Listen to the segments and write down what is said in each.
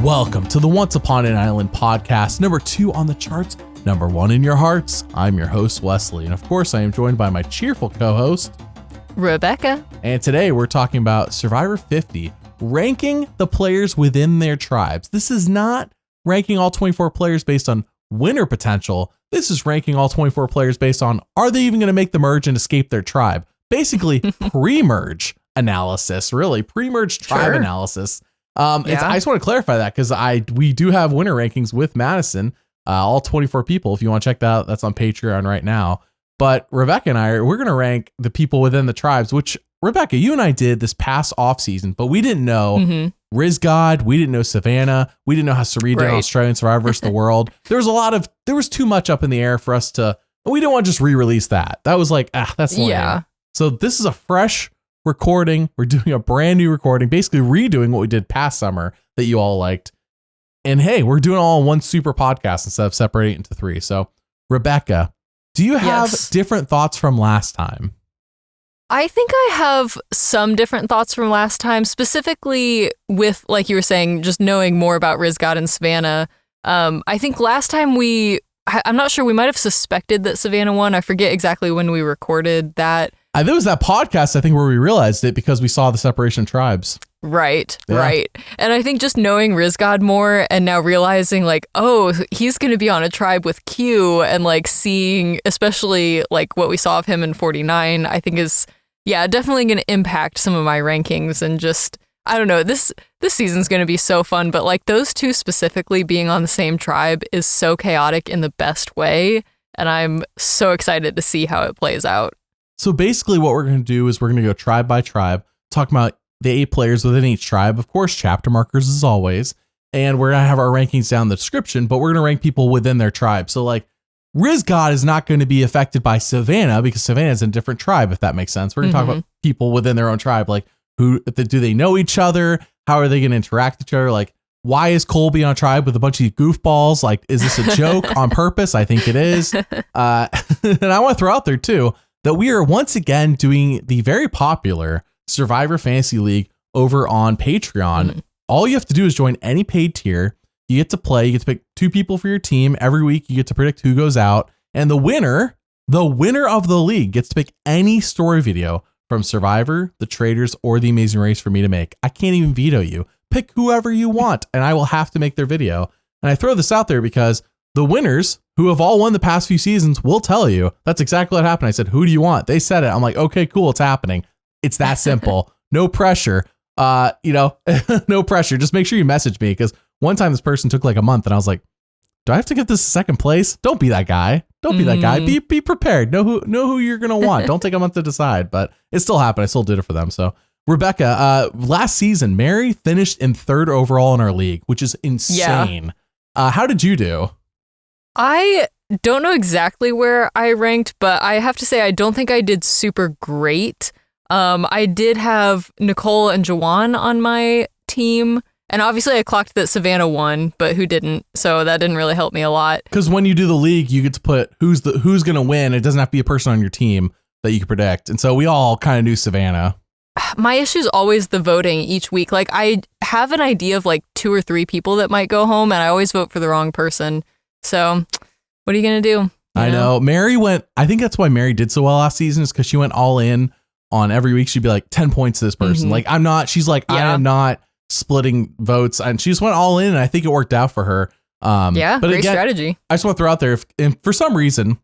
Welcome to the Once Upon an Island podcast, number 2 on the charts, number 1 in your hearts. I'm your host, Wesley, and of course I am joined by my cheerful co-host, Rebekah. And today we're talking about Survivor 50, ranking the players within their tribes. This is not ranking all 24 players based on winner potential. This is ranking all 24 players based on, are they even going to make the merge and escape their tribe? Basically, pre-merge analysis, really, pre-merge tribe analysis. I just want to clarify that because we do have winner rankings with Madison, all 24 people. If you want to check that out, that's on Patreon right now. But Rebekah and we're going to rank the people within the tribes, which Rebekah, you and I did this past off season, but we didn't know Rizgod. We didn't know Savannah. We didn't know how Cirie did on Australian Survivor versus the world. There was too much up in the air for us to, we didn't want to just re-release that. That was like, that's lame. Yeah. So this is a fresh recording. We're doing a brand new recording, basically redoing what we did past summer that you all liked. And hey, we're doing it all in one super podcast instead of separating it into 3. So Rebekah, do you have different thoughts from last time? I think I have some different thoughts from last time, specifically with, like you were saying, just knowing more about Rizgod and Savannah. I think last time I'm not sure, we might have suspected that Savannah won. I forget exactly when we recorded that. There was that podcast, I think, where we realized it because we saw the separation of tribes. Right. And I think just knowing Rizgod more and now realizing like, oh, he's going to be on a tribe with Q, and like seeing especially like what we saw of him in 49, I think is, definitely going to impact some of my rankings. And just, I don't know, this season's going to be so fun, but like those two specifically being on the same tribe is so chaotic in the best way. And I'm so excited to see how it plays out. So basically what we're going to do is we're going to go tribe by tribe, talk about the 8 players within each tribe, of course, chapter markers as always. And we're going to have our rankings down in the description, but we're going to rank people within their tribe. So like Rizgod is not going to be affected by Savannah because Savannah is in a different tribe, if that makes sense. We're going to talk about people within their own tribe. Like do they know each other? How are they going to interact with each other? Like, why is Colby on a tribe with a bunch of goofballs? Like, is this a joke on purpose? I think it is. And I want to throw out there too, that we are once again doing the very popular Survivor Fantasy League over on Patreon. All you have to do is join any paid tier. You get to play. You get to pick 2 people for your team. Every week you get to predict who goes out. And the winner of the league gets to pick any story video from Survivor, The Traders, or The Amazing Race for me to make. I can't even veto you. Pick whoever you want, and I will have to make their video. And I throw this out there because the winners who have all won the past few seasons will tell you that's exactly what happened. I said, who do you want? They said it. I'm like, okay, cool. It's happening. It's that simple. No pressure. No pressure. Just make sure you message me, because one time this person took like a month and I was like, do I have to get this second place? Don't be that guy. Don't be that guy. Be prepared. Know who you're going to want. Don't take a month to decide, but it still happened. I still did it for them. So Rebekah, last season, Mary finished in 3rd overall in our league, which is insane. How did you do? I don't know exactly where I ranked, but I have to say I don't think I did super great. I did have Nicole and Jawan on my team, and obviously I clocked that Savannah won, but who didn't, so that didn't really help me a lot. Because when you do the league, you get to put who's going to win. It doesn't have to be a person on your team that you can predict, and so we all kind of knew Savannah. My issue is always the voting each week. Like I have an idea of like 2 or 3 people that might go home, and I always vote for the wrong person. So what are you going to do? I know. Mary I think that's why Mary did so well last season, is because she went all in on every week. She'd be like 10 points to this person. Like I am not splitting votes, and she just went all in, and I think it worked out for her. But great strategy. I just want to throw out there, if for some reason,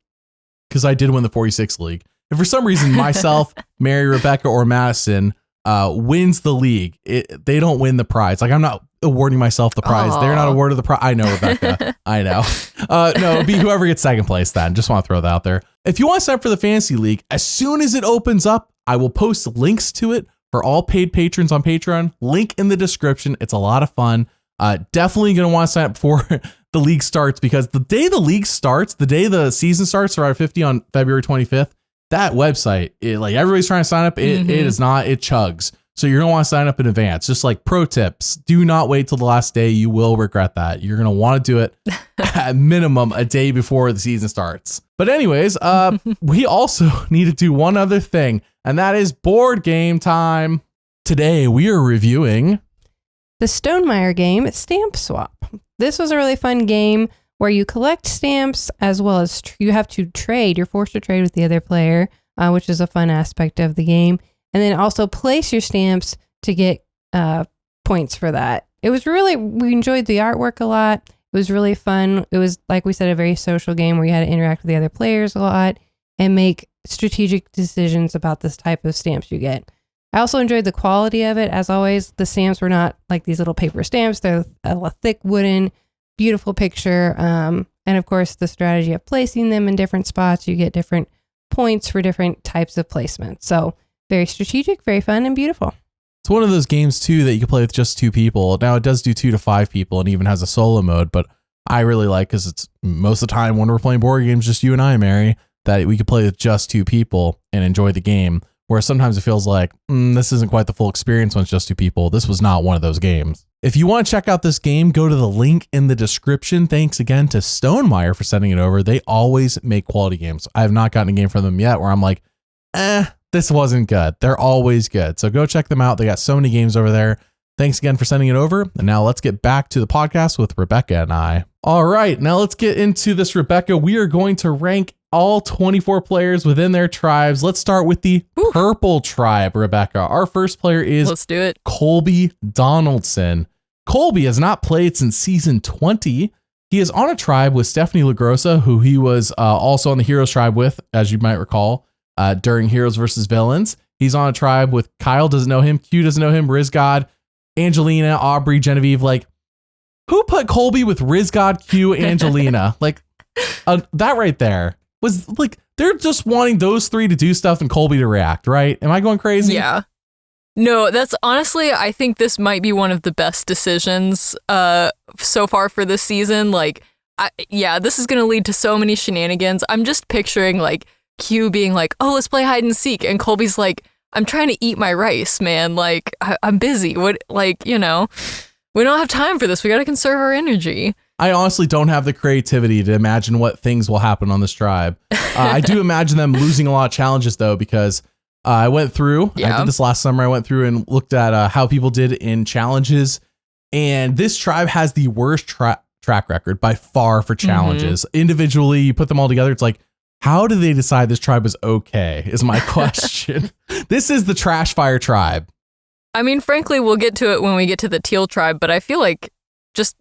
because I did win the 46 league, if for some reason myself, Mary, Rebekah, or Madison wins the league, they don't win the prize. Like I'm not awarding myself the prize. They're not awarded the prize. I know, Rebekah. I know. No, it'd be whoever gets second place then. Just want to throw that out there. If you want to sign up for the fantasy league, as soon as it opens up, I will post links to it for all paid patrons on Patreon. Link in the description. It's a lot of fun. Definitely going to want to sign up before the league starts, because the day the league starts, the day the season starts, Survivor 50 on February 25th, that website, like everybody's trying to sign up. It is not, it chugs. So you're going to want to sign up in advance. Just like pro tips, do not wait till the last day. You will regret that. You're going to want to do it at minimum a day before the season starts. But anyways, we also need to do one other thing, and that is board game time. Today we are reviewing the Stonemeyer game, Stamp Swap. This was a really fun game where you collect stamps as well as you have to trade. You're forced to trade with the other player, which is a fun aspect of the game. And then also place your stamps to get points for that. We enjoyed the artwork a lot. It was really fun. It was, like we said, a very social game where you had to interact with the other players a lot and make strategic decisions about this type of stamps you get. I also enjoyed the quality of it. As always, the stamps were not like these little paper stamps. They're a thick wooden, beautiful picture. And of course, the strategy of placing them in different spots. You get different points for different types of placements. So very strategic, very fun, and beautiful. It's one of those games too that you can play with just 2 people. Now it does do 2 to 5 people and even has a solo mode, but I really like, because it's most of the time when we're playing board games, just you and I, Mary, that we could play with just 2 people and enjoy the game. Whereas sometimes it feels like this isn't quite the full experience when it's just 2 people. This was not one of those games. If you want to check out this game, go to the link in the description. Thanks again to Stonemeyer for sending it over. They always make quality games. I have not gotten a game from them yet where I'm like, this wasn't good. They're always good. So go check them out. They got so many games over there. Thanks again for sending it over. And now let's get back to the podcast with Rebekah and I. All right, now let's get into this, Rebekah. We are going to rank all 24 players within their tribes. Let's start with the purple tribe, Rebekah. Our first player is Let's do it. Colby Donaldson. Colby has not played since season 20. He is on a tribe with Stephenie LaGrossa, who he was also on the Heroes tribe with, as you might recall, during Heroes versus Villains. He's on a tribe with Kyle, doesn't know him, Q doesn't know him, Rizgod, Angelina, Aubry, Genevieve. Like, who put Colby with Rizgod, Q, Angelina? Like, that right there was like, they're just wanting those 3 to do stuff and Colby to react, right? Am I going crazy? Yeah. No, that's honestly, I think this might be one of the best decisions so far for this season. Like, this is going to lead to so many shenanigans. I'm just picturing like Q being like, oh, let's play hide and seek. And Colby's like, I'm trying to eat my rice, man. Like, I'm busy. What, like, we don't have time for this. We got to conserve our energy. I honestly don't have the creativity to imagine what things will happen on this tribe. I do imagine them losing a lot of challenges, though, because I went through, I did this last summer. I went through and looked at how people did in challenges. And this tribe has the worst track record by far for challenges. Individually, you put them all together. It's like, how do they decide this tribe is okay is my question. This is the Trash Fire tribe. I mean, frankly, we'll get to it when we get to the Teal tribe, but I feel like just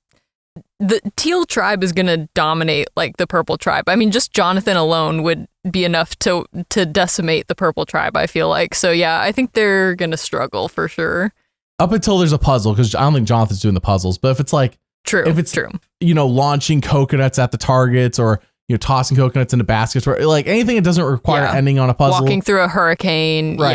the Teal tribe is going to dominate like the purple tribe. I mean, just Jonathan alone would be enough to decimate the purple tribe, I feel like. So yeah, I think they're going to struggle for sure. Up until there's a puzzle, because I don't think Jonathan's doing the puzzles, but if it's like, true, launching coconuts at the targets or, tossing coconuts into baskets, or like anything that doesn't require ending on a puzzle. Walking through a hurricane. Right.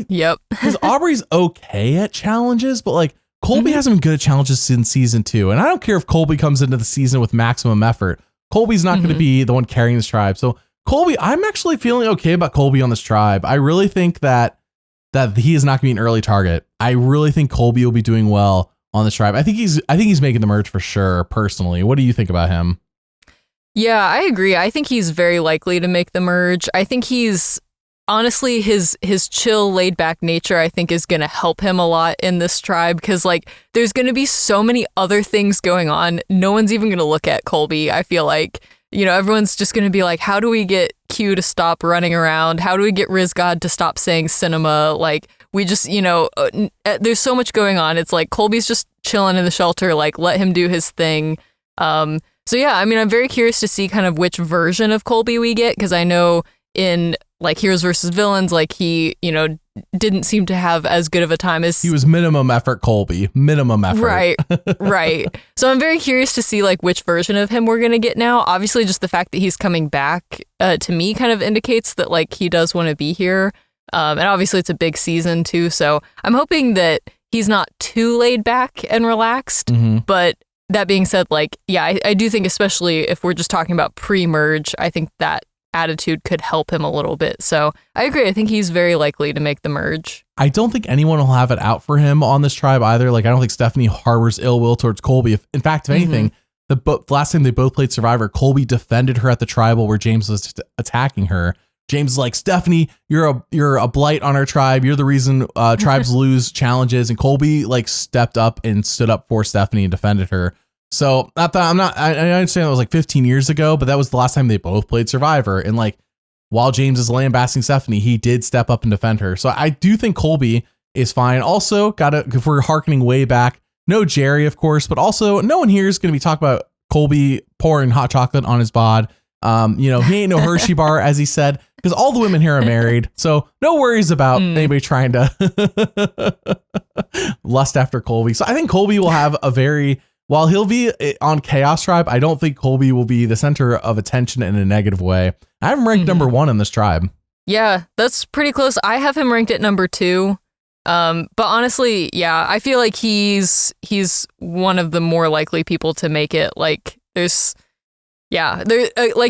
Yeah. Because Aubrey's okay at challenges, but like Colby hasn't been good at challenges since season 2. And I don't care if Colby comes into the season with maximum effort. Colby's not going to be the one carrying this tribe. So Colby, I'm actually feeling okay about Colby on this tribe. I really think that he is not going to be an early target. I really think Colby will be doing well on this tribe. I think he's making the merge for sure, personally. What do you think about him? Yeah, I agree. I think he's very likely to make the merge. I think he's honestly his chill, laid back nature, I think, is going to help him a lot in this tribe, because like there's going to be so many other things going on. No one's even going to look at Colby. I feel like, everyone's just going to be like, how do we get Q to stop running around? How do we get Rizgod to stop saying cinema? Like, we just, there's so much going on. It's like Colby's just chilling in the shelter, like let him do his thing. So yeah, I mean, I'm very curious to see kind of which version of Colby we get, because I know in like Heroes versus Villains, like he, didn't seem to have as good of a time as... He was minimum effort Colby, minimum effort. Right. So I'm very curious to see like which version of him we're going to get now. Obviously, just the fact that he's coming back to me kind of indicates that like he does want to be here. And obviously it's a big season too. So I'm hoping that he's not too laid back and relaxed, but that being said, like, yeah, I do think, especially if we're just talking about pre-merge, I think that attitude could help him a little bit. So I agree. I think he's very likely to make the merge. I don't think anyone will have it out for him on this tribe either. Like, I don't think Stephenie harbors ill will towards Colby. In fact, if anything, the last time they both played Survivor, Colby defended her at the tribal where James was attacking her. James is like, Stephenie, you're a blight on our tribe. You're the reason tribes lose challenges. And Colby like stepped up and stood up for Stephenie and defended her. So I understand that was like 15 years ago, but that was the last time they both played Survivor. And like, while James is lambasting Stephenie, he did step up and defend her. So I do think Colby is fine. Also, if we're hearkening way back, no Jerry, of course, but also no one here is going to be talking about Colby pouring hot chocolate on his bod. He ain't no Hershey bar, as he said, because all the women here are married. So no worries about anybody trying to lust after Colby. So I think Colby will have while he'll be on Chaos Tribe, I don't think Colby will be the center of attention in a negative way. I have him ranked number 1 in this tribe. Yeah, that's pretty close. I have him ranked at number 2. But honestly, yeah, I feel like he's one of the more likely people to make it. Like like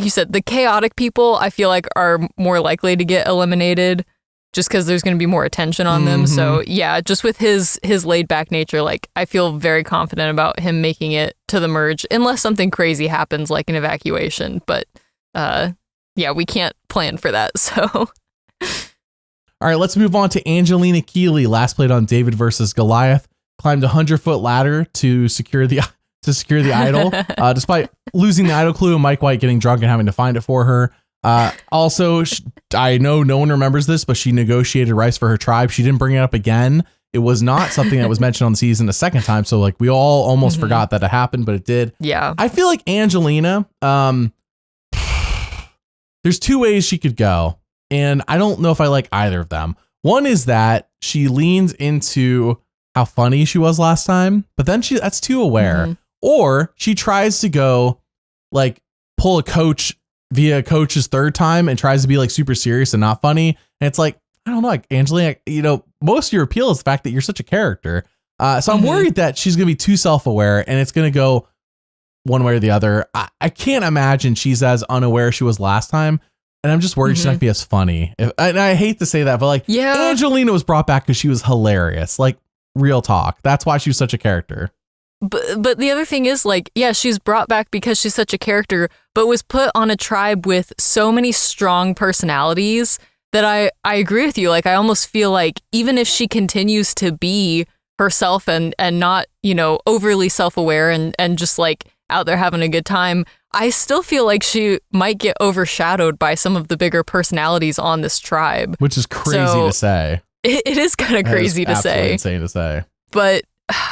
you said, the chaotic people I feel like are more likely to get eliminated just because there's going to be more attention on them. So yeah, just with his laid back nature, like I feel very confident about him making it to the merge unless something crazy happens like an evacuation. But yeah, we can't plan for that. So. All right, let's move on to Angelina Keeley. Last played on David versus Goliath. Climbed a 100-foot ladder to secure the idol, despite losing the idol clue and Mike White getting drunk and having to find it for her. Also, I know no one remembers this, but she negotiated rice for her tribe. She didn't bring it up again. It was not something that was mentioned on the season a second time. So like we all almost forgot that it happened, but it did. Yeah. I feel like Angelina, there's 2 ways she could go. And I don't know if I like either of them. One is that she leans into how funny she was last time, but then that's too aware. Or she tries to go like pull a coach via a coach's 3rd time and tries to be like super serious and not funny. And it's like, I don't know, like Angelina, most of your appeal is the fact that you're such a character. So I'm worried that she's going to be too self-aware and it's going to go one way or the other. I can't imagine she's as unaware as she was last time. And I'm just worried she's not going to be as funny. And I hate to say that, but like Angelina was brought back because she was hilarious. Like real talk. That's why she was such a character. But the other thing is like, yeah, she's brought back because she's such a character, but was put on a tribe with so many strong personalities that I agree with you. Like, I almost feel like even if she continues to be herself and not, overly self-aware and just like out there having a good time, I still feel like she might get overshadowed by some of the bigger personalities on this tribe. Which is crazy to say. It is kind of crazy to say. Insane to say. But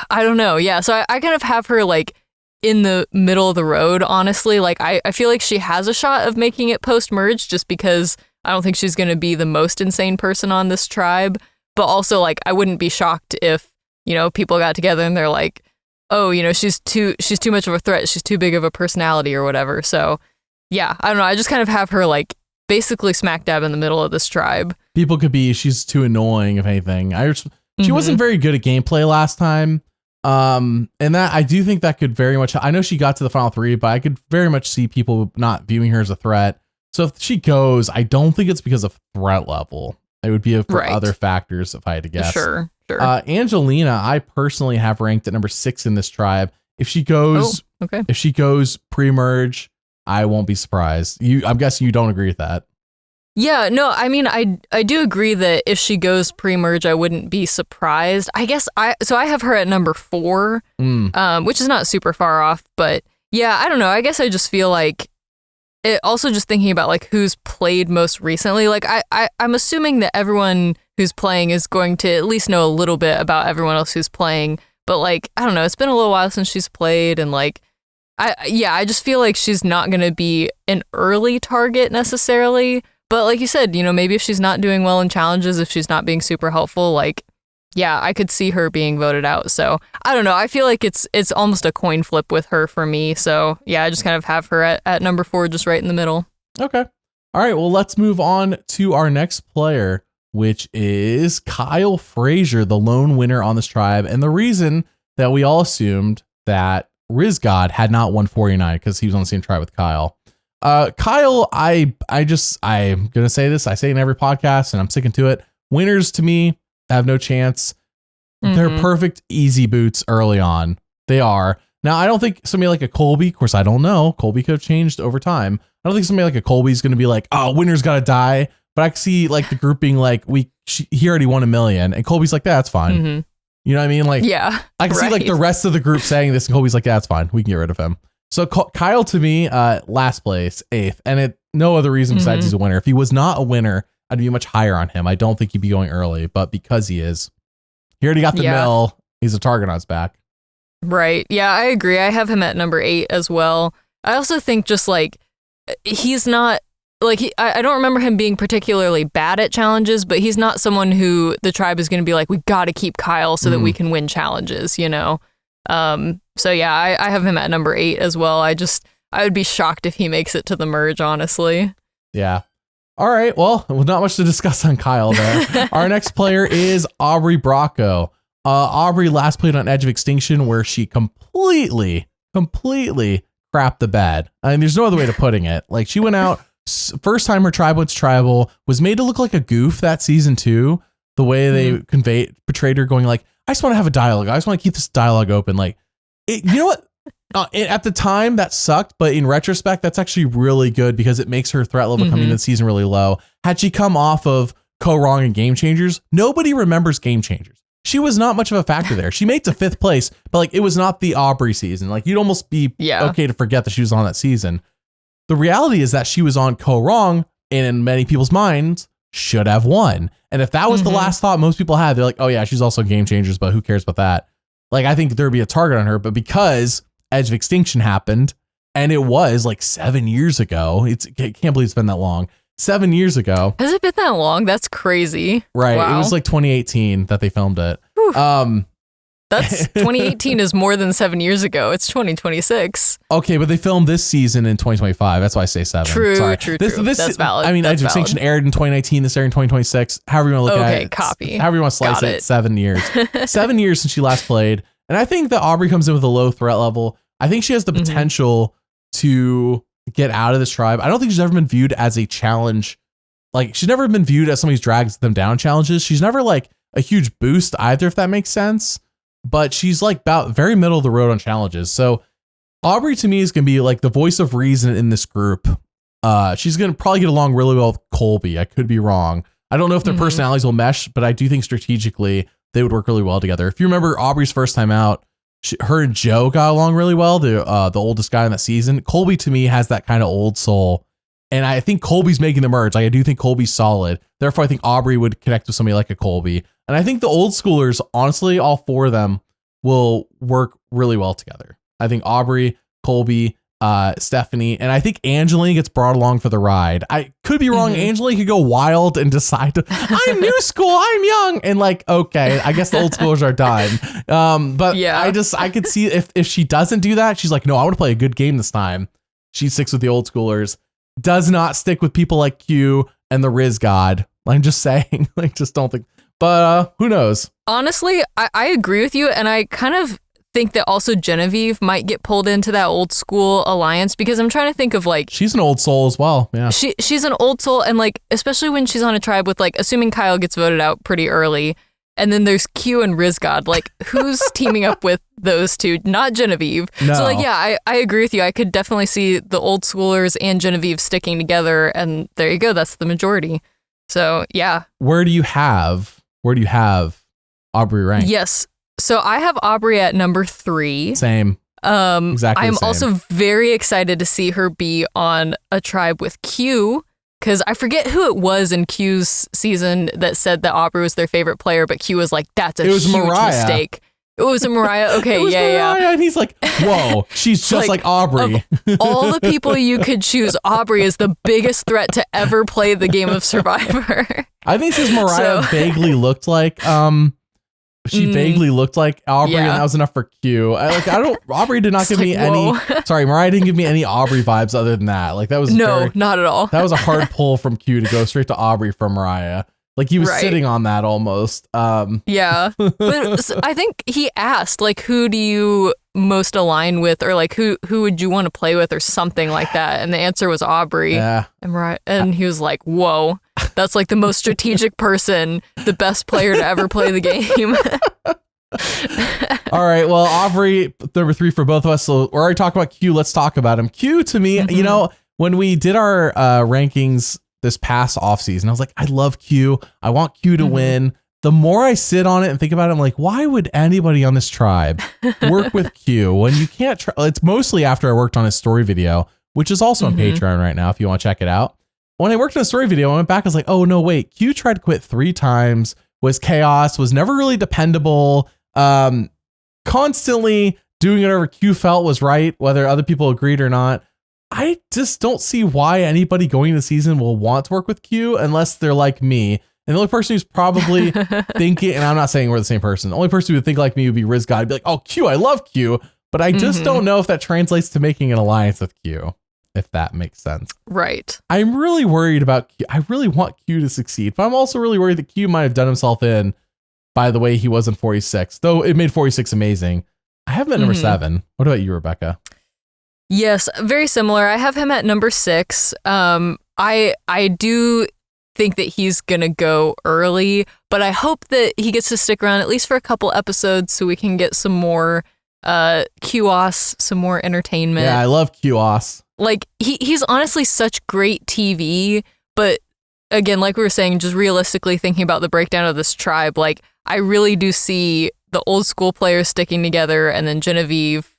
I don't know. Yeah. So I kind of have her like in the middle of the road, honestly. Like I feel like she has a shot of making it post-merge just because I don't think she's going to be the most insane person on this tribe. But also like I wouldn't be shocked if, people got together and they're like, oh, she's too much of a threat. She's too big of a personality or whatever. So yeah, I don't know. I just kind of have her like basically smack dab in the middle of this tribe. People could be, she's too annoying, if anything. She wasn't very good at gameplay last time. And that I do think that could very much, I know she got to the final 3, but I could very much see people not viewing her as a threat. So if she goes, I don't think it's because of threat level. It would be for other factors if I had to guess. Sure. Angelina, I personally have ranked at number 6 in this tribe. If she goes, if she goes pre-merge, I won't be surprised. I'm guessing you don't agree with that. Yeah, no, I mean, I do agree that if she goes pre-merge, I wouldn't be surprised. I guess I have her at number 4, which is not super far off, but yeah, I don't know. I guess I just feel like it also just thinking about like who's played most recently. Like I'm assuming that everyone who's playing is going to at least know a little bit about everyone else who's playing. But like, I don't know, it's been a little while since she's played and like, I just feel like she's not going to be an early target necessarily. But like you said, maybe if she's not doing well in challenges, if she's not being super helpful, like, yeah, I could see her being voted out. So I don't know. I feel like it's almost a coin flip with her for me. So yeah, I just kind of have her at number 4, just right in the middle. Okay. All right. Well, let's move on to our next player, which is Kyle Frazier, the lone winner on this tribe. And the reason that we all assumed that Rizgod had not won 49 because he was on the same tribe with Kyle. Kyle, I'm going to say this. I say it in every podcast and I'm sticking to it. Winners to me have no chance. They're perfect, easy boots early on. They are. Now, I don't think somebody like a Colby, of course, I don't know. Colby could have changed over time. I don't think somebody like a Colby is going to be like, oh, winner's got to die. but I can see like the group being like, he already won $1 million, and Colby's like, that's fine. Mm-hmm. You know what I mean? Like, yeah, I can see like the rest of the group saying this, and Colby's like, that's fine. We can get rid of him. So Kyle to me, last place, 8th, and no other reason besides he's a winner. If he was not a winner, I'd be much higher on him. I don't think he'd be going early, but because he is, he already got the mill. He's a target on his back. Right. Yeah, I agree. I have him at number 8 as well. I also think just like he's not like I don't remember him being particularly bad at challenges, but he's not someone who the tribe is going to be like, we got to keep Kyle so that we can win challenges, you know? So yeah, I have him at number 8 as well. I would be shocked if he makes it to the merge, honestly. Yeah. All right. Well, not much to discuss on Kyle there. Our next player is Aubry Bracco. Aubry last played on Edge of Extinction, where she completely crapped the bed. I mean, there's no other way to putting it. Like, she went out, first time her tribe went to tribal, was made to look like a goof that season 2. The way they portrayed her going like, I just want to have a dialogue. I just want to keep this dialogue open. Like, you know what? At the time that sucked, but in retrospect, that's actually really good because it makes her threat level coming into the season really low. Had she come off of Co-Wrong and Game Changers, nobody remembers Game Changers. She was not much of a factor there. She made it to 5th place, but like it was not the Aubry season. Like, you'd almost be okay to forget that she was on that season. The reality is that she was on Co-Wrong, and in many people's minds should have won. And if that was the last thought most people had, they're like, oh yeah, she's also Game Changers, but who cares about that? Like, I think there'd be a target on her, but because Edge of Extinction happened, and it was like 7 years ago. I can't believe it's been that long. 7 years ago. Has it been that long? That's crazy. Right. Wow. It was like 2018 that they filmed it. That's 2018 is more than 7 years ago. It's 2026. Okay, but they filmed this season in 2025. That's why I say 7. True, Sorry. true. That's valid. I mean, That's Edge of Extinction aired in 2019. This aired in 2026. However you want to look at it. Okay, copy. However you want to slice it. 7 years. 7 years since she last played. And I think that Aubry comes in with a low threat level. I think she has the potential to get out of this tribe. I don't think she's ever been viewed as a challenge. Like, she's never been viewed as somebody who drags them down challenges. She's never like a huge boost either, if that makes sense. But she's like about very middle of the road on challenges. So Aubry to me is going to be like the voice of reason in this group. She's going to probably get along really well with Colby. I could be wrong. I don't know if their personalities will mesh, but I do think strategically they would work really well together. If you remember Aubrey's first time out, her and Joe got along really well. The oldest guy in that season. Colby to me has that kind of old soul. And I think Colby's making the merge. Like, I do think Colby's solid. Therefore, I think Aubry would connect with somebody like a Colby. And I think the old schoolers, honestly, all 4 of them will work really well together. I think Aubry, Colby, Stephenie, and I think Angelina gets brought along for the ride. I could be wrong. Angelina could go wild and decide to, I'm new school, I'm young. And like, okay, I guess the old schoolers are done. But yeah, I could see if she doesn't do that, she's like, no, I want to play a good game this time. She sticks with the old schoolers. Does not stick with people like Q and the Rizgod. I'm just saying, like, just don't think, but who knows? Honestly, I agree with you. And I kind of think that also Genevieve might get pulled into that old school alliance, because I'm trying to think of like, she's an old soul as well. Yeah. She's an old soul. And like, especially when she's on a tribe with like, assuming Kyle gets voted out pretty early, and then there's Q and Rizgod, like who's teaming up with those two? Not Genevieve. No. So like, yeah, I agree with you. I could definitely see the old schoolers and Genevieve sticking together, and there you go. That's the majority. So yeah. Where do you have Aubry ranked? Yes. So I have Aubry at number 3. Same. Exactly. I'm also very excited to see her be on a tribe with Q, because I forget who it was in Q's season that said that Aubry was their favorite player, but Q was like, that's a huge mistake. It was a Mariah. Okay, yeah. And he's like, whoa, she's just like Aubry. Of all the people you could choose, Aubry is the biggest threat to ever play the game of Survivor. I think this Mariah vaguely looked like she vaguely looked like Aubry, and that was enough for Q. Aubry did not give me any. Sorry, Mariah didn't give me any Aubry vibes other than that. Like, that was not at all. That was a hard pull from Q to go straight to Aubry from Mariah. Like, he was sitting on that almost. Yeah, but I think he asked like, who do you most align with, or like who would you want to play with, or something like that, and the answer was Aubry. Yeah, and Mariah, and he was like, whoa. That's like the most strategic person, the best player to ever play the game. All right. Well, Aubry, number 3 for both of us. So we're already talking about Q. Let's talk about him. Q, to me, you know, when we did our rankings this past offseason. I was like, I love Q. I want Q to win. The more I sit on it and think about it, I'm like, why would anybody on this tribe work with Q when you can't? It's mostly after I worked on his story video, which is also on Patreon right now if you want to check it out. When I worked on a story video, I went back, I was like, oh, no, wait. Q tried to quit 3 times, was chaos, was never really dependable, constantly doing whatever Q felt was right, whether other people agreed or not. I just don't see why anybody going into the season will want to work with Q unless they're like me. And the only person who's probably thinking, and I'm not saying we're the same person, the only person who would think like me would be Rizgod. I'd be like, oh, Q, I love Q. But I just don't know if that translates to making an alliance with Q, if that makes sense. Right. I'm really worried about Q. I really want Q to succeed, but I'm also really worried that Q might have done himself in by the way he was in 46, though it made 46 amazing. I have him at number 7. What about you, Rebekah? Yes, very similar. I have him at number 6. I do think that he's gonna go early, but I hope that he gets to stick around at least for a couple episodes so we can get some more QOS, some more entertainment. Yeah, I love QOS. Like he's honestly such great TV, but again, like we were saying, just realistically thinking about the breakdown of this tribe, like I really do see the old school players sticking together and then Genevieve,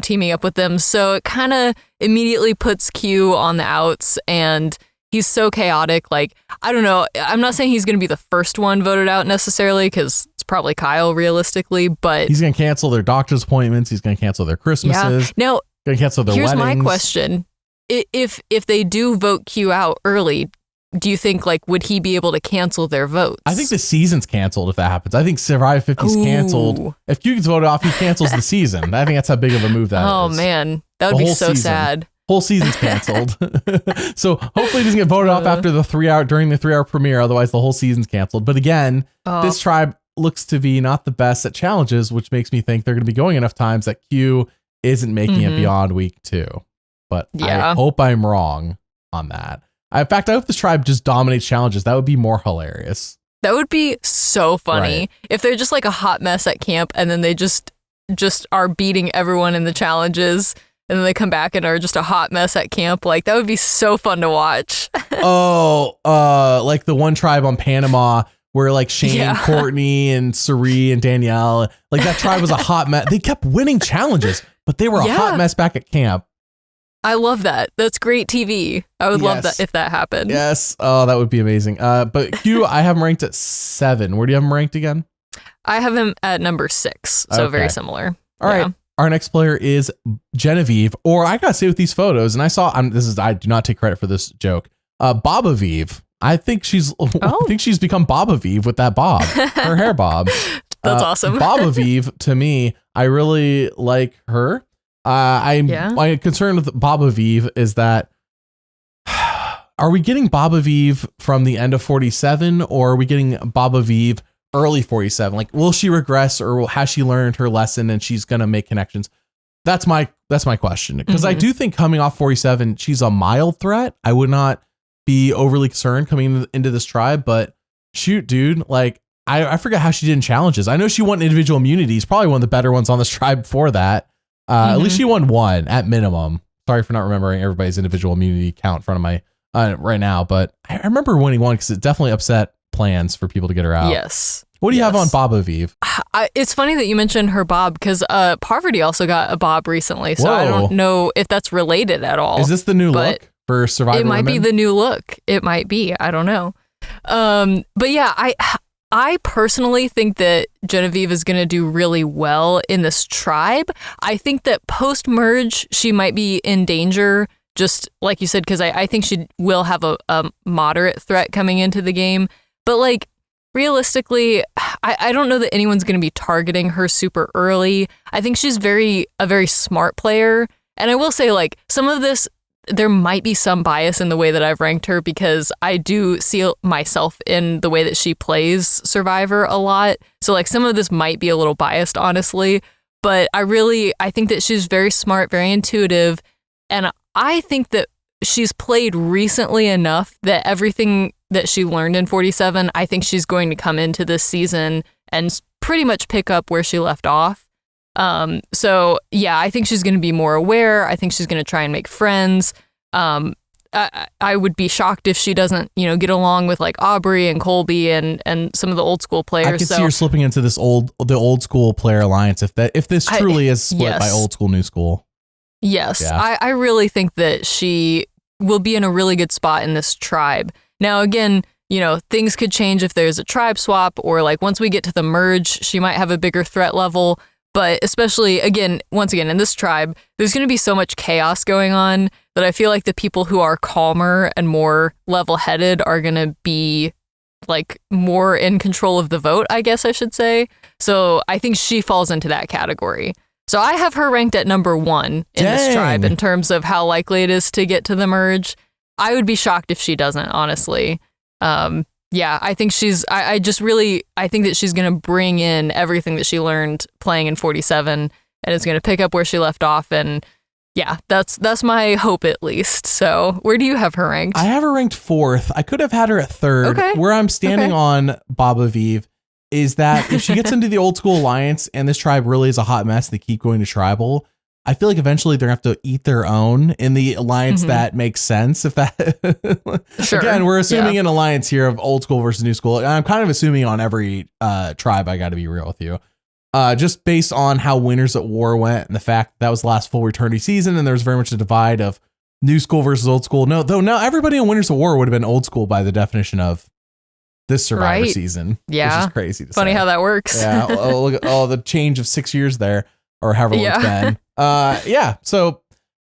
teaming up with them. So it kind of immediately puts Q on the outs, and he's so chaotic. Like, I don't know. I'm not saying he's going to be the first one voted out necessarily, because it's probably Kyle realistically, but he's going to cancel their doctor's appointments. He's going to cancel their Christmases. Yeah. Now, going to cancel their weddings. Here's my question. If they do vote Q out early, do you think, would he be able to cancel their votes? I think the season's canceled if that happens. I think Survivor 50's canceled. If Q gets voted off, he cancels the season. I think that's how big of a move that is. Oh, man. That would be so sad. Whole season's canceled. So hopefully he doesn't get voted off after during the 3-hour premiere. Otherwise, the whole season's canceled. But again, this tribe looks to be not the best at challenges, which makes me think they're going to be going enough times that Q isn't making it beyond week 2. But I hope I'm wrong on that. In fact, I hope this tribe just dominates challenges. That would be more hilarious. That would be so funny. Right. If they're just like a hot mess at camp and then they just are beating everyone in the challenges and then they come back and are just a hot mess at camp. Like, that would be so fun to watch. Like the one tribe on Panama where like Shane, Courtney, and Cirie and Danielle, like that tribe was a hot mess. They kept winning challenges, but they were a hot mess back at camp. I love that. That's great TV. I would love that if that happened. Yes. Oh, that would be amazing. But Q, I have him ranked at 7. Where do you have him ranked again? I have him at number 6. So very similar. All right. Our next player is Genevieve, or I gotta say with these photos, and I do not take credit for this joke. Bobavive. I think she's become Bobavive with that bob, her hair bob. That's awesome. Bobavive, to me, I really like her. My concern with Bobavive is that are we getting Bobavive from the end of 47 or are we getting Bobavive early 47? Like, will she regress or has she learned her lesson and she's going to make connections? That's my question. Because I do think coming off 47, she's a mild threat. I would not be overly concerned coming into this tribe, but shoot, dude, like I forget how she did in challenges. I know she won individual immunities, probably one of the better ones on this tribe before that. At least she won 1 at minimum. Sorry for not remembering everybody's individual immunity count in front of my right now, but I remember winning 1 because it definitely upset plans for people to get her out. Yes. What do you have on Bobavive? It's funny that you mentioned her bob because Poverty also got a bob recently, so I don't know if that's related at all. Is this the new look for Survivor It might women? be the new look. It might be. I don't know. But yeah, I personally think that Genevieve is going to do really well in this tribe. I think that post-merge, she might be in danger, just like you said, because I think she will have a moderate threat coming into the game. But like, realistically, I don't know that anyone's going to be targeting her super early. I think she's a very smart player. And I will say, like, some of this, there might be some bias in the way that I've ranked her because I do see myself in the way that she plays Survivor a lot. So like some of this might be a little biased, honestly, but I think that she's very smart, very intuitive. And I think that she's played recently enough that everything that she learned in 47, I think she's going to come into this season and pretty much pick up where she left off. So yeah, I think she's going to be more aware. I think she's going to try and make friends. I would be shocked if she doesn't, get along with like Aubry and Colby and some of the old school players. I could see her slipping into the old school player alliance if this truly is split by old school, new school. Yes, Yeah. I really think that she will be in a really good spot in this tribe. Now, again, things could change if there's a tribe swap, or like once we get to the merge, she might have a bigger threat level. But especially, once again, in this tribe, there's going to be so much chaos going on that I feel like the people who are calmer and more level-headed are going to be like more in control of the vote, I guess I should say. So I think she falls into that category. So I have her ranked at number 1 in this tribe in terms of how likely it is to get to the merge. I would be shocked if she doesn't, honestly. Yeah, I think I think that she's going to bring in everything that she learned playing in 47 and is going to pick up where she left off. And yeah, that's my hope at least. So where do you have her ranked? I have her ranked 4th. I could have had her at 3rd. Okay. Where I'm standing on Baba Vive is that if she gets into the old school alliance and this tribe really is a hot mess, they keep going to tribal, I feel like eventually they're going to have to eat their own in the alliance that makes sense. If that, Sure. Again, we're assuming an alliance here of old school versus new school. And I'm kind of assuming on every tribe, I got to be real with you. Just based on how Winners at War went and the fact that was the last full returnee season. And there was very much a divide of new school versus old school. No, though now everybody in Winners at War would have been old school by the definition of this Survivor season. Yeah. Which is crazy to Funny say. how that works. Yeah. Look at the change of 6 years there, or however long it's been. Yeah. So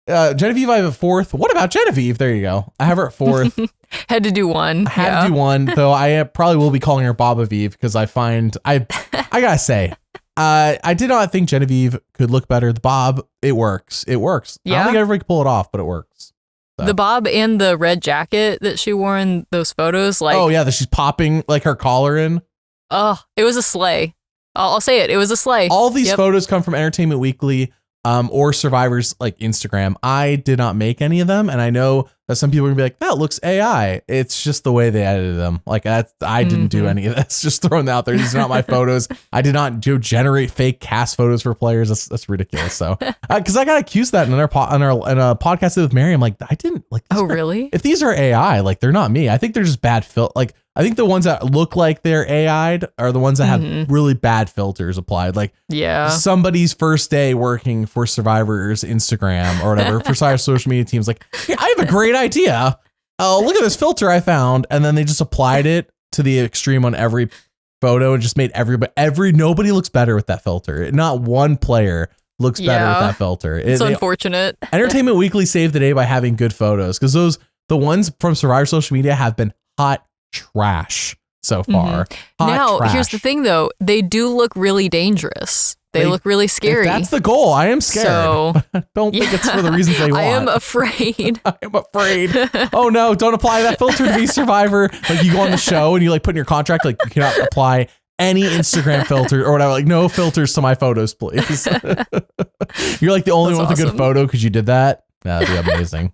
Genevieve, I have a 4th. What about Genevieve? There you go. I have her at 4th. Had to do one. I had to do one, though I probably will be calling her Baba Vive because I gotta say, I did not think Genevieve could look better. The bob, it works. It works. I don't think everybody can pull it off, but it works. So. The bob and the red jacket that she wore in those photos, like, oh yeah, that she's popping like her collar in. Oh, it was a sleigh. I'll say it. It was a sleigh. All these photos come from Entertainment Weekly, or Survivor's like Instagram. I did not make any of them, and I know that some people are gonna be like, "That looks AI." It's just the way they edited them. Like I didn't do any of this. Just throwing that out there. These are not my photos. I did not generate fake cast photos for players. That's ridiculous. So, because I got accused of that in a podcast with Mary. I'm like, I didn't like. Oh, really? If these are AI, like they're not me. I think they're just bad Like I think the ones that look like they're AI'd are the ones that have really bad filters applied. Like somebody's first day working for Survivor's Instagram or whatever, for Survivor's social media teams. Like, hey, I have a great idea. Oh, look at this filter I found. And then they just applied it to the extreme on every photo and just made nobody looks better with that filter. Not one player looks better with that filter. It's unfortunate. Entertainment Weekly saved the day by having good photos, because the ones from Survivor social media have been hot trash so far. Now, here's the thing though. They do look really dangerous. They look really scary. That's the goal. I am scared. So, don't think it's for the reasons they want. I am afraid. I am afraid. Oh no, don't apply that filter to be Survivor. Like you go on the show and you like put in your contract, like you cannot apply any Instagram filter or whatever. Like no filters to my photos, please. You're like the only one with a good photo because you did that. That'd be amazing.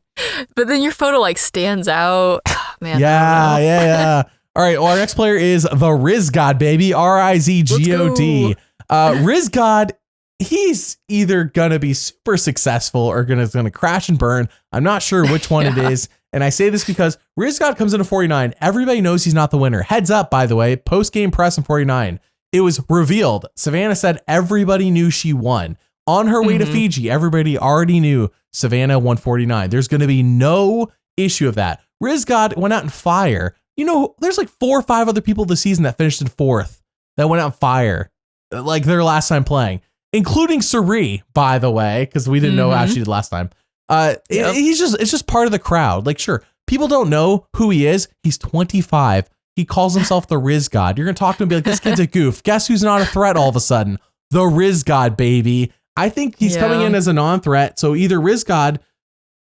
But then your photo like stands out. Oh, man. Yeah. All right. Well, our next player is the Rizgod, baby. Rizgod. Rizgod, he's either gonna be super successful or gonna crash and burn. I'm not sure which one it is. And I say this because Rizgod comes into 49. Everybody knows he's not the winner. Heads up, by the way, post-game press in 49. It was revealed. Savannah said everybody knew she won. On her way to Fiji, everybody already knew Savannah won 49. There's going to be no issue of that. Rizgod went out in fire. You know, there's like 4 or 5 other people this season that finished in 4th that went out in fire, like their last time playing, including Cirie, by the way, because we didn't know how she did last time. It's just part of the crowd. Like, sure, people don't know who he is. He's 25. He calls himself the Rizgod. You're going to talk to him and be like, this kid's a goof. Guess who's not a threat all of a sudden? The Rizgod, baby. I think he's coming in as a non-threat. So either Rizgod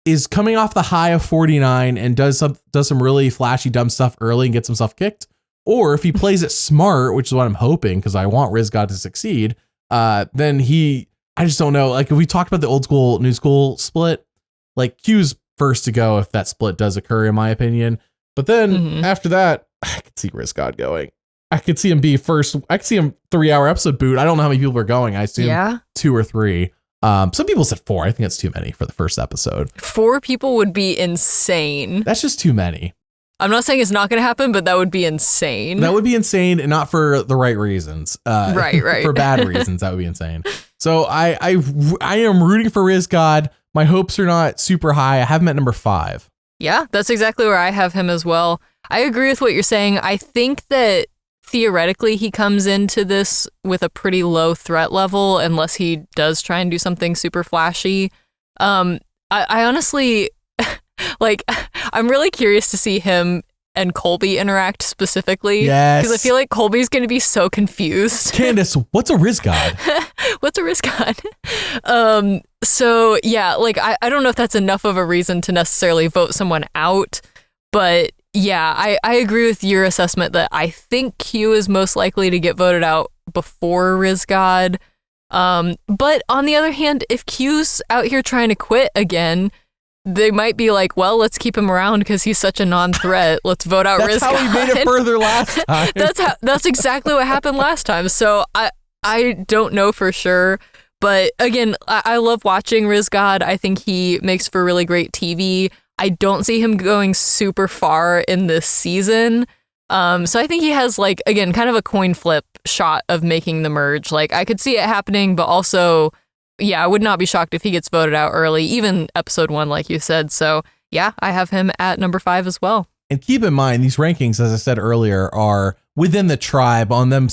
is coming off the high of 49 and does some really flashy, dumb stuff early and gets himself kicked. Or if he plays it smart, which is what I'm hoping, because I want Rizgod to succeed, then I just don't know. Like if we talked about the old school, new school split, like Q's first to go if that split does occur, in my opinion. But then after that, I could see Rizgod going. I could see him be first. I could see him 3-hour episode boot. I don't know how many people are going. I assume 2 or 3. Some people said 4. I think that's too many for the first episode. 4 people would be insane. That's just too many. I'm not saying it's not going to happen, but that would be insane. That would be insane, and not for the right reasons. Right. For bad reasons, that would be insane. So I am rooting for Rizgod. My hopes are not super high. I have him at number 5. Yeah, that's exactly where I have him as well. I agree with what you're saying. I think that theoretically he comes into this with a pretty low threat level unless he does try and do something super flashy. I honestly, like, I'm really curious to see him and Colby interact specifically. Yes. Because I feel like Colby's going to be so confused. Candace, what's a Rizgod? What's a Rizgod? So yeah, like, I don't know if that's enough of a reason to necessarily vote someone out, but yeah, I agree with your assessment that I think Q is most likely to get voted out before Rizgod. But on the other hand, if Q's out here trying to quit again, they might be like, well, let's keep him around because he's such a non-threat. Let's vote out Rizgod. That's how we made it further last time. That's exactly what happened last time. So I don't know for sure. But again, I love watching Rizgod. I think he makes for really great TV. I don't see him going super far in this season. So I think he has, like, again, kind of a coin flip shot of making the merge. Like, I could see it happening, but also, yeah, I would not be shocked if he gets voted out early, even episode 1, like you said. So yeah, I have him at number 5 as well. And keep in mind, these rankings, as I said earlier, are within the tribe on them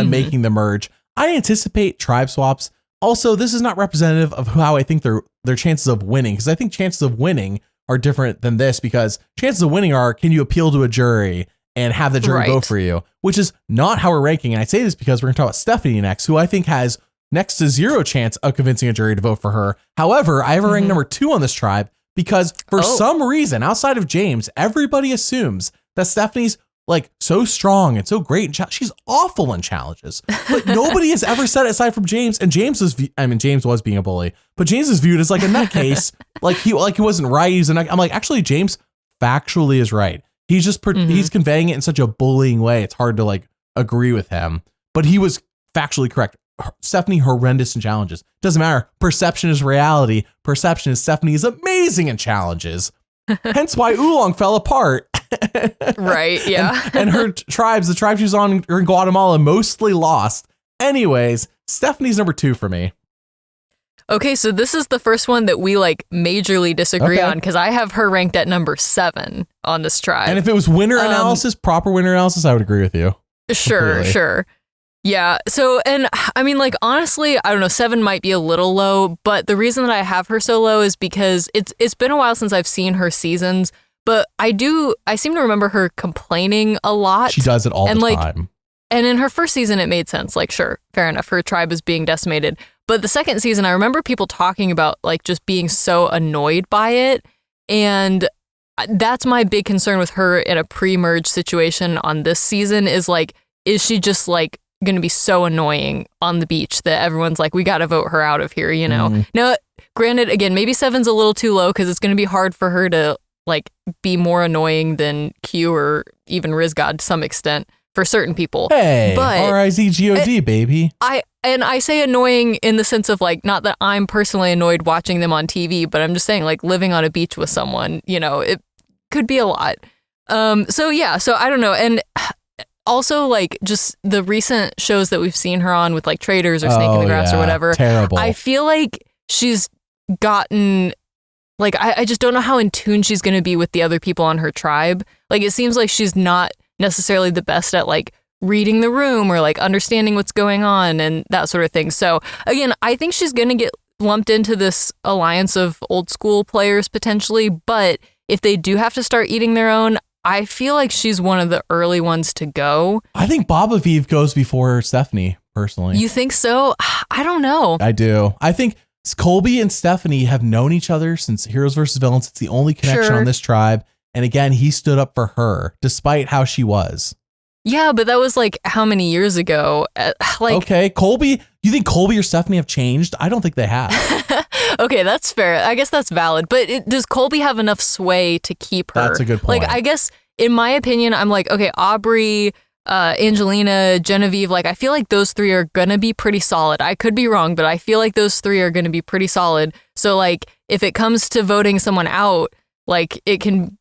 making the merge. I anticipate tribe swaps. Also, this is not representative of how I think their chances of winning, because I think chances of winning are different than this, because chances of winning are, can you appeal to a jury and have the jury vote for you, which is not how we're ranking. And I say this because we're going to talk about Stephenie next, who I think has next to 0 chance of convincing a jury to vote for her. However, I have her ranked number 2 on this tribe because for some reason, outside of James, everybody assumes that Stephenie's like so strong and so great. She's awful in challenges, but nobody has ever said it aside from James. And James was being a bully, but James is viewed as like a nutcase. like he wasn't right. He's I'm like, actually, James factually is right. He's just, he's conveying it in such a bullying way. It's hard to like agree with him, but he was factually correct. Stephenie horrendous in challenges. Doesn't matter. Perception is reality. Perception is Stephenie is amazing in challenges. Hence why Oolong fell apart. Right, yeah. and her tribes, the tribe she was on in Guatemala, mostly lost. Anyways, Stephenie's number 2 for me. Okay, so this is the first one that we like majorly disagree on, because I have her ranked at number 7 on this tribe. And if it was winner analysis, proper winner analysis, I would agree with you. Sure. Yeah. So, and I mean, like, honestly, I don't know, 7 might be a little low, but the reason that I have her so low is because it's been a while since I've seen her seasons, but I seem to remember her complaining a lot. She does it all the time. And in her first season, it made sense. Like, sure, fair enough. Her tribe is being decimated. But the second season, I remember people talking about like just being so annoyed by it. And that's my big concern with her in a pre-merge situation on this season is like, is she just like going to be so annoying on the beach that everyone's like, we got to vote her out of here, you know? Now, granted, again, maybe 7's a little too low because it's going to be hard for her to like be more annoying than Q or even Rizgod to some extent for certain people. Hey, but Rizgod, baby. I say annoying in the sense of like, not that I'm personally annoyed watching them on TV, but I'm just saying like living on a beach with someone, you know, it could be a lot. So I don't know. And also like just the recent shows that we've seen her on with like Traders or Snake in the Grass or whatever. Terrible. I feel like she's gotten like, I just don't know how in tune she's going to be with the other people on her tribe. Like, it seems like she's not necessarily the best at like reading the room or like understanding what's going on and that sort of thing. So again, I think she's going to get lumped into this alliance of old school players potentially, but if they do have to start eating their own, I feel like she's one of the early ones to go. I think Babaviv goes before Stephenie, personally. You think so? I don't know. I do. I think Colby and Stephenie have known each other since Heroes vs. Villains. It's the only connection on this tribe. And again, he stood up for her despite how she was. Yeah, but that was like how many years ago? Okay, Colby, you think Colby or Stephenie have changed? I don't think they have. Okay, that's fair. I guess that's valid. But does Colby have enough sway to keep her? That's a good point. Like, I guess in my opinion, I'm like, okay, Aubry, Angelina, Genevieve, like I feel like those three are gonna be pretty solid. I could be wrong, but I feel like those three are gonna be pretty solid. So like if it comes to voting someone out, like it can,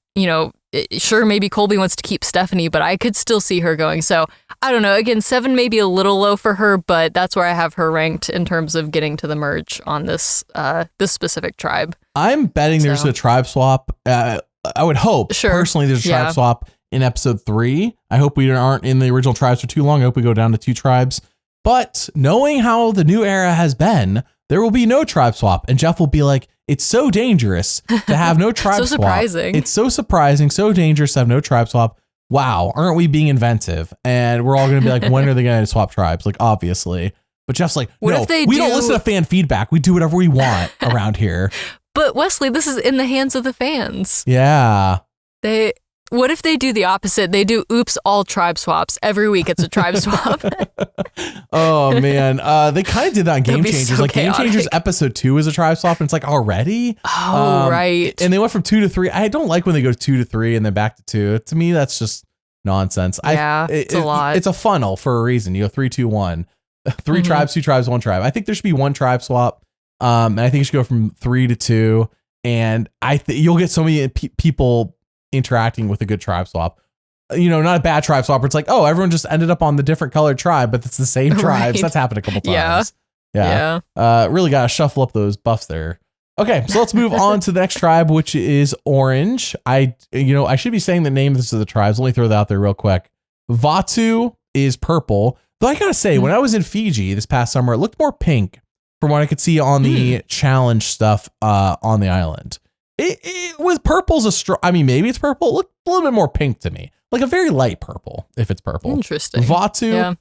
sure, maybe Colby wants to keep Stephenie, but I could still see her going. So I don't know. Again, 7 may be a little low for her, but that's where I have her ranked in terms of getting to the merge on this specific tribe. I'm betting there's a tribe swap. I would hope personally there's a tribe swap in episode 3. I hope we aren't in the original tribes for too long. I hope we go down to 2 tribes. But knowing how the new era has been, there will be no tribe swap. And Jeff will be like, it's so dangerous to have no tribe swap. Surprising. It's so surprising, so dangerous to have no tribe swap. Wow, aren't we being inventive? And we're all going to be like, when are they going to swap tribes? Like, obviously. But Jeff's like, we don't listen to fan feedback. We do whatever we want around here. But Wesley, this is in the hands of the fans. Yeah. What if they do the opposite? They do oops, all tribe swaps. Every week it's a tribe swap. Oh, man. They kind of did that on Game Changers. So like chaotic. Game Changers episode 2 is a tribe swap. And it's like, already? Oh, right. And they went from 2 to 3. I don't like when they go 2 to 3 and then back to 2. To me, that's just nonsense. Yeah, it's a lot. It's a funnel for a reason. You go 3, 2, 1. 3 tribes, 2 tribes, 1 tribe. I think there should be 1 tribe swap. And I think it should go from 3 to 2. And you'll get so many people interacting with a good tribe swap. Not a bad tribe swap where it's like, oh, everyone just ended up on the different colored tribe, but it's the same tribes. That's happened a couple times. Yeah. Really got to shuffle up those buffs there. Okay, so let's move on to the next tribe, which is orange. I should be saying the name of this of the tribes. Let me throw that out there real quick. Vatu is purple. Though I gotta say, when I was in Fiji this past summer, it looked more pink from what I could see on the challenge stuff on the island. It was purple's a strong. I mean, maybe it's purple. It looked a little bit more pink to me, like a very light purple. If it's purple, interesting. Vatu,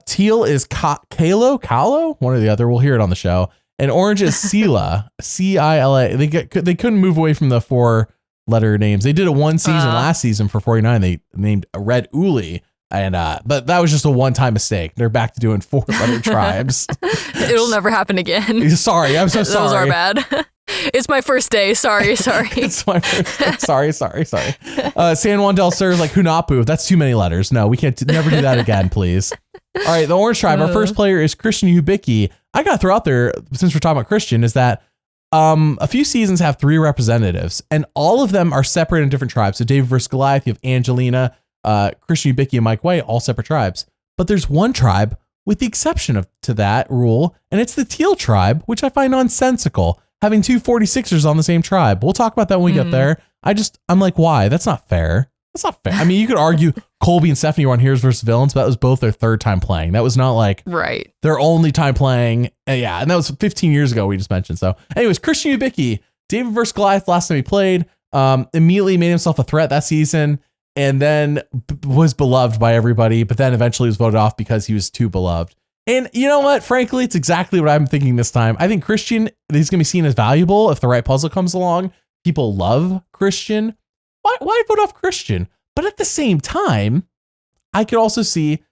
teal is Kalo, one or the other. We'll hear it on the show. And orange is Cila, Cila. They couldn't move away from the 4-letter names. They did it one season last season for 49. They named Red Uli. And but that was just a one-time mistake. They're back to doing 4-letter tribes. It'll never happen again. Sorry, I'm so sorry. Those are bad. It's my first day. Sorry. It's my first day. Sorry. San Juan del Sur is like Hunapu. That's too many letters. No, we can't never do that again, please. All right, the orange tribe. Our first player is Christian Ubicki. I got to throw out there, since we're talking about Christian, is that a few seasons have 3 representatives, and all of them are separate in different tribes. So David versus Goliath, you have Angelina, Christian Ubicki, and Mike White, all separate tribes. But there's one tribe with the exception to that rule, and it's the Teal tribe, which I find nonsensical, having 2 46ers on the same tribe. We'll talk about that when we get there. I'm like, why? That's not fair. I mean, you could argue Colby and Stephenie were on Heroes versus Villains, but that was both their 3rd time playing. That was not like their only time playing. And that was 15 years ago, we just mentioned. So anyways, Christian Ubicki, David versus Goliath, last time he played, immediately made himself a threat that season, and then was beloved by everybody, but then eventually was voted off because he was too beloved. And you know what? Frankly, it's exactly what I'm thinking this time. I think Christian, he's going to be seen as valuable if the right puzzle comes along. People love Christian. Why vote off Christian? But at the same time, I could also see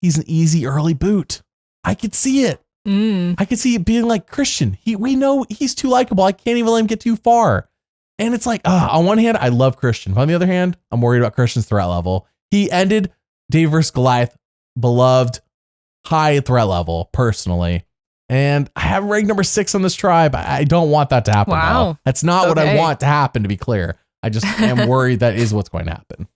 he's an easy early boot. I could see it. I could see it being like Christian. We know he's too likable. I can't even let him get too far. And it's like, on one hand, I love Christian. But on the other hand, I'm worried about Christian's threat level. He ended Dave versus Goliath, beloved, high threat level, personally. And I have ranked number 6 on this tribe. I don't want that to happen. Wow. Though. That's not what I want to happen, to be clear. I just am worried that is what's going to happen.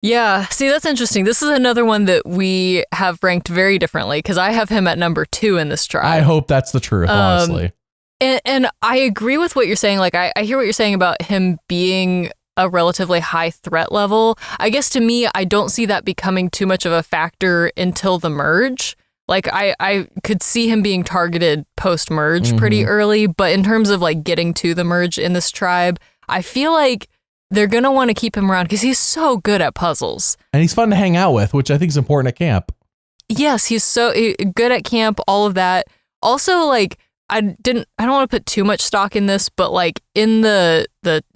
Yeah, see, that's interesting. This is another one that we have ranked very differently because I have him at number 2 in this tribe. I hope that's the truth, honestly. And I agree with what you're saying. Like, I hear what you're saying about him being a relatively high threat level. I guess to me, I don't see that becoming too much of a factor until the merge. Like, I could see him being targeted post-merge pretty early, but in terms of like getting to the merge in this tribe, I feel like they're going to want to keep him around because he's so good at puzzles. And he's fun to hang out with, which I think is important at camp. Yes, he's so good at camp, all of that. Also, like, I don't want to put too much stock in this, but like in the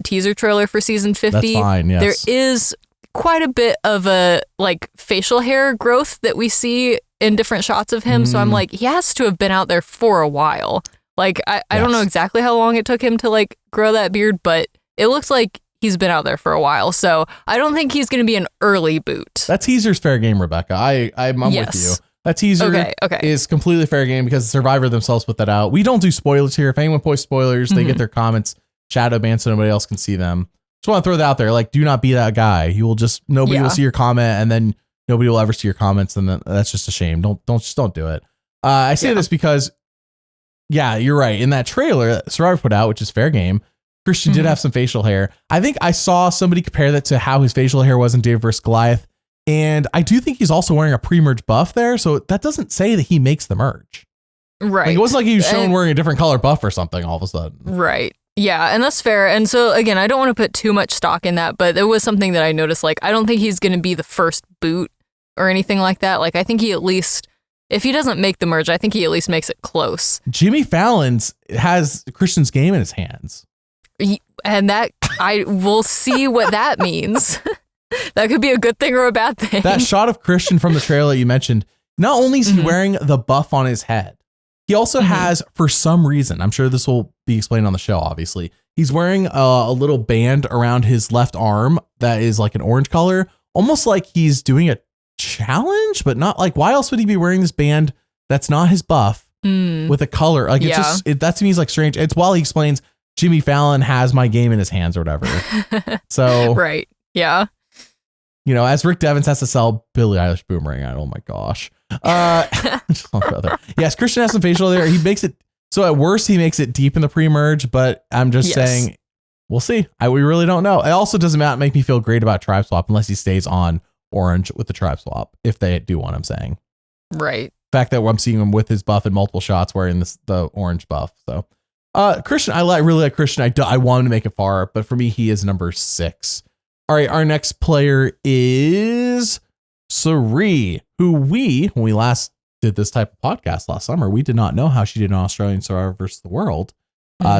teaser trailer for season 50, that's fine, yes. There is quite a bit of a like facial hair growth that we see in different shots of him. So I'm like, he has to have been out there for a while. Like, I don't know exactly how long it took him to like grow that beard, but it looks like he's been out there for a while. So I don't think he's going to be an early boot. That teaser's fair game, Rebekah. I'm with you. That teaser is completely fair game because Survivor themselves put that out. We don't do spoilers here. If anyone posts spoilers, they get their comments shadow banned so nobody else can see them. Just want to throw that out there. Like, do not be that guy. You will just, nobody will see your comment, and then nobody will ever see your comments, and then that's just a shame. Don't do it. I say this because, yeah, you're right. In that trailer that Survivor put out, which is fair game, Christian did have some facial hair. I think I saw somebody compare that to how his facial hair was in David vs. Goliath. And I do think he's also wearing a pre-merge buff there. So that doesn't say that he makes the merge. Right. Like, it wasn't like he was shown wearing a different color buff or something all of a sudden. Right. Yeah. And that's fair. And so, again, I don't want to put too much stock in that, but it was something that I noticed. Like, I don't think he's going to be the first boot or anything like that. Like, I think he at least, if he doesn't make the merge, I think he at least makes it close. Jimmy Fallon's has Christian's game in his hands. And that, I will see what that means. That could be a good thing or a bad thing. That shot of Christian from the trailer you mentioned, not only is he wearing the buff on his head, he also has, for some reason, I'm sure this will be explained on the show, obviously, he's wearing a little band around his left arm that is like an orange color, almost like he's doing a challenge, but not like, why else would he be wearing this band that's not his buff with a color? Like, it's just, that to me is like strange. It's while he explains Jimmy Fallon has my game in his hands or whatever. So, right. Yeah. You know, as Rick Devens has to sell Billie Eilish Boomerang. Oh my gosh. Yes, Christian has some facial there. He makes it, so at worst, he makes it deep in the pre-merge, but I'm just saying, we'll see. We really don't know. It also doesn't make me feel great about Tribe Swap unless he stays on orange with the Tribe Swap, if they do what I'm saying. Right. The fact that I'm seeing him with his buff in multiple shots wearing the orange buff. So Christian, I really like Christian. I want him to make it far, but for me, he is number 6. All right, our next player is Cirie, who when we last did this type of podcast last summer, we did not know how she did on Australian Survivor vs. the World.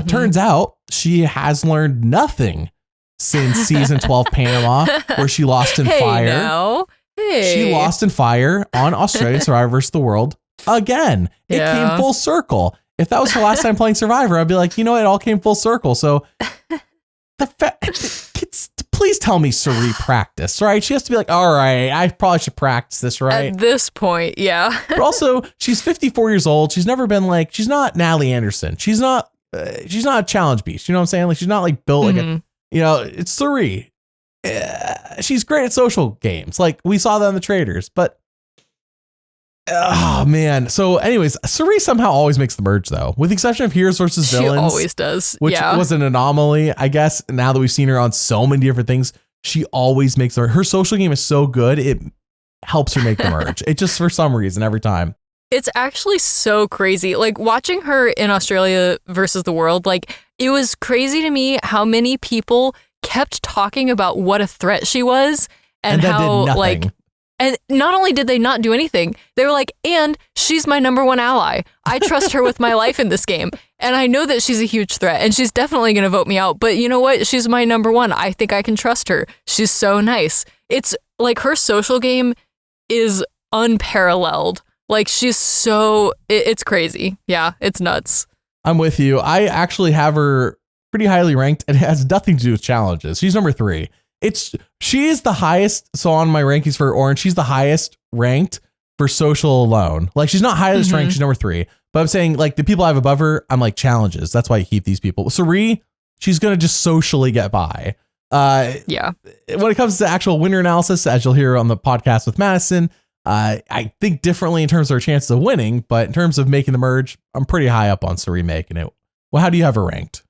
Turns out she has learned nothing since season 12 Panama, where she lost in fire. She lost in fire on Australian Survivor vs. the World again. It came full circle. If that was her last time playing Survivor, I'd be like, you know, it all came full circle. So please tell me Cirie practice, right? She has to be like, all right, I probably should practice this, right? At this point, yeah. But also, she's 54 years old. She's never been like, she's not Natalie Anderson. She's not a challenge beast. You know what I'm saying? Like, she's not like built like a, you know, it's Cirie. She's great at social games. Like, we saw that in the Traders, but oh man. So anyways, Cirie somehow always makes the merge though, with the exception of Heroes versus Villains. She always does. Which was an anomaly, I guess. Now that we've seen her on so many different things, she always makes her social game is so good. It helps her make the merge. It just, for some reason, every time. It's actually so crazy. Like, watching her in Australia versus the World, like, it was crazy to me how many people kept talking about what a threat she was and how, like, and not only did they not do anything, they were like, and she's my number one ally. I trust her with my life in this game. And I know that she's a huge threat and she's definitely going to vote me out. But you know what? She's my number one. I think I can trust her. She's so nice. It's like her social game is unparalleled. Like, she's so, it's crazy. Yeah, it's nuts. I'm with you. I actually have her pretty highly ranked, and it has nothing to do with challenges. She's number 3. She is the highest. So on my rankings for Orange, she's the highest ranked for social alone. Like, she's not highest ranked. She's number 3. But I'm saying, like, the people I have above her, I'm like, challenges. That's why you keep these people. Cirie, she's going to just socially get by. Yeah. When it comes to actual winner analysis, as you'll hear on the podcast with Madison, I think differently in terms of her chances of winning. But in terms of making the merge, I'm pretty high up on Cirie making it. Well, how do you have her ranked?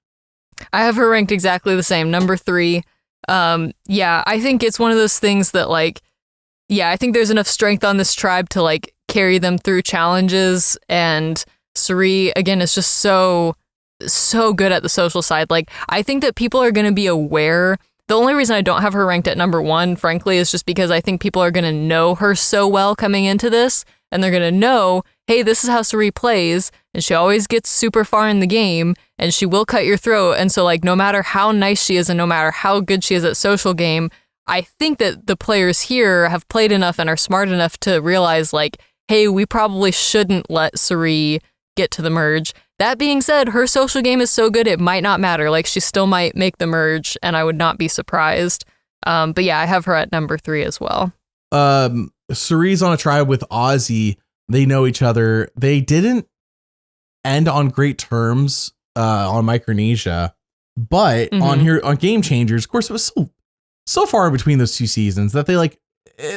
I have her ranked exactly the same, number 3. Yeah, I think it's one of those things that, like, yeah, I think there's enough strength on this tribe to, like, carry them through challenges. And Cirie, again, is just so good at the social side. Like, I think that people are going to be aware. The only reason I don't have her ranked at number 1, frankly, is just because I think people are going to know her so well coming into this. And they're going to know, hey, this is how Cirie plays. And she always gets super far in the game. And she will cut your throat. And so, like, no matter how nice she is and no matter how good she is at social game, I think that the players here have played enough and are smart enough to realize, like, hey, we probably shouldn't let Cirie get to the merge. That being said, her social game is so good it might not matter. Like she still might make the merge, and I would not be surprised. But yeah, I have her at number 3 as well. Cirie's on a tribe with Ozzy. They know each other. They didn't end on great terms on Micronesia, but on Game Changers, of course, it was so far in between those 2 seasons that they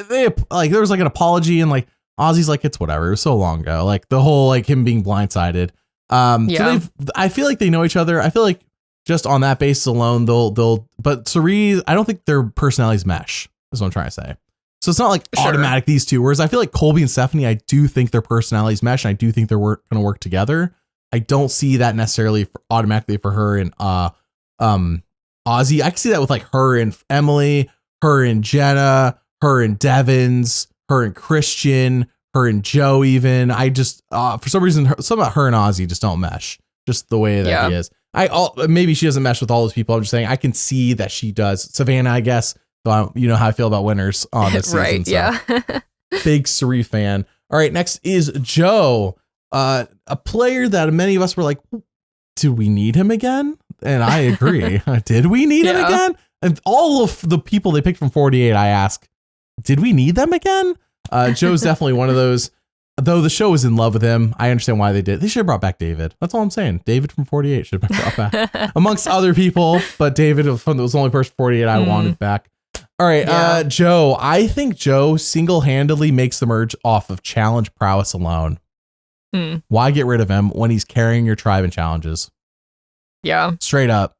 there was like an apology, and like Ozzy's like, it's whatever. It was so long ago. Like the whole like him being blindsided. So I feel like they know each other. I feel like just on that basis alone, but Cirie, I don't think their personalities mesh, is what I'm trying to say. So it's not like automatic these two. Whereas I feel like Colby and Stephenie, I do think their personalities mesh, and I do think they're going to work together. I don't see that necessarily automatically for her and Ozzy. I can see that with like her and Emily, her and Jenna, her and Devens, her and Christian, her and Joe. Even I just for some reason, some of her and Ozzy just don't mesh. Just the way that he is. Maybe she doesn't mesh with all those people. I'm just saying I can see that she does. Savannah, I guess. So you know how I feel about winners on this season. Right, so. yeah. Big Cirie fan. All right, next is Joe, a player that many of us were like, do we need him again? And I agree. Did we need him again? And all of the people they picked from 48, I ask, did we need them again? Joe's definitely one of those. Though the show was in love with him, I understand why they did. They should have brought back David. That's all I'm saying. David from 48 should have been brought back. Amongst other people, but David was the only person 48 I wanted back. All right, Joe. I think Joe single-handedly makes the merge off of challenge prowess alone. Why get rid of him when he's carrying your tribe in challenges? Yeah. Straight up.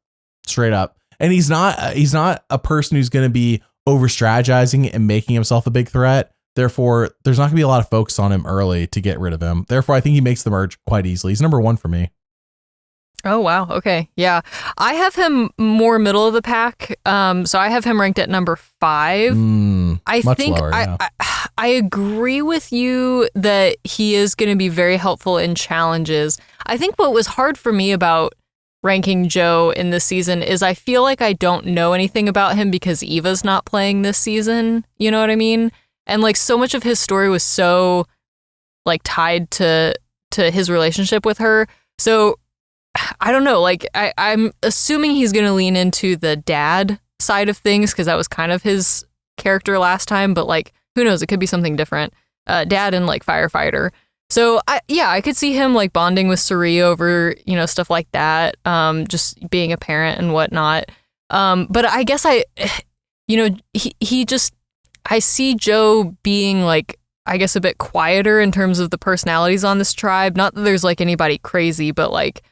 And he's not a person who's going to be over-strategizing and making himself a big threat. Therefore, there's not going to be a lot of focus on him early to get rid of him. Therefore, I think he makes the merge quite easily. He's number 1 for me. Oh, wow. Okay. Yeah. I have him more middle of the pack. So I have him ranked at number 5. I think lower, I agree with you that he is going to be very helpful in challenges. I think what was hard for me about ranking Joe in this season is I feel like I don't know anything about him because Eva's not playing this season. You know what I mean? And like so much of his story was so like tied to his relationship with her. So I don't know, like I'm assuming he's going to lean into the dad side of things because that was kind of his character last time. But like, who knows? It could be something different. Dad and like firefighter. So I could see him like bonding with Cirie over, stuff like that. Just being a parent and whatnot. But I guess I see Joe being like, I guess a bit quieter in terms of the personalities on this tribe. Not that there's like anybody crazy, but like,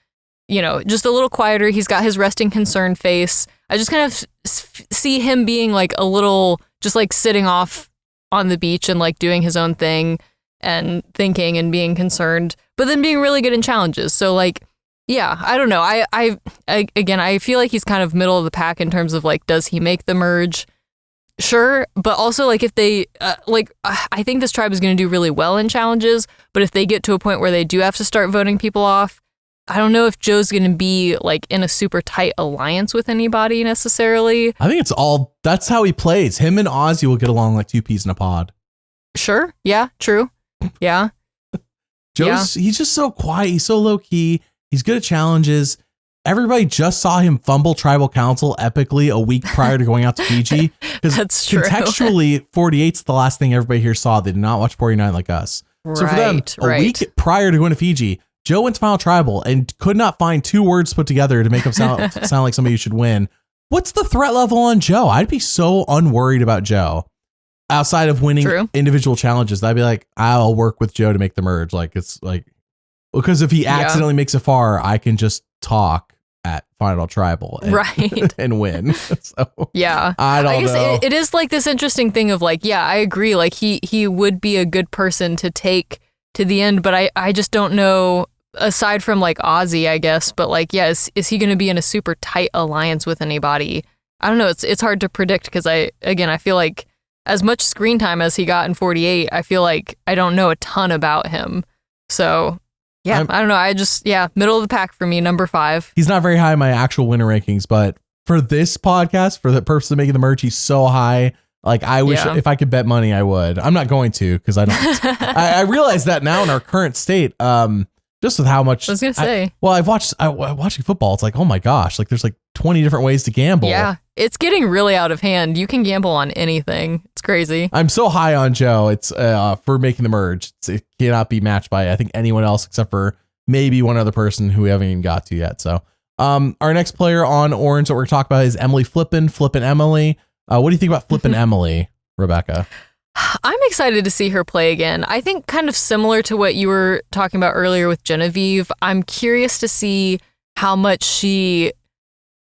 just a little quieter. He's got his resting concern face. I just kind of see him being like a little, just like sitting off on the beach and like doing his own thing and thinking and being concerned, but then being really good in challenges. So like, yeah, I don't know. I feel like he's kind of middle of the pack in terms of like, does he make the merge? Sure, but also like if they I think this tribe is going to do really well in challenges, but if they get to a point where they do have to start voting people off, I don't know if Joe's going to be like in a super tight alliance with anybody necessarily. I think that's how he plays. Him and Ozzy will get along like 2 peas in a pod. Sure. Yeah, true. Yeah. He's just so quiet. He's so low key. He's good at challenges. Everybody just saw him fumble tribal council epically a week prior to going out to Fiji. That's true. Contextually, 48's the last thing everybody here saw. They did not watch 49 like us. So for them, a week prior to going to Fiji, Joe went to Final Tribal and could not find 2 words put together to make him sound like somebody who should win. What's the threat level on Joe? I'd be so unworried about Joe. Outside of winning individual challenges, I'd be like, I'll work with Joe to make the merge. Like, it's like, because if he accidentally makes it far, I can just talk at Final Tribal and win. So yeah, I guess know. It is like this interesting thing of like, yeah, I agree. Like he would be a good person to take to the end, but I just don't know, aside from like Ozzy, I guess, but like, yeah, is he going to be in a super tight alliance with anybody? I don't know. It's hard to predict because I feel like as much screen time as he got in 48, I feel like I don't know a ton about him. So yeah, I don't know. Middle of the pack for me, number 5. He's not very high in my actual winner rankings, but for this podcast, for the purpose of making the merge, he's so high. Like, I wish if I could bet money, I would. I'm not going to because I don't. I realize that now in our current state. Just with how much I was gonna say. I've watching football. It's like, oh my gosh, like there's like 20 different ways to gamble. Yeah, it's getting really out of hand. You can gamble on anything. It's crazy. I'm so high on Joe. It's for making the merge. It cannot be matched by I think anyone else except for maybe one other person who we haven't even got to yet. So our next player on Orange that we're talking about is Emily Flippin Emily. What do you think about Flippin Emily, Rebekah? I'm excited to see her play again. I think kind of similar to what you were talking about earlier with Genevieve. I'm curious to see how much she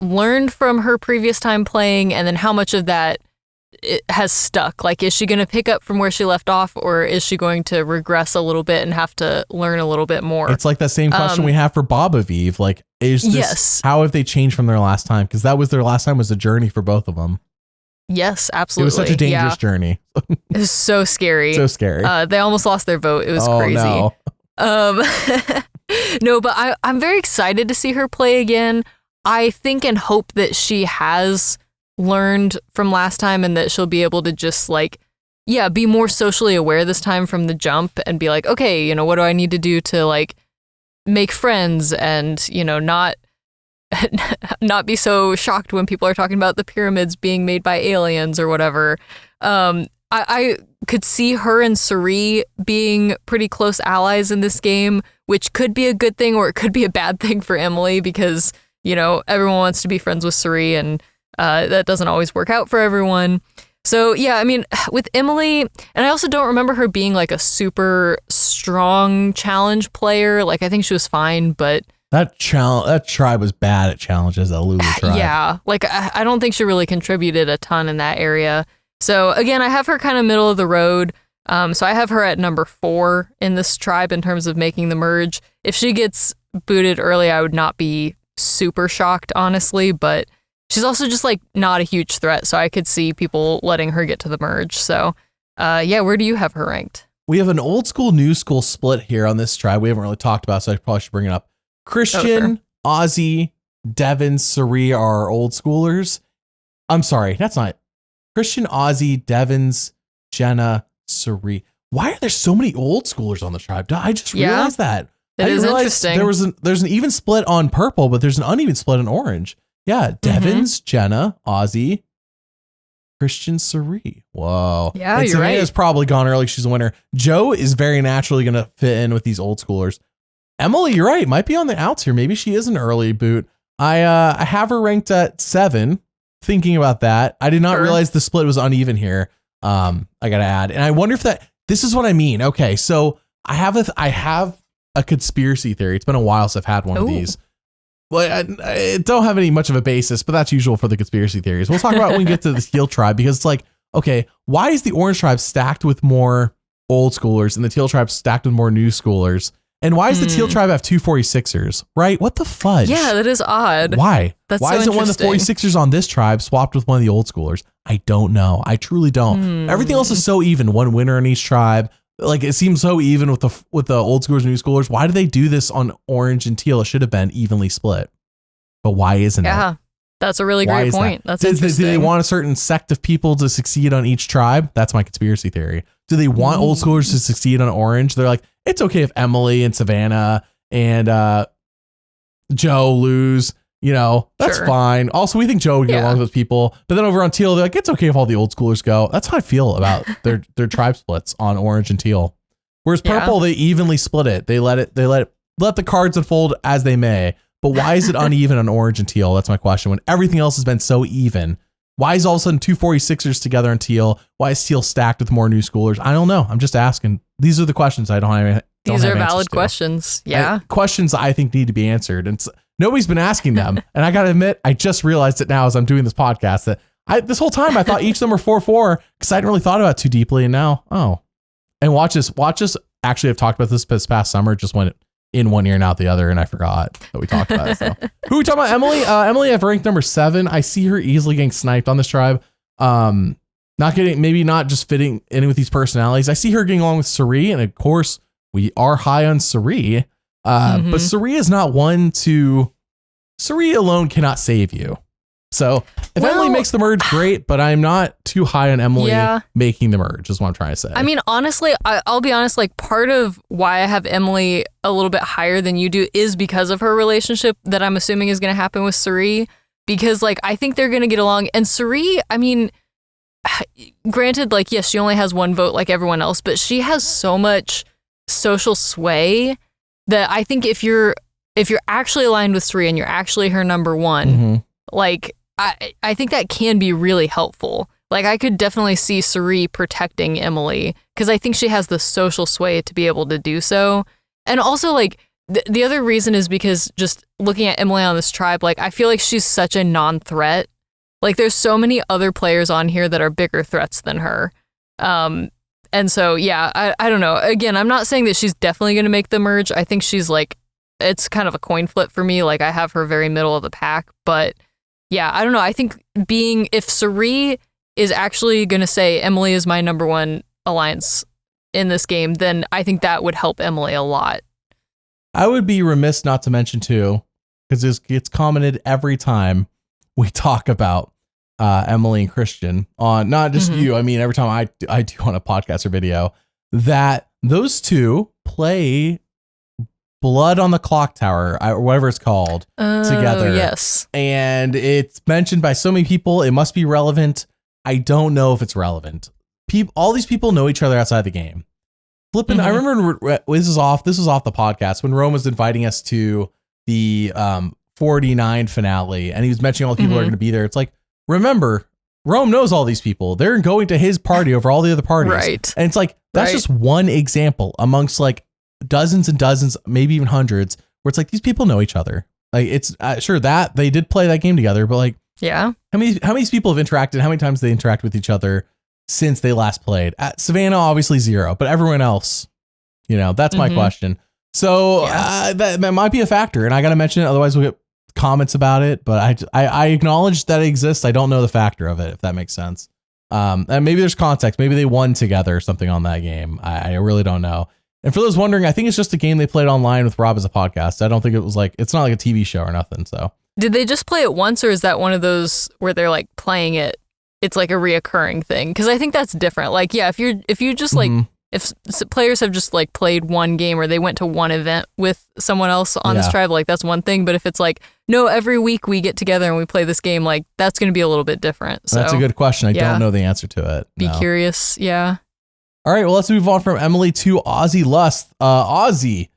learned from her previous time playing and then how much of that it has stuck. Like, is she going to pick up from where she left off, or is she going to regress a little bit and have to learn a little bit more? It's like that same question we have for Bob Aviv. Like, is this, how have they changed from their last time? Because that was their last time was a journey for both of them. Yes, absolutely. It was such a dangerous journey. It was so scary. So scary. They almost lost their vote. It was crazy. No. No, but I'm very excited to see her play again. I think and hope that she has learned from last time and that she'll be able to just be more socially aware this time from the jump and be like, okay, what do I need to do to make friends and, not be so shocked when people are talking about the pyramids being made by aliens or whatever. I could see her and Cirie being pretty close allies in this game, which could be a good thing or it could be a bad thing for Emily because, everyone wants to be friends with Cirie and that doesn't always work out for everyone. So, yeah, I mean, with Emily, and I also don't remember her being a super strong challenge player. I think she was fine, but that tribe was bad at challenges, that Lulu tribe. Yeah, I don't think she really contributed a ton in that area. So again, I have her kind of middle of the road. So I have her at number 4 in this tribe in terms of making the merge. If she gets booted early, I would not be super shocked, honestly, but she's also just not a huge threat. So I could see people letting her get to the merge. So where do you have her ranked? We have an old school, new school split here on this tribe. We haven't really talked about, so I probably should bring it up. Christian, Ozzy, Devens, Cirie are our old schoolers. I'm sorry, that's not Christian, Ozzy, Devens, Jenna, Cirie. Why are there so many old schoolers on the tribe? I just realized that. It is interesting. There's an even split on purple, but there's an uneven split on orange. Yeah, Devens, Jenna, Ozzy, Christian, Cirie. Whoa. Yeah, and you're right. Savannah's probably gone early. She's a winner. Joe is very naturally going to fit in with these old schoolers. Emily, you're right. Might be on the outs here. Maybe she is an early boot. I have her ranked at 7. Thinking about that, I did not realize the split was uneven here. I got to add, and I wonder if this is what I mean. Okay, so I have a conspiracy theory. It's been a while since I've had one of these. Well, I don't have any much of a basis, but that's usual for the conspiracy theories. We'll talk about it when we get to the Teal tribe because it's okay, why is the Orange tribe stacked with more old schoolers and the Teal tribe stacked with more new schoolers? And why does the Teal tribe have 2 46ers, right? What the fudge? Yeah, that is odd. Why? That's why so isn't one of the 46ers on this tribe swapped with one of the old schoolers? I don't know. I truly don't. Everything else is so even. One winner in each tribe. It seems so even with the old schoolers and new schoolers. Why do they do this on Orange and Teal? It should have been evenly split. But why isn't it? Yeah, that's a really great point. That's interesting. Do they want a certain sect of people to succeed on each tribe? That's my conspiracy theory. Do they want old schoolers to succeed on Orange? They're it's okay if Emily and Savannah and Joe lose, that's fine. Also, we think Joe would get along with those people. But then over on Teal, they're it's okay if all the old schoolers go. That's how I feel about their tribe splits on Orange and Teal. Whereas Purple, they evenly split it. They let the cards unfold as they may. But why is it uneven on Orange and Teal? That's my question. When everything else has been so even, why is all of a sudden 2 46ers together on Teal? Why is Teal stacked with more new schoolers? I don't know. I'm just asking. These are the questions I don't have. These are valid questions. Yeah. Questions I think need to be answered. And nobody's been asking them. And I got to admit, I just realized it now as I'm doing this podcast that this whole time I thought each of them were 4-4 because I hadn't really thought about it too deeply. And now, and watch this. Actually, I've talked about this past summer. Just went in one ear and out the other. And I forgot that we talked about it. So who are we talking about? Emily? Emily, I've ranked number 7. I see her easily getting sniped on this tribe. Not just fitting in with these personalities. I see her getting along with Cirie, and of course we are high on Cirie. But Cirie is not one to. Cirie alone cannot save you. So if Emily makes the merge, great, but I'm not too high on Emily making the merge is what I'm trying to say. I mean, honestly, I'll be honest, like part of why I have Emily a little bit higher than you do is because of her relationship that I'm assuming is going to happen with Cirie, because like I think they're going to get along. And Cirie, I mean, granted, like, yes, she only has one vote like everyone else, but she has so much social sway that I think if you're actually aligned with Cirie and you're actually her number one, like I think that can be really helpful. Like I could definitely see Cirie protecting Emily because I think she has the social sway to be able to do so. And also like the other reason is because just looking at Emily on this tribe, like I feel like she's such a non-threat. Like there's so many other players on here that are bigger threats than her. And so, yeah, I don't know. Again, I'm not saying that she's definitely going to make the merge. I think she's like, it's kind of a coin flip for me. Like I have her very middle of the pack, but yeah, I don't know. I think if Cirie is actually going to say Emily is my number one alliance in this game, then I think that would help Emily a lot. I would be remiss not to mention too, because this gets commented every time we talk about Emily and Christian on not just you. I mean, every time I do on a podcast or video, that those two play Blood on the Clock Tower or whatever it's called together. Yes. And it's mentioned by so many people. It must be relevant. I don't know if it's relevant. All these people know each other outside the game. Flipping. I remember this was off the podcast when Rome was inviting us to the 49 finale and he was mentioning all the people that are going to be there. It's like, remember, Rome knows all these people. They're going to his party over all the other parties. Right. And it's like, that's just one example amongst like dozens and dozens, maybe even hundreds, where it's like, these people know each other. Like it's sure that they did play that game together, but like, yeah, how many people have interacted? How many times they interact with each other since they last played? At Savannah, obviously 0, but everyone else, that's my question. So that might be a factor and I got to mention it. Otherwise we'll get comments about it, but I acknowledge that it exists. I don't know the factor of it, if that makes sense. And maybe there's context. Maybe they won together or something on that game. I really don't know. And for those wondering, I think it's just a game they played online with Rob as a podcast. I don't think it was like, it's not like a TV show or nothing. So did they just play it once or is that one of those where they're like playing it? It's like a reoccurring thing. Cause I think that's different. Like, yeah, if you just like, if players have just like played one game or they went to one event with someone else on this tribe, like that's one thing. But if it's like, no, every week we get together and we play this game, like that's going to be a little bit different. So that's a good question. I don't know the answer to it. Be curious. Yeah. All right. Well, let's move on from Emily to Ozzy Lust. Ozzy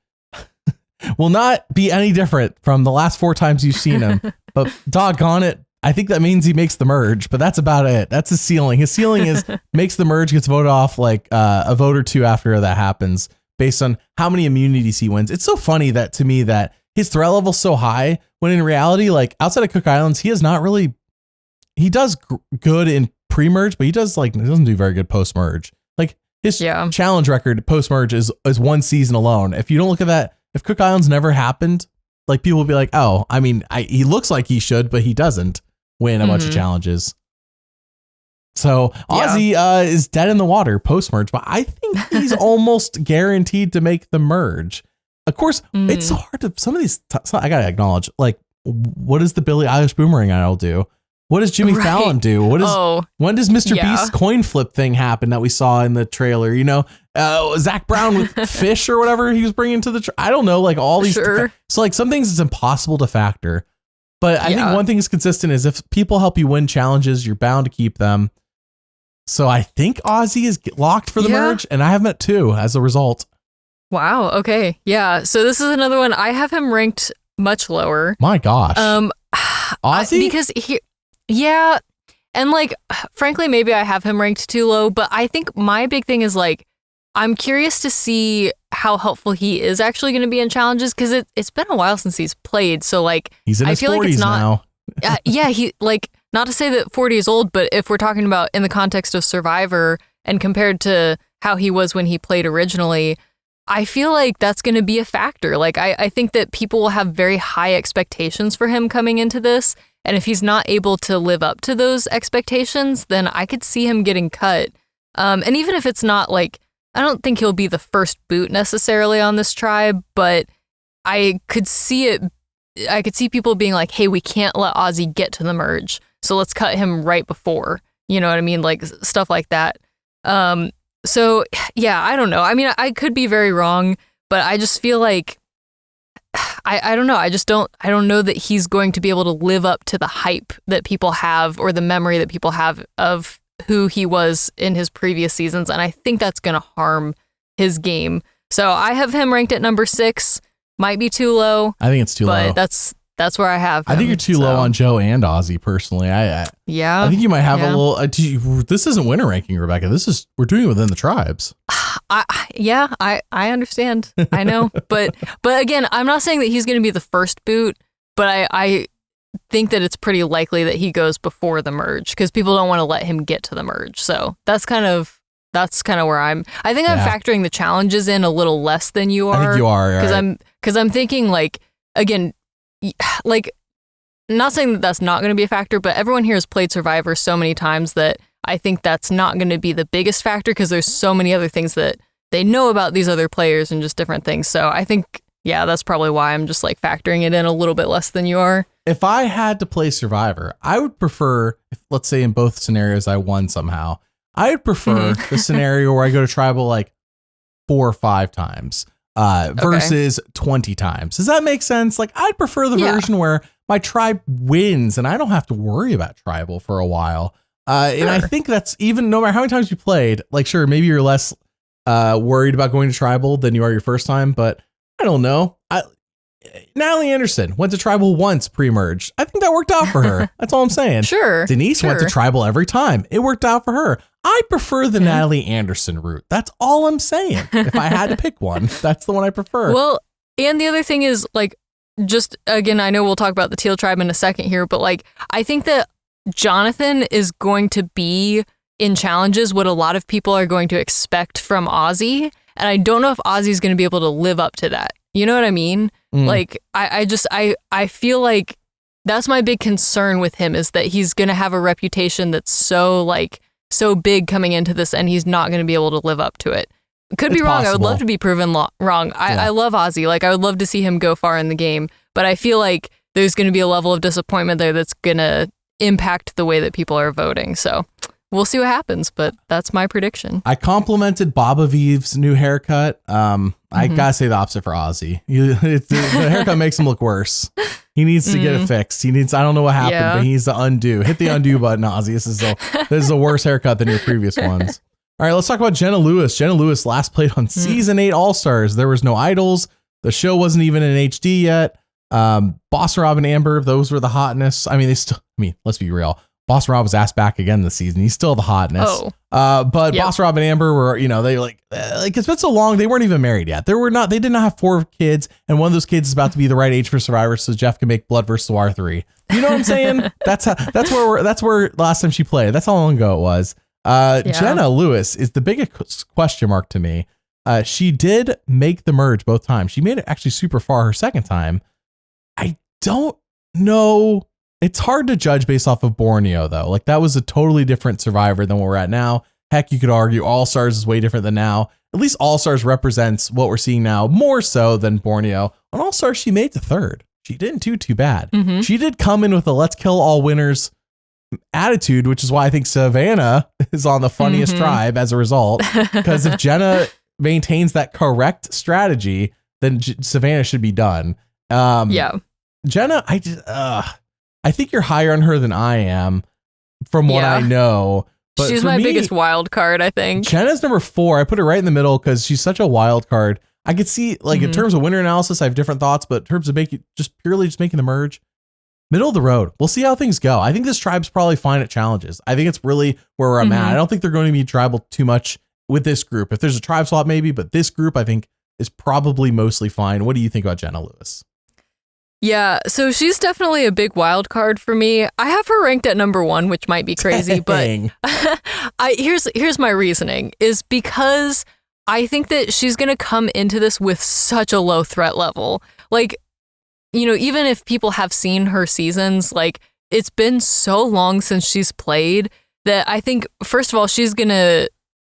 will not be any different from the last 4 times you've seen him, but doggone it. I think that means he makes the merge, but that's about it. That's his ceiling. His ceiling is makes the merge, gets voted off like a vote or two after that happens based on how many immunities he wins. It's so funny that to me that his threat level is so high when in reality, like outside of Cook Islands, he is not really, he does good in pre-merge, but he doesn't do very good post-merge. Like his challenge record post-merge is 1 season alone. If you don't look at that, if Cook Islands never happened, like people will be like, oh, I mean, he looks like he should, but he doesn't win a bunch of challenges. So Ozzy is dead in the water post-merge, but I think he's almost guaranteed to make the merge. Of course, it's so hard to, some of these, I gotta acknowledge, like, what does the Billie Eilish Boomerang Idol do? What does Jimmy Fallon do? When does Mr. Beast's coin flip thing happen that we saw in the trailer? Zach Brown with fish or whatever he was bringing to the, I don't know, like all these. So like some things it's impossible to factor. But I think one thing is consistent is if people help you win challenges, you're bound to keep them. So I think Ozzy is locked for the merge, and I have met 2 as a result. Wow. Okay. Yeah. So this is another one. I have him ranked much lower. My gosh. Ozzy? Because yeah. And like, frankly, maybe I have him ranked too low, but I think my big thing is like, I'm curious to see how helpful he is actually going to be in challenges because it's been a while since he's played. So like, he's in his 40s now. He like, not to say that 40 is old, but if we're talking about in the context of Survivor and compared to how he was when he played originally, I feel like that's going to be a factor. Like, I think that people will have very high expectations for him coming into this. And if he's not able to live up to those expectations, then I could see him getting cut. And even if it's not like, I don't think he'll be the first boot necessarily on this tribe, but I could see it. I could see people being like, hey, we can't let Ozzy get to the merge. so let's cut him right before. You know what I mean? Like stuff like that. So yeah, I don't know. I mean, I could be very wrong, but I just feel like I don't know. I don't know that he's going to be able to live up to the hype that people have or the memory that people have of who he was in his previous seasons. And I think that's going to harm his game. So I have him ranked at number 6. Might be too low. I think it's too low. But that's where I have him. I think you're too low on Joe and Ozzy personally. I think you might have a little. This isn't winner ranking, Rebekah. We're doing it within the tribes. I understand. I know, but again, I'm not saying that he's going to be the first boot, but I think that it's pretty likely that he goes before the merge because people don't want to let him get to the merge. So that's kind of where I'm factoring the challenges in a little less than you are. I think you are because I'm thinking like, again, like, not saying that that's not going to be a factor, but everyone here has played Survivor so many times that I think that's not going to be the biggest factor because there's so many other things that they know about these other players and just different things. So I think, yeah, that's probably why I'm just like factoring it in a little bit less than you are. If I had to play Survivor, I would prefer, let's say in both scenarios I won somehow, I would prefer the scenario where I go to tribal like 4 or 5 times. Versus 20 times. Does that make sense? Like, I'd prefer the version where my tribe wins and I don't have to worry about tribal for a while. And I think that's even no matter how many times you played, like, sure, maybe you're less worried about going to tribal than you are your first time, but I don't know. Natalie Anderson went to tribal once pre-merge. I think that worked out for her. That's all I'm saying. Sure. Denise went to tribal every time. It worked out for her. I prefer the Natalie Anderson route. That's all I'm saying. If I had to pick one, that's the one I prefer. Well, and the other thing is, like, just again, I know we'll talk about the Teal tribe in a second here, but like, I think that Jonathan is going to be in challenges what a lot of people are going to expect from Ozzy. And I don't know if Ozzy's going to be able to live up to that. You know what I mean? Like, I feel like that's my big concern with him is that he's going to have a reputation that's so big coming into this and he's not going to be able to live up to it. Could be wrong. Possible. I would love to be proven wrong. I love Ozzy. Like, I would love to see him go far in the game, but I feel like there's going to be a level of disappointment there that's going to impact the way that people are voting. So we'll see what happens, but that's my prediction. I complimented Bob Aviv's new haircut. I gotta say the opposite for Ozzy. The haircut makes him look worse. He needs to get it fixed. I don't know what happened, but he needs to undo. Hit the undo button, Ozzy. This is a worse haircut than your previous ones. All right, let's talk about Jenna Lewis. Jenna Lewis last played on season 8 All-Stars. There was no idols. The show wasn't even in HD yet. Boss Rob and Amber, those were the hotness. I mean, let's be real. Boss Rob was asked back again this season. He's still the hotness. But Boss Rob and Amber were, they like it's been so long. They weren't even married yet. They did not have 4 kids. And one of those kids is about to be the right age for Survivor. So Jeff can make Blood versus War 3. You know what I'm saying? that's where last time she played. That's how long ago it was. Jenna Lewis is the biggest question mark to me. She did make the merge both times. She made it actually super far her second time. I don't know. It's hard to judge based off of Borneo, though. Like, that was a totally different Survivor than what we're at now. Heck, you could argue All Stars is way different than now. At least All Stars represents what we're seeing now more so than Borneo. On All Stars, she made the 3rd. She didn't do too bad. She did come in with a let's kill all winners attitude, which is why I think Savannah is on the funniest tribe as a result. Because if Jenna maintains that correct strategy, then Savannah should be done. Jenna, I think you're higher on her than I am from what I know. But she's my biggest wild card, I think. Jenna's number 4. I put her right in the middle because she's such a wild card. I could see, like, in terms of winner analysis, I have different thoughts, but in terms of making the merge, middle of the road. We'll see how things go. I think this tribe's probably fine at challenges. I think it's really where I'm at. I don't think they're going to be tribal too much with this group. If there's a tribe swap, maybe, but this group, I think, is probably mostly fine. What do you think about Jenna Lewis? Yeah, so she's definitely a big wild card for me. I have her ranked at number 1, which might be crazy, but here's my reasoning is because I think that she's going to come into this with such a low threat level. Like, even if people have seen her seasons, like, it's been so long since she's played that I think, first of all, she's going to,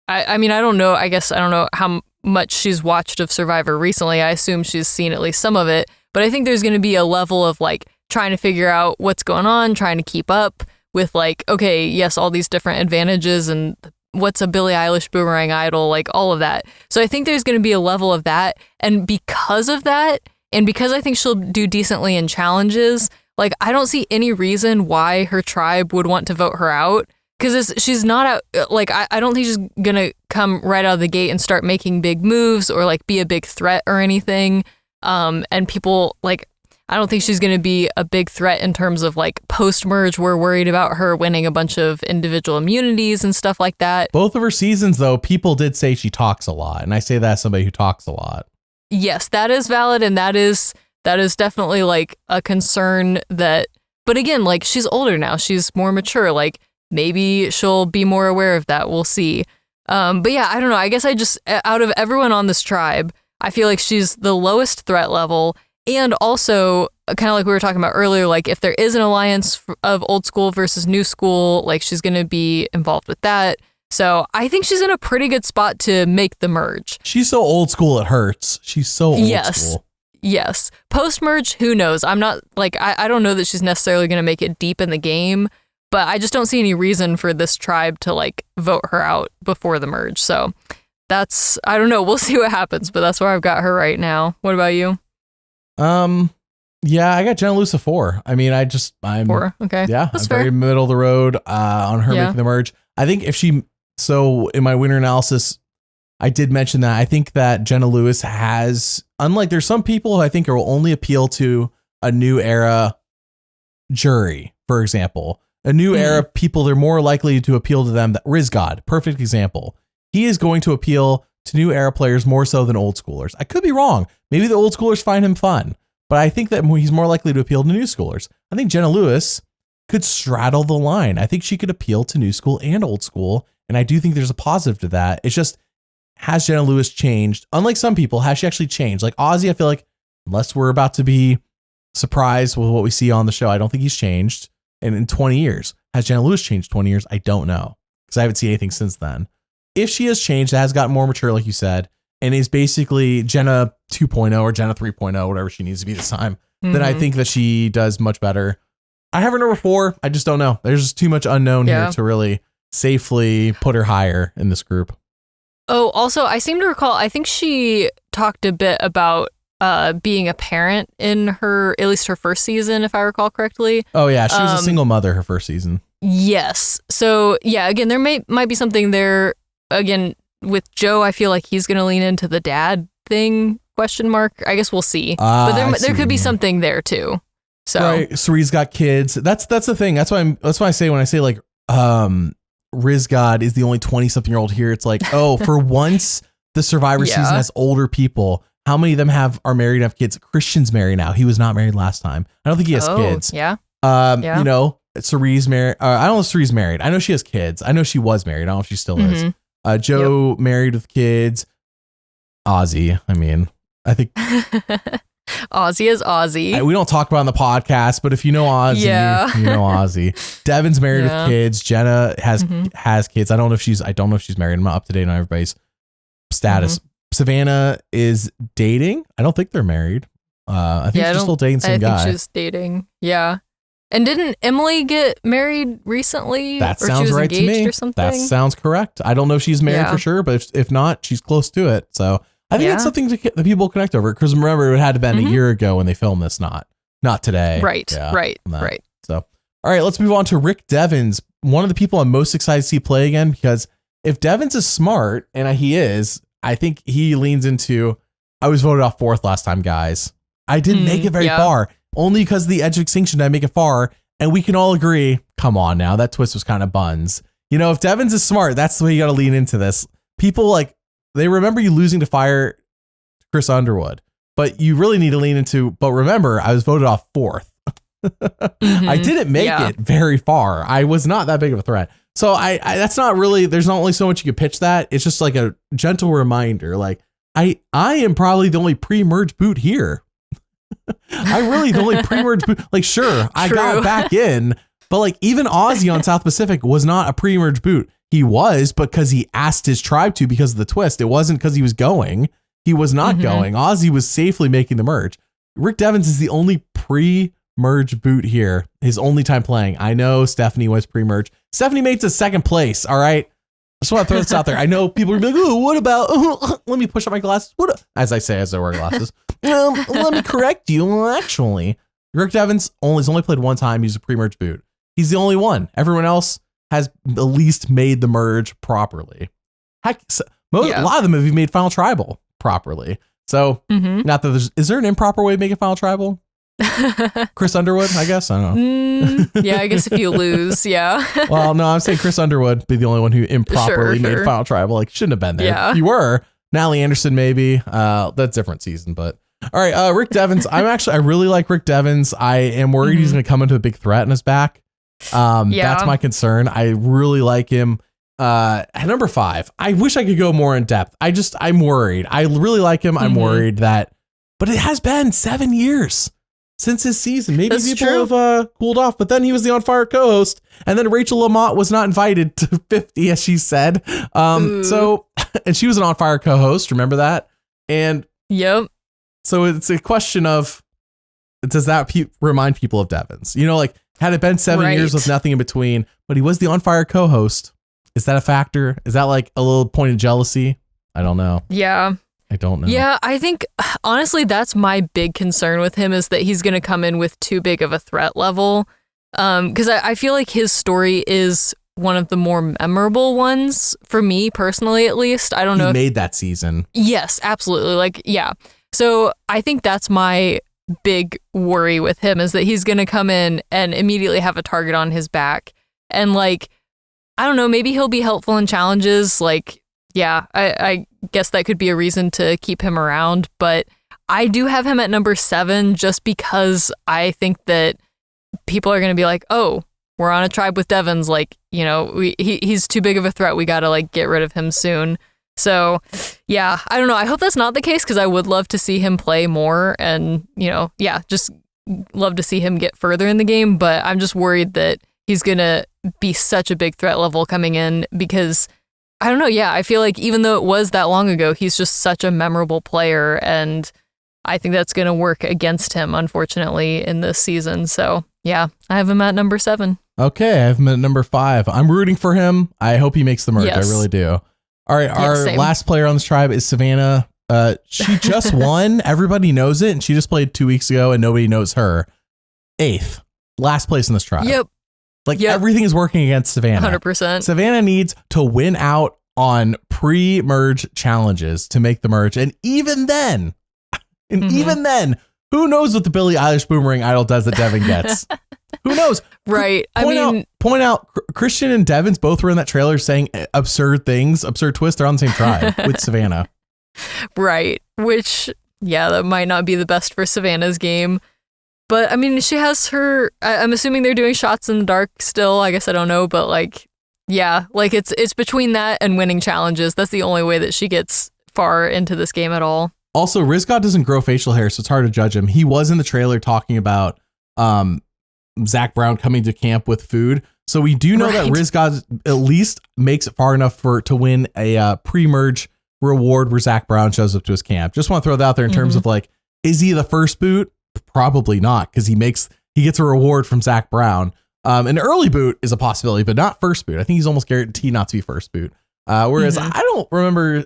I don't know, I guess I don't know how much she's watched of Survivor recently. I assume she's seen at least some of it. But I think there's going to be a level of like trying to figure out what's going on, trying to keep up with like, okay, yes, all these different advantages and what's a Billie Eilish boomerang idol, like all of that. So I think there's going to be a level of that. And because of that, and because I think she'll do decently in challenges, like I don't see any reason why her tribe would want to vote her out. Because she's not out, like, I don't think she's going to come right out of the gate and start making big moves or like be a big threat or anything. And people, like, I don't think she's going to be a big threat in terms of like post-merge. We're worried about her winning a bunch of individual immunities and stuff like that. Both of her seasons, though, people did say she talks a lot. And I say that as somebody who talks a lot. Yes, that is valid. And that is definitely like a concern that, but again, like she's older now. She's more mature. Like maybe she'll be more aware of that. We'll see. But yeah, I don't know. I guess I just, out of everyone on this tribe, I feel like she's the lowest threat level. And also, kind of like we were talking about earlier, like if there is an alliance of old school versus new school, like she's going to be involved with that. So I think she's in a pretty good spot to make the merge. She's so old school, it hurts. She's so old school. Yes. Post-merge, who knows? I'm not, like, I don't know that she's necessarily going to make it deep in the game, but I just don't see any reason for this tribe to, like, vote her out before the merge. So that's, I don't know. We'll see what happens, but that's where I've got her right now. What about you? Yeah, I got Jenna Luce a 4. I mean, I'm 4. Okay. Yeah, that's I'm fair. very middle of the road on her making the merge. I think so in my winner analysis, I did mention that I think that Jenna Luce has, unlike there's some people who I think will only appeal to a new era jury, for example, a new era people, they're more likely to appeal to them. That Rizgod, perfect example. He is going to appeal to new era players more so than old schoolers. I could be wrong. Maybe the old schoolers find him fun, but I think that he's more likely to appeal to new schoolers. I think Jenna Luce could straddle the line. I think she could appeal to new school and old school. And I do think there's a positive to that. It's just, has Jenna Luce changed? Unlike some people, has she actually changed? Like Ozzy, I feel like, unless we're about to be surprised with what we see on the show, I don't think he's changed. And in 20 years, has Jenna Luce changed 20 years? I don't know, because I haven't seen anything since then. If she has changed, has gotten more mature, like you said, and is basically Jenna 2.0 or Jenna 3.0, whatever she needs to be this time, then I think that she does much better. I have her number 4. I just don't know. There's just too much unknown here to really safely put her higher in this group. Oh, also, I seem to recall, I think she talked a bit about being a parent in at least her first season, if I recall correctly. Oh, yeah. She was a single mother her first season. Yes. So, yeah, again, there might be something there. Again, with Joe, I feel like he's going to lean into the dad thing, ? I guess we'll see. But there could be something there, too. So. Right. Cirie's got kids. That's the thing. That's why I say, when I say, like, Rizgod is the only 20-something-year-old here, it's like, oh, for once the Survivor season has older people. How many of them are married and have kids? Christian's married now. He was not married last time. I don't think he has kids. Yeah. You know, Cirie's married. I don't know if Cirie's married. I know she has kids. I know she was married. I don't know if she still is. Joe married with kids. Ozzy. I mean, I think Ozzy is Ozzy. We don't talk about it on the podcast, but if you know Ozzy, you know Ozzy. Devens married with kids. Jenna has kids. I don't know if she's married. I'm not up to date on everybody's status. Savannah is dating. I don't think they're married. I think she's still dating the same guy. I think she's dating. Yeah. And didn't Emily get married recently? That sounds right to me. Or something? That sounds correct. I don't know if she's married for sure, but if not, she's close to it. So I think it's something that people connect over. Because remember, it had to have been a year ago when they filmed this, not today. Right, yeah, right. So, all right, let's move on to Rick Devens. One of the people I'm most excited to see play again, because if Devens is smart, and he is, I think he leans into, I was voted off 4th last time, guys. I didn't make it very far. Only because of the edge of extinction did I make it far. And we can all agree, come on now, that twist was kind of buns. You know, if Devens is smart, that's the way you got to lean into this. People, like, they remember you losing to fire Chris Underwood, but you really need to lean into, but remember, I was voted off 4th. I didn't make it very far. I was not that big of a threat. So I that's not really, there's not only so much you could pitch that. It's just like a gentle reminder. Like, I am probably the only pre-merge boot here. I really the only pre-merge boot. Like, sure, I got back in, but like even Ozzy on South Pacific was not a pre-merge boot. He was because he asked his tribe to because of the twist. It wasn't because he was going. He was not going. Ozzy was safely making the merge. Rick Devens is the only pre-merge pre-merge boot here. His only time playing. I know Stephenie was pre-merge. Stephenie made it to second place. All right. I just want to throw this out there. I know people are gonna be like, oh, what about, let me push up my glasses. As I say, as I wear glasses. Let me correct you. Well, actually, Rick Devens has only played one time. He's a pre-merge boot. He's the only one. Everyone else has at least made the merge properly. Heck, a lot of them have even made Final Tribal properly. So, not that is there an improper way of making Final Tribal? Chris Underwood, I guess. I don't know. Yeah, I guess if you lose, yeah. Well, no, I'm saying Chris Underwood be the only one who improperly made Final Tribal. Like, shouldn't have been there. Yeah. You were. Natalie Anderson, maybe. That's different season, but all right. Rick Devens. I really like Rick Devens. I am worried he's going to come into a big threat in his back. That's my concern. I really like him. At number 5, I wish I could go more in depth. I'm worried. I really like him. I'm worried but it has been 7 years since his season. Maybe people have cooled off, but then he was the On Fire co-host, and then Rachel Lamont was not invited to 50, as she said. So, and she was an On Fire co-host. Remember that? And so it's a question of, does that remind people of Devens? You know, like, had it been 7 years with nothing in between, but he was the On Fire co-host. Is that a factor? Is that like a little point of jealousy? I don't know. Yeah. I don't know. Yeah, I think, honestly, that's my big concern with him, is that he's going to come in with too big of a threat level. Because I feel like his story is one of the more memorable ones, for me personally, at least. I don't know. He made that season. Yes, absolutely. Like, yeah. So I think that's my big worry with him, is that he's going to come in and immediately have a target on his back. And like, I don't know, maybe he'll be helpful in challenges. Like, yeah, I guess that could be a reason to keep him around. But I do have him at number 7 just because I think that people are going to be like, oh, we're on a tribe with Devens. Like, you know, he's too big of a threat. We got to like get rid of him soon. So, yeah, I don't know. I hope that's not the case, because I would love to see him play more and, you know, yeah, just love to see him get further in the game. But I'm just worried that he's going to be such a big threat level coming in, because I don't know. Yeah, I feel like even though it was that long ago, he's just such a memorable player. And I think that's going to work against him, unfortunately, in this season. So, yeah, I have him at number 7. Okay, I have him at number 5. I'm rooting for him. I hope he makes the merge. Yes. I really do. All right, our last player on this tribe is Savannah. She just won. Everybody knows it. And she just played 2 weeks ago, and nobody knows her. 8th. Last place in this tribe. Yep. Everything is working against Savannah. 100%. Savannah needs to win out on pre-merge challenges to make the merge. And even then, who knows what the Billie Eilish Boomerang Idol does that Devin gets? Who knows? Right. Point out, Christian and Devens both were in that trailer saying absurd things, absurd twists. They're on the same tribe with Savannah. Right. Which, yeah, that might not be the best for Savannah's game. But I mean, she has her, I'm assuming they're doing shots in the dark still. I guess I don't know. But like, yeah, like it's between that and winning challenges. That's the only way that she gets far into this game at all. Also, Rizgod doesn't grow facial hair, so it's hard to judge him. He was in the trailer talking about Zach Brown coming to camp with food. So we do know that Rizgod at least makes it far enough to win a pre-merge reward where Zach Brown shows up to his camp. Just want to throw that out there in terms of like, is he the first boot? Probably not, because he gets a reward from Zach Brown. An early boot is a possibility, but not first boot. I think he's almost guaranteed not to be first boot. Whereas I don't remember.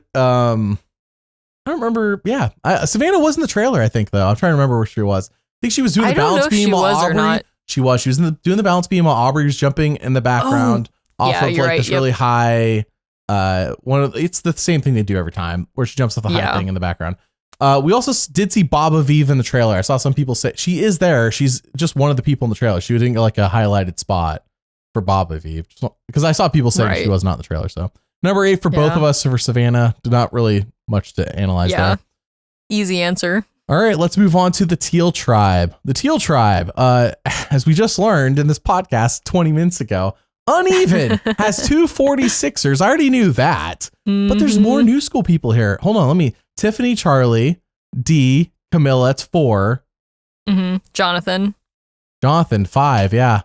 Yeah, Savannah was in the trailer, I think, though. I'm trying to remember where she was. I think she was doing the balance beam while Aubry. She was doing the balance beam while Aubry was jumping in the background off of like this really high. It's the same thing they do every time, where she jumps off the high thing in the background. We also did see Baba Vive in the trailer. I saw some people say she is there. She's just one of the people in the trailer. She was in like a highlighted spot for Baba Vive, because I saw people saying she was not in the trailer. So number 8 for both of us for Savannah. Not really much to analyze there. Easy answer. All right, let's move on to the Teal tribe. The Teal tribe, as we just learned in this podcast 20 minutes ago, uneven, has 2 46ers. I already knew that, but there's more new school people here. Hold on, Tiffany, Charlie, D, Kamilla, it's 4. Jonathan, 5, yeah.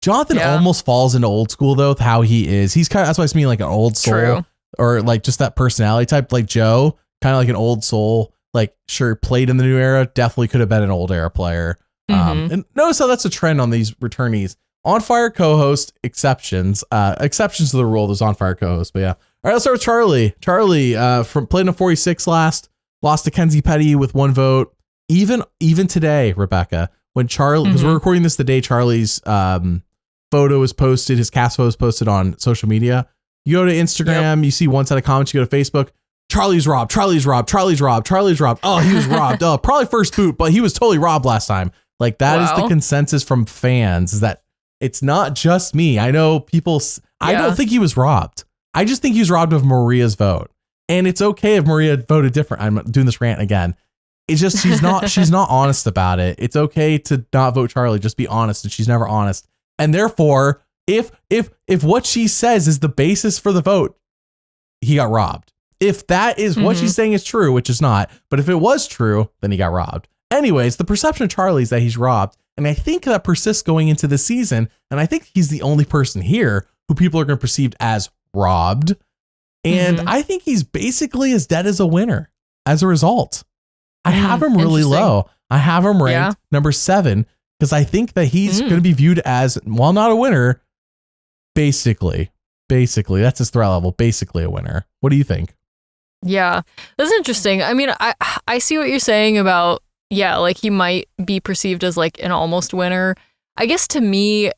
Jonathan almost falls into old school, though, with how he is. He's kind of, that's why I mean like an old soul. True. Or like just that personality type, like Joe, kind of like an old soul. Like, sure, played in the new era, definitely could have been an old era player. And notice how that's a trend on these returnees. On fire co-host exceptions to the rule. There's on fire co-host, but yeah. All right, let's start with Charlie. Charlie from played in a 46 last, lost to Kenzie Petty with 1 vote. Even today, Rebekah, when Charlie, because we're recording this the day Charlie's photo is posted, his cast photo is posted on social media. You go to Instagram, you see one set of comments. You go to Facebook. Charlie's robbed. Charlie's robbed. Charlie's robbed. Charlie's robbed. Oh, he was robbed. Oh, probably first boot, but he was totally robbed last time. Like that is the consensus from fans, is that it's not just me. I know people. I don't think he was robbed. I just think he was robbed of Maria's vote, and it's okay if Maria voted different. I'm doing this rant again. It's just she's not honest about it. It's okay to not vote Charlie. Just be honest, and she's never honest. And therefore, if what she says is the basis for the vote, he got robbed. If that is what she's saying is true, which is not, but if it was true, then he got robbed. Anyways, the perception of Charlie is that he's robbed. And I think that persists going into the season. And I think he's the only person here who people are going to perceive as robbed. And I think he's basically as dead as a winner as a result. I have him really low. I have him ranked number 7 because I think that he's going to be viewed as, while not a winner, basically, that's his threat level, basically a winner. What do you think? Yeah, that's interesting. I mean, I see what you're saying about, like he might be perceived as like an almost winner. I guess to me,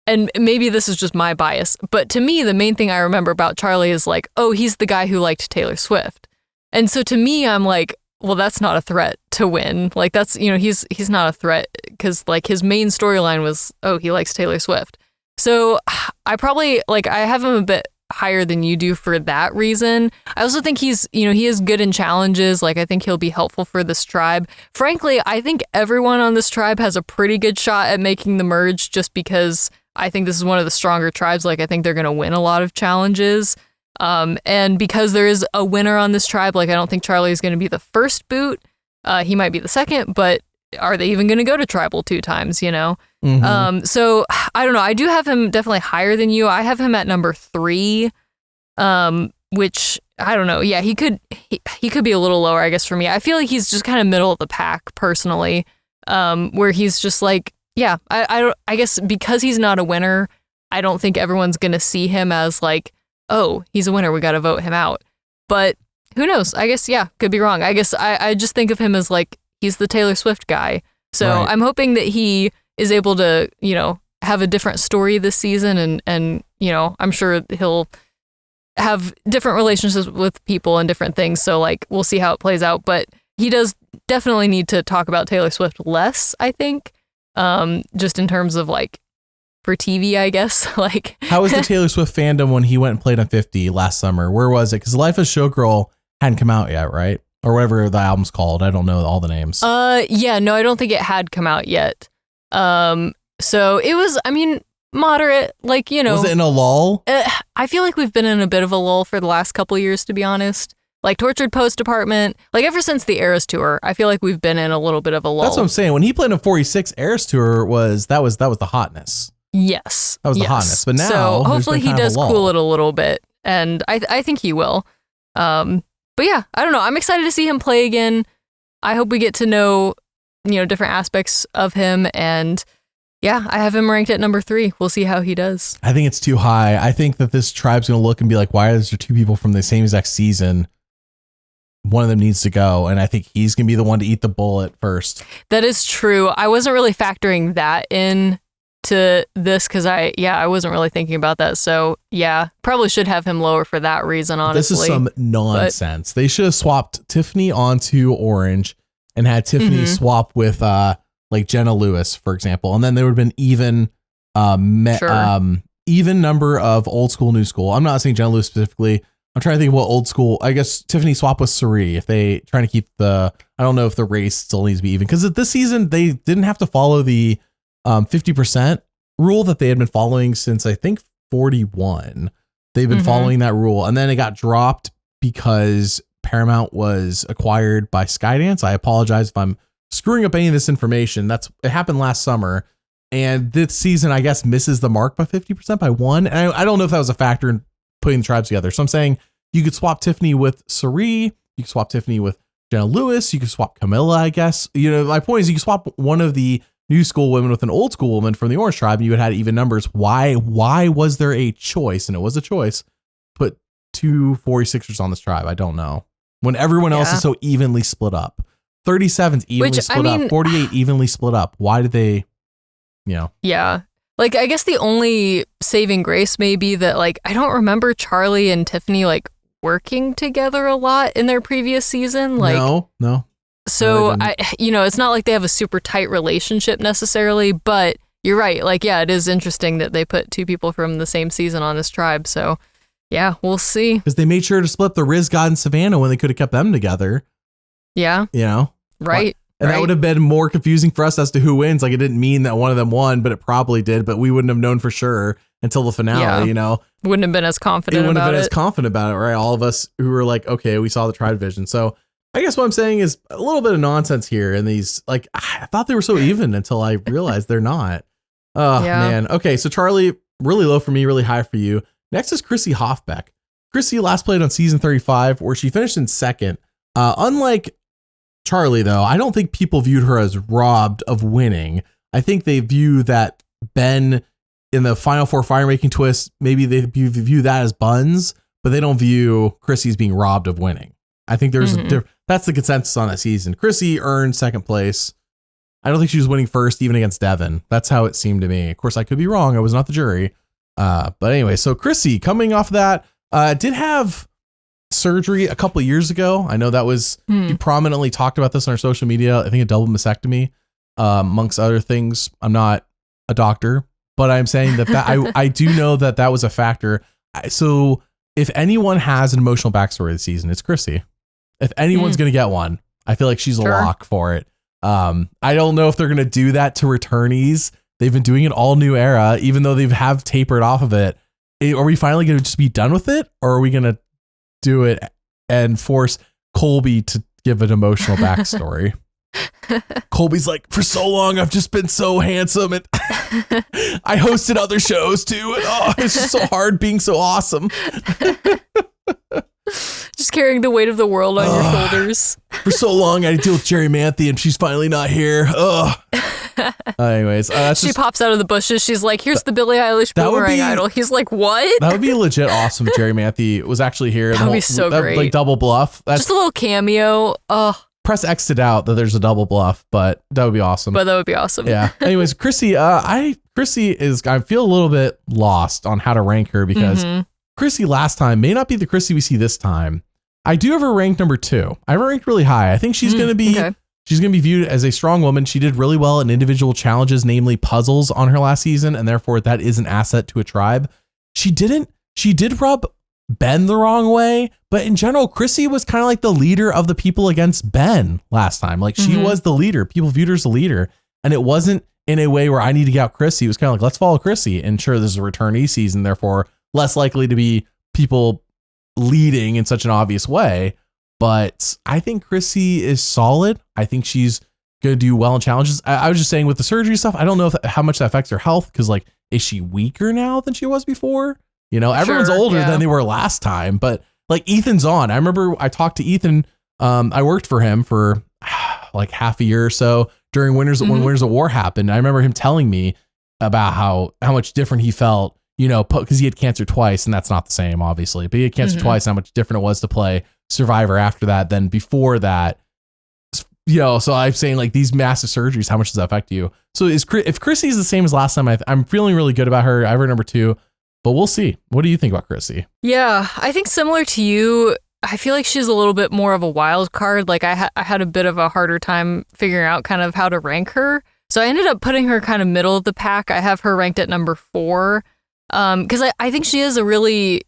and maybe this is just my bias, but to me, the main thing I remember about Charlie is like, oh, he's the guy who liked Taylor Swift. And so to me, I'm like, well, that's not a threat to win. Like that's, he's not a threat because like his main storyline was, oh, he likes Taylor Swift. So I probably I have him a bit higher than you do for that reason. I also think he is good in challenges. Like I think he'll be helpful for this tribe. Frankly, I think everyone on this tribe has a pretty good shot at making the merge just because I think this is one of the stronger tribes. Like I think they're going to win a lot of challenges. And because there is a winner on this tribe, like I don't think Charlie is going to be the first boot. He might be the second, but are they even going to go to tribal 2 times, So I don't know. I do have him definitely higher than you. I have him at number 3, which I don't know. Yeah, he could be a little lower, I guess, for me. I feel like he's just kind of middle of the pack personally, where he's just like, I guess because he's not a winner, I don't think everyone's going to see him as like, oh, he's a winner, we got to vote him out. But who knows? I guess, could be wrong. I guess I just think of him as like, he's the Taylor Swift guy. So I'm hoping that he is able to, have a different story this season. And I'm sure he'll have different relationships with people and different things. So like, we'll see how it plays out. But he does definitely need to talk about Taylor Swift less, I think, just in terms of like, for TV, I guess. Like, how was the Taylor Swift fandom when he went and played on 50 last summer? Where was it? Because Life of Showgirl hadn't come out yet, right? Or whatever the album's called. I don't know all the names. No, I don't think it had come out yet. So it was, moderate, like, Was it in a lull? I feel like we've been in a bit of a lull for the last couple of years, to be honest. Like Tortured Post Department, like ever since the Eras Tour, I feel like we've been in a little bit of a lull. That's what I'm saying. When he played in a 46 Eras Tour, that was the hotness. Yes. That was the hotness. But now, so hopefully he does cool it a little bit. And I think he will. But yeah, I don't know. I'm excited to see him play again. I hope we get to know, different aspects of him. And yeah, I have him ranked at number 3. We'll see how he does. I think it's too high. I think that this tribe's going to look and be like, why is there 2 people from the same exact season? One of them needs to go. And I think he's going to be the one to eat the bullet first. That is true. I wasn't really factoring that in to this because I wasn't really thinking about that. So yeah, probably should have him lower for that reason, honestly. This is some nonsense. They should have swapped Tiffany onto Orange and had Tiffany swap with like Jenna Lewis, for example. And then there would have been even even number of old school, new school. I'm not saying Jenna Lewis specifically. I'm trying to think of what old school. I guess Tiffany swap with Cirie if they trying to keep I don't know if the race still needs to be even because this season they didn't have to follow the 50% rule that they had been following since I think 41. They've been following that rule and then it got dropped because Paramount was acquired by Skydance. I apologize if I'm screwing up any of this information. It happened last summer and this season I guess misses the mark by 50% by 1. And I don't know if that was a factor in putting the tribes together. So I'm saying you could swap Tiffany with Cirie, you could swap Tiffany with Jenna Lewis, you could swap Kamilla, I guess. My point is you could swap one of the new school women with an old school woman from the Orange tribe, and you had even numbers. Why was there a choice? And it was a choice. Put 2 46ers on this tribe. I don't know. When everyone else is so evenly split up. 37's evenly split up. 48 evenly split up. Why did they, Yeah. Like, I guess the only saving grace may be that, like, I don't remember Charlie and Tiffany, like, working together a lot in their previous season. Like, no. So, it's not like they have a super tight relationship necessarily, but you're right. Like, yeah, it is interesting that they put 2 people from the same season on this tribe. So, yeah, we'll see. Because they made sure to split the Rizgod and Savannah when they could have kept them together. Yeah. Right. And that would have been more confusing for us as to who wins. Like, it didn't mean that one of them won, but it probably did. But we wouldn't have known for sure until the finale, Wouldn't have been as confident about it. Wouldn't have been as confident about it, right? All of us who were like, okay, we saw the tribe division. So I guess what I'm saying is a little bit of nonsense here. And these, like, I thought they were so even until I realized they're not. Oh, man. Okay, so Charlie, really low for me, really high for you. Next is Chrissy Hoffbeck. Chrissy last played on season 35, where she finished in second. Unlike Charlie, though, I don't think people viewed her as robbed of winning. I think they view that Ben in the Final Four fire-making twist, maybe they view that as buns, but they don't view Chrissy as being robbed of winning. I think there's that's the consensus on that season. Chrissy earned second place. I don't think she was winning first, even against Devens. That's how it seemed to me. Of course, I could be wrong. I was not the jury. But anyway, so Chrissy, coming off that, did have surgery a couple of years ago. I know that was, you prominently talked about this on our social media. I think a double mastectomy, amongst other things. I'm not a doctor, but I'm saying that I do know that was a factor. So if anyone has an emotional backstory this season, it's Chrissy. If anyone's going to get one, I feel like she's a lock for it. I don't know if they're going to do that to returnees. They've been doing it all new era, even though they have tapered off of it. Are we finally going to just be done with it? Or are we going to do it and force Colby to give an emotional backstory? Colby's like, for so long, I've just been so handsome. And I hosted other shows too. And it's just so hard being so awesome. Just carrying the weight of the world on your shoulders. For so long, I had to deal with Jerry Manthe, and she's finally not here. Anyways, she pops out of the bushes. She's like, "Here's the Billie Eilish boomerang idol." He's like, "What?" That would be legit awesome if Jerry Manthe was actually here. That would be so great. Like double bluff. Just a little cameo. Press X it out that there's a double bluff, but that would be awesome. Yeah. Anyways, Chrissy, I feel a little bit lost on how to rank her because Chrissy last time may not be the Chrissy we see this time. I do have her ranked number 2. I have her ranked really high. I think she's going to be she's going to be viewed as a strong woman. She did really well in individual challenges, namely puzzles on her last season, and therefore that is an asset to a tribe. She did rub Ben the wrong way, but in general, Chrissy was kind of like the leader of the people against Ben last time. Like she was the leader. People viewed her as the leader, and it wasn't in a way where I need to get out Chrissy. It was kind of like, let's follow Chrissy. And sure, this is a returnee season, therefore less likely to be people leading in such an obvious way. But I think Chrissy is solid. I think she's going to do well in challenges. I was just saying with the surgery stuff, I don't know how much that affects her health. Cause like, is she weaker now than she was before? Everyone's older than they were last time, but like Ethan's on. I remember I talked to Ethan. I worked for him for like half a year or so during when Winters of War happened. I remember him telling me about how much different he felt, because he had cancer twice, and that's not the same, obviously, but he had cancer twice, and how much different it was to play Survivor after that than before that. So I'm saying like these massive surgeries, how much does that affect you? So if Chrissy's the same as last time, I'm feeling really good about her. I have her number 2, but we'll see. What do you think about Chrissy? Yeah, I think similar to you, I feel like she's a little bit more of a wild card. Like I had a bit of a harder time figuring out kind of how to rank her. So I ended up putting her kind of middle of the pack. I have her ranked at number 4. Because I think she is a really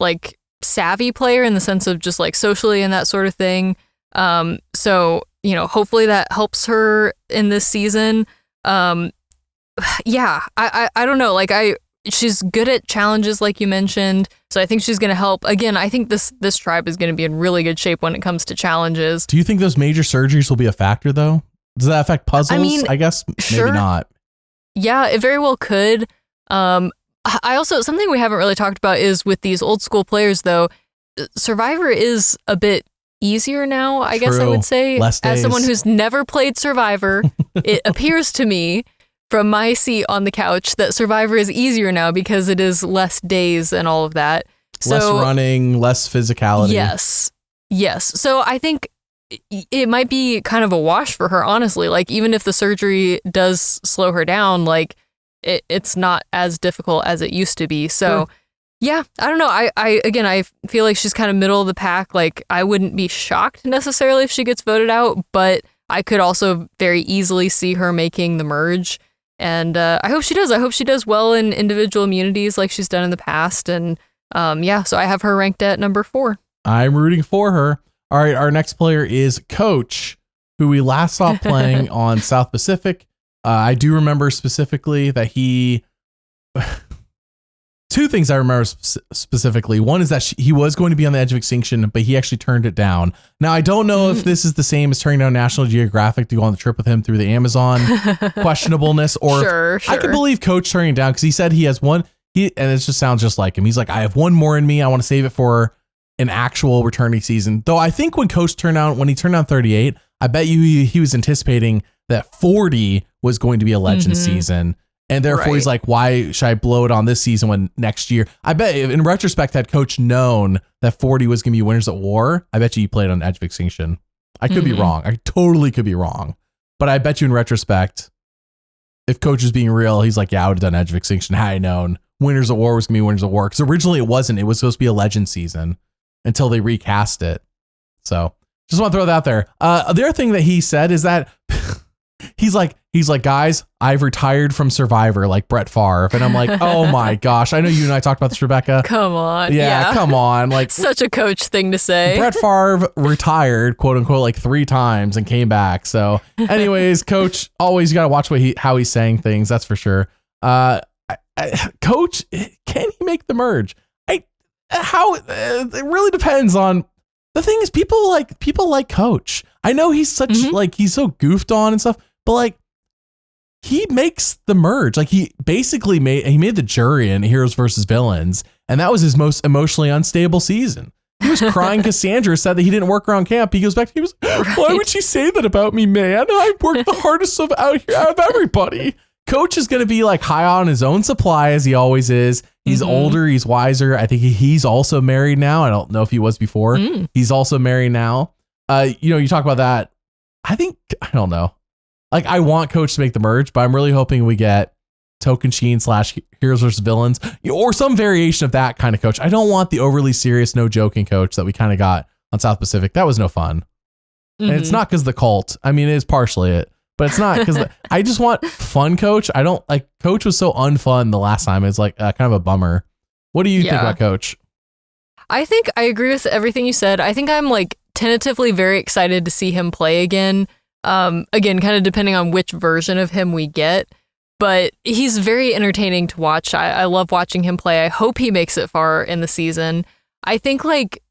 like savvy player in the sense of just like socially and that sort of thing. So, hopefully that helps her in this season. Yeah, I don't know. Like she's good at challenges like you mentioned. So I think she's going to help. Again, I think this tribe is going to be in really good shape when it comes to challenges. Do you think those major surgeries will be a factor though? Does that affect puzzles? I guess maybe not. Yeah, it very well could. I also, something we haven't really talked about is with these old school players though, Survivor is a bit easier now, I guess I True. would say. Less As someone days. who's never played Survivor, it appears to me from my seat on the couch that Survivor is easier now because it is less days and all of that. Less So, running, less physicality. Yes. So I think it might be kind of a wash for her, honestly. Like, even if the surgery does slow her down, like, it's not as difficult as it used to be. So, yeah, I don't know. I feel like she's kind of middle of the pack. Like, I wouldn't be shocked necessarily if she gets voted out, but I could also very easily see her making the merge. And I hope she does. I hope she does well in individual immunities like she's done in the past. And so I have her ranked at number 4. I'm rooting for her. All right, our next player is Coach, who we last saw playing on South Pacific. I do remember specifically that he... Two things I remember specifically. One is that he was going to be on the edge of extinction, but he actually turned it down. Now, I don't know if this is the same as turning down National Geographic to go on the trip with him through the Amazon questionableness, or Sure. I can believe Coach turning it down because he said he has one, and it just sounds just like him. He's like, I have one more in me. I want to save it for an actual returning season. Though I think when he turned down 38, I bet you he was anticipating that 40 was going to be a legend season. And therefore he's like, why should I blow it on this season when next year? I bet in retrospect, had Coach known that 40 was going to be Winners at War, I bet you he played on Edge of Extinction. I could be wrong. I totally could be wrong. But I bet you in retrospect, if Coach is being real, he's like, yeah, I would have done Edge of Extinction had I known Winners at War was going to be Winners at War. Because originally it wasn't. It was supposed to be a legend season until they recast it. So just want to throw that out there. The other thing that he said is that he's like, guys, I've retired from Survivor like Brett Favre. And I'm like, oh my gosh. I know you and I talked about this, Rebekah. Come on. Yeah, come on. Like, such a Coach thing to say. Brett Favre retired, quote unquote, like 3 times and came back. So anyways, Coach, always got to watch how he's saying things. That's for sure. Coach, can he make the merge? It really depends on. The thing is, people like Coach. I know he's such he's so goofed on and stuff, but like he makes the merge. Like he basically made the jury in Heroes versus Villains, and that was his most emotionally unstable season. He was crying. Cassandra said that he didn't work around camp. He goes back. Why would she say that about me, man? I worked the hardest out of everybody. Coach is going to be like high on his own supply as he always is. He's older. He's wiser. I think he's also married now. I don't know if he was before. He's also married now. You talk about that. I don't know. Like I want Coach to make the merge, but I'm really hoping we get Token Sheen / Heroes versus Villains or some variation of that kind of Coach. I don't want the overly serious, no joking Coach that we kind of got on South Pacific. That was no fun. And it's not because of the cult. I mean, it is partially it. But it's not because I just want fun Coach. I don't like Coach was so unfun the last time. It's like kind of a bummer. What do you think about Coach? I think I agree with everything you said. I think I'm like tentatively very excited to see him play again. Again, kind of depending on which version of him we get. But he's very entertaining to watch. I love watching him play. I hope he makes it far in the season. I think like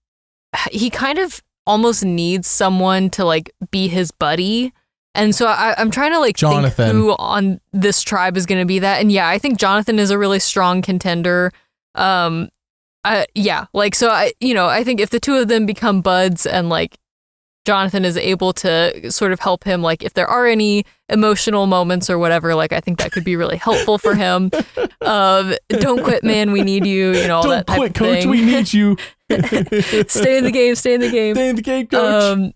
he kind of almost needs someone to like be his buddy. And so I'm trying to like think who on this tribe is going to be that. And yeah, I think Jonathan is a really strong contender. So I think if the two of them become buds and like Jonathan is able to sort of help him, like if there are any emotional moments or whatever, like I think that could be really helpful for him. Don't quit, man. We need you. All that type of thing. Don't quit, Coach. We need you. Stay in the game. Stay in the game. Stay in the game, Coach.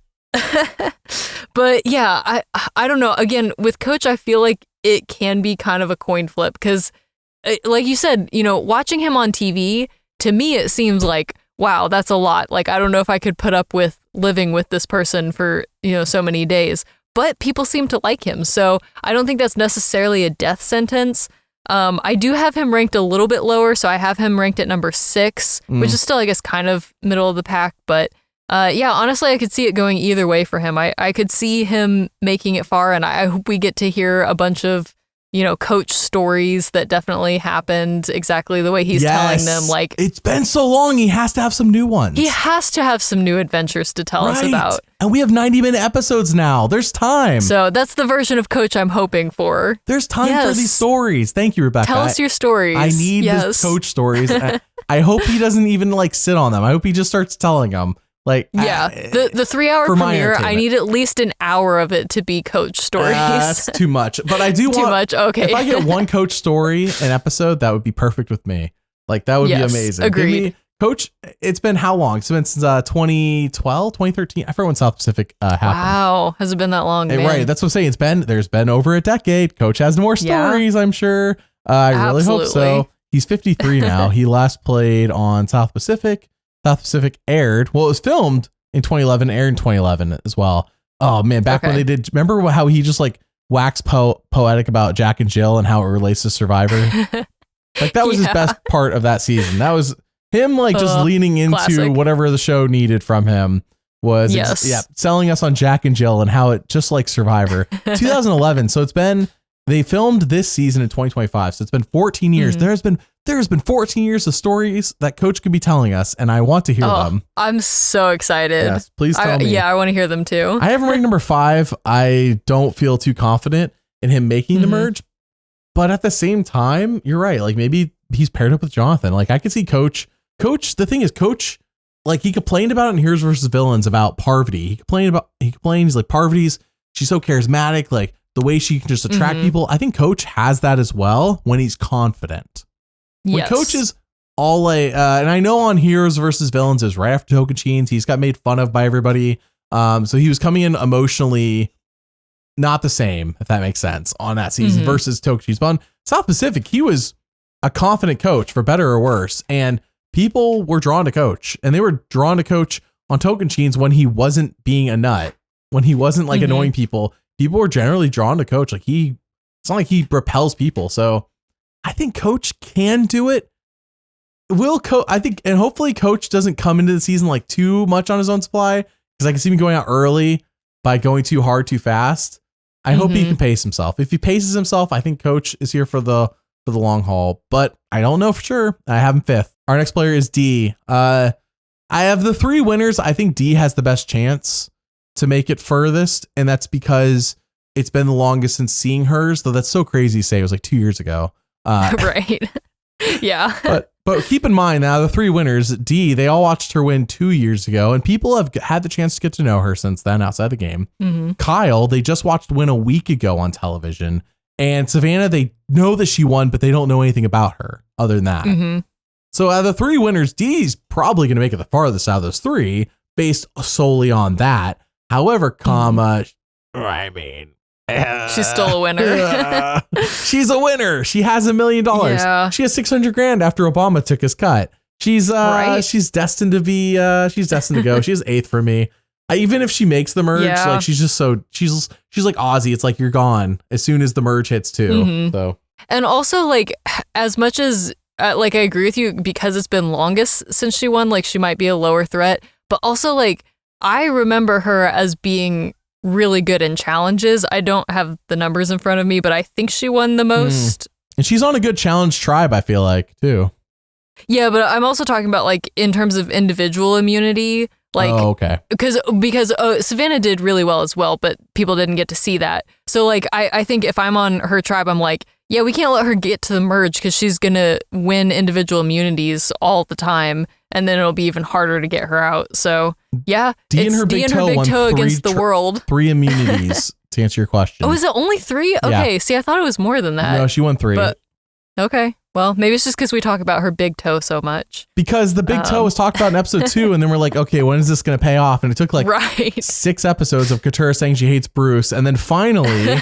But yeah, I don't know. Again, with Coach, I feel like it can be kind of a coin flip because, like you said, watching him on TV, to me, it seems like, wow, that's a lot. Like, I don't know if I could put up with living with this person for, so many days. But people seem to like him. So I don't think that's necessarily a death sentence. I do have him ranked a little bit lower. So I have him ranked at number 6, which is still, I guess, kind of middle of the pack. But honestly, I could see it going either way for him. I could see him making it far, and I hope we get to hear a bunch of, Coach stories that definitely happened exactly the way he's telling them. Like, it's been so long, he has to have some new ones. He has to have some new adventures to tell us about. And we have 90-minute episodes now. There's time. So that's the version of Coach I'm hoping for. There's time for these stories. Thank you, Rebekah. Tell us your stories. I need these Coach stories. I hope he doesn't even like sit on them. I hope he just starts telling them. Like, the 3-hour premiere, I need at least an hour of it to be coach stories. That's too much. But I do want too much. Okay. If I get one coach story an episode, that would be perfect with me. Like, that would be amazing. Agreed. Coach, it's been how long? It's been since 2012, 2013. I forgot when South Pacific happened. Wow. Has it been that long? Man? Right. That's what I'm saying. There's been over a decade. Coach has more stories, I'm sure. I really hope so. He's 53 now. He last played on South Pacific. South Pacific aired. Well, it was filmed in 2011, aired in 2011 as well. Oh man, back when they did. Remember how he just like waxed poetic about Jack and Jill and how it relates to Survivor? Like that was his best part of that season. That was him like just leaning into classic. Whatever the show needed from him. Was selling us on Jack and Jill and how it just like Survivor. 2011. So they filmed this season in 2025. So it's been 14 years. Mm-hmm. There's been 14 years of stories that Coach could be telling us, and I want to hear them. I'm so excited. Yes, please tell me. Yeah, I want to hear them too. I have him ranked number 5. I don't feel too confident in him making the merge, but at the same time, you're right. Like maybe he's paired up with Jonathan. Like I could see Coach. The thing is, Coach, like he complained about it in Heroes versus Villains about Parvati. He complained. He's like, Parvati's, she's so charismatic. Like the way she can just attract people. I think Coach has that as well when he's confident. When Coach is all like, and I know on Heroes versus Villains is right after Tocantins, he's got made fun of by everybody. So he was coming in emotionally not the same, if that makes sense, on that season versus Tocantins. But on South Pacific, he was a confident coach for better or worse. And people were drawn to Coach, and they were drawn to Coach on Tocantins when he wasn't being a nut, when he wasn't like annoying people. People were generally drawn to Coach. Like it's not like he repels people. So I think Coach can do it. I think, and hopefully Coach doesn't come into the season like too much on his own supply, because I can see him going out early by going too hard, too fast. I hope he can pace himself. If he paces himself, I think Coach is here for the long haul, but I don't know for sure. I have him 5th. Our next player is D. I have the 3 winners. I think D has the best chance to make it furthest, and that's because it's been the longest since seeing hers, though that's so crazy to say. It was like 2 years ago. Right. Yeah. But keep in mind now, the 3 winners, D, they all watched her win 2 years ago, and people have had the chance to get to know her since then outside the game. Kyle, they just watched win a week ago on television, and Savannah, they know that she won, but they don't know anything about her other than that. So out of the 3 winners, D's probably going to make it the farthest out of those 3 based solely on that. However, I mean, she's still a winner. She's a winner. She has $1 million. Yeah. She has $600,000 after Obama took his cut. She's destined to be. She's destined to go. She's 8th for me. Even if she makes the merge, like she's just so she's like Ozzy. It's like you're gone as soon as the merge hits too. So and also like as much as like I agree with you, because it's been longest since she won. Like she might be a lower threat, but also like I remember her as being really good in challenges. I don't have the numbers in front of me, but I think she won the most. And she's on a good challenge tribe, I feel like, too. Yeah, but I'm also talking about like in terms of individual immunity. Like, okay. Because Savannah did really well as well, but people didn't get to see that. So like, I think if I'm on her tribe, I'm like, yeah, we can't let her get to the merge because she's going to win individual immunities all the time. And then it'll be even harder to get her out. So yeah, D and her big toe against the world. 3 immunities to answer your question. Oh, is it only 3? Okay. Yeah. See, I thought it was more than that. No, she won 3. But, okay. Well, maybe it's just because we talk about her big toe so much. Because the big toe was talked about in episode 2, and then we're like, okay, when is this going to pay off? And it took like 6 episodes of Katurah saying she hates Bruce, and then finally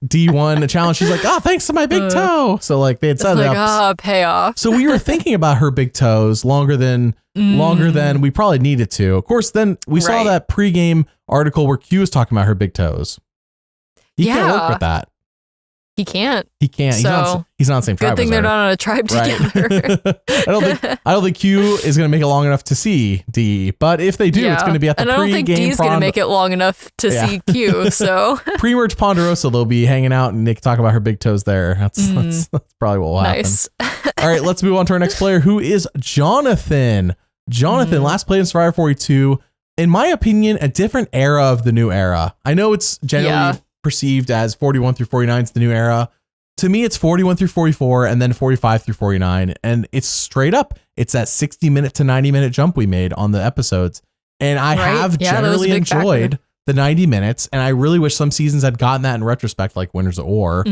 D won the challenge. She's like, oh, thanks to my big toe. So like they had set it up. Payoff. So we were thinking about her big toes longer than we probably needed to. Of course, then we saw that pregame article where Q was talking about her big toes. He can't work with that. He can't. So, he's not on the same tribe. Good thing they're not on a tribe together. I don't think Q is going to make it long enough to see D. But if they do, it's going to be at the pre-game. And I don't think D's going to make it long enough to see Q. So pre-merge Ponderosa, they'll be hanging out and they can talk about her big toes there. That's probably what will happen. Nice. All right, let's move on to our next player, who is Jonathan. Jonathan last played in Survivor 42. In my opinion, a different era of the new era. I know it's generally perceived as 41 through 49 is the new era. To me, it's 41 through 44 and then 45 through 49. And it's straight up. It's that 60-minute to 90-minute jump we made on the episodes. And I have generally enjoyed the 90 minutes. And I really wish some seasons had gotten that in retrospect, like Winners of War,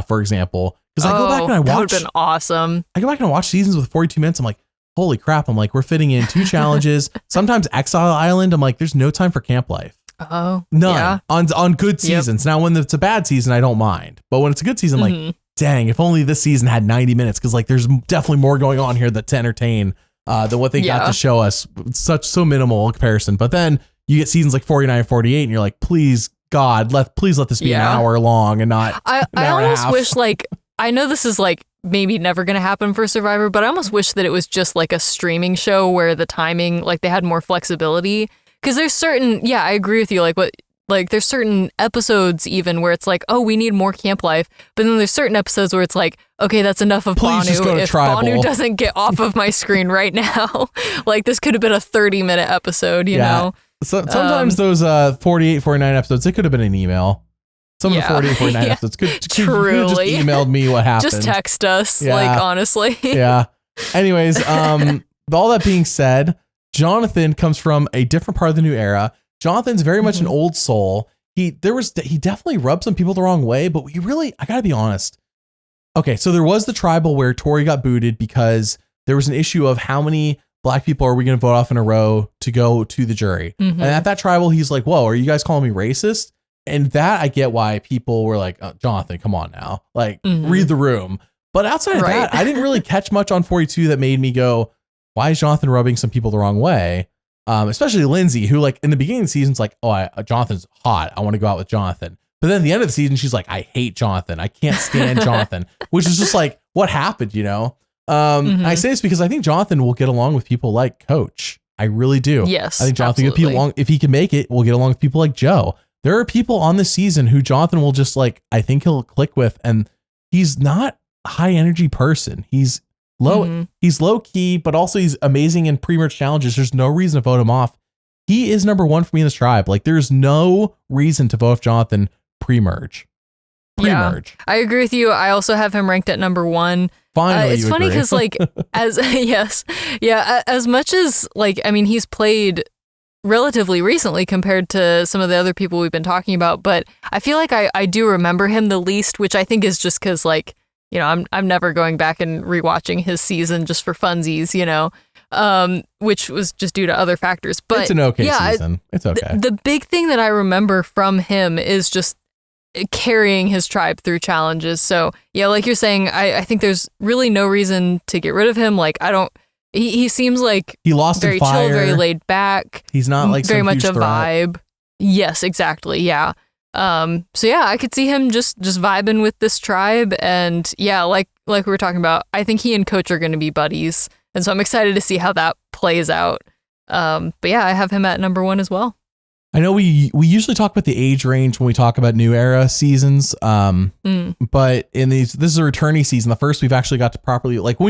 for example. Because I go back and I watch. That would have been awesome. I go back and I watch seasons with 42 minutes. I'm like, holy crap. I'm like, we're fitting in 2 challenges. Sometimes Exile Island. I'm like, there's no time for camp life. Oh, none yeah. on good seasons. Now, when it's a bad season, I don't mind. But when it's a good season, I'm like, dang, if only this season had 90 minutes. Because like, there's definitely more going on here to entertain than what they got to show us. So minimal in comparison. But then you get seasons like 49 and 48, and you're like, please God, please let this be an hour long and not. I almost wish, like, I know this is like maybe never going to happen for Survivor, but I almost wish that it was just like a streaming show where the timing, like they had more flexibility. Because there's certain, I agree with you. Like there's certain episodes even where it's like, oh, we need more camp life. But then there's certain episodes where it's like, okay, that's enough of Please Banu. If Banu doesn't get off of my screen right now, like this could have been a 30-minute episode, you know? So sometimes those 48, 49 episodes, it could have been an email. Some of the 48, 49 episodes could just emailed me what happened. Just text us, like, honestly. Yeah. Anyways, all that being said, Jonathan comes from a different part of the new era. Jonathan's very much an old soul. He definitely rubbed some people the wrong way, but I gotta be honest. Okay, so there was the tribal where Tori got booted because there was an issue of how many Black people are we going to vote off in a row to go to the jury. And at that tribal, he's like, whoa, are you guys calling me racist? And that I get why people were like, oh, Jonathan, come on now, like read the room. But outside of that, I didn't really catch much on 42 that made me go, why is Jonathan rubbing some people the wrong way? Especially Lindsay, who like in the beginning of the season's like, oh, Jonathan's hot. I want to go out with Jonathan. But then at the end of the season, she's like, I hate Jonathan. I can't stand Jonathan, which is just like, what happened, you know? I say this because I think Jonathan will get along with people like Coach. I really do. Yes. I think Jonathan will get along, if he can make it, will get along with people like Joe. There are people on this season who Jonathan will just like, I think he'll click with, and he's not a high energy person. He's low key, but also he's amazing in pre-merge challenges. There's no reason to vote him off. He is number 1 for me in this tribe. Like there's no reason to vote off Jonathan pre-merge. Yeah, I agree with you. I also have him ranked at number 1. Finally, it's funny because like as much as like, I mean, he's played relatively recently compared to some of the other people we've been talking about, but I feel like I do remember him the least, which I think is just because like, you know, I'm never going back and rewatching his season just for funsies, you know, which was just due to other factors. But it's an okay season. It's okay. The big thing that I remember from him is just carrying his tribe through challenges. So yeah, like you're saying, I think there's really no reason to get rid of him. Like he seems like he lost very chill, very laid back. He's not like very much a threat. vibe. Yes, exactly. Yeah. So yeah, I could see him just vibing with this tribe, and yeah, like we were talking about, I think he and Coach are going to be buddies, and so I'm excited to see how that plays out. But yeah, I have him at number 1 as well. I know we usually talk about the age range when we talk about new era seasons. But in this is a returning season. The first we've actually got to properly, like when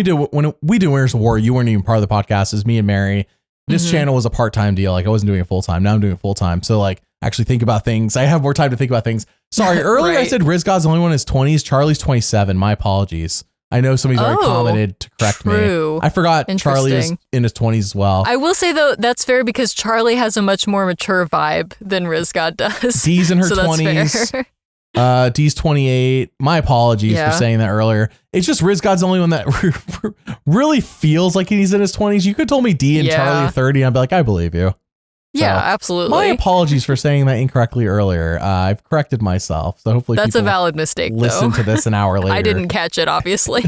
we do Winners of War, you weren't even part of the podcast. Is me and Mary. This channel was a part-time deal. Like I wasn't doing it full time. Now I'm doing it full time. So like actually think about things. I have more time to think about things. Sorry, earlier I said Rizgod's the only one in his 20s. Charlie's 27. My apologies. I know somebody's already commented to correct me. I forgot Charlie is in his 20s as well. I will say though, that's fair because Charlie has a much more mature vibe than Rizgod does. Dee's in her 20s. Dee's 28. My apologies for saying that earlier. It's just Rizgod's the only one that really feels like he's in his 20s. You could have told me D and Charlie are 30 and I'd be like, I believe you. Yeah, absolutely. My apologies for saying that incorrectly earlier. I've corrected myself. So hopefully that's a valid mistake. Listen to this an hour later. I didn't catch it, obviously.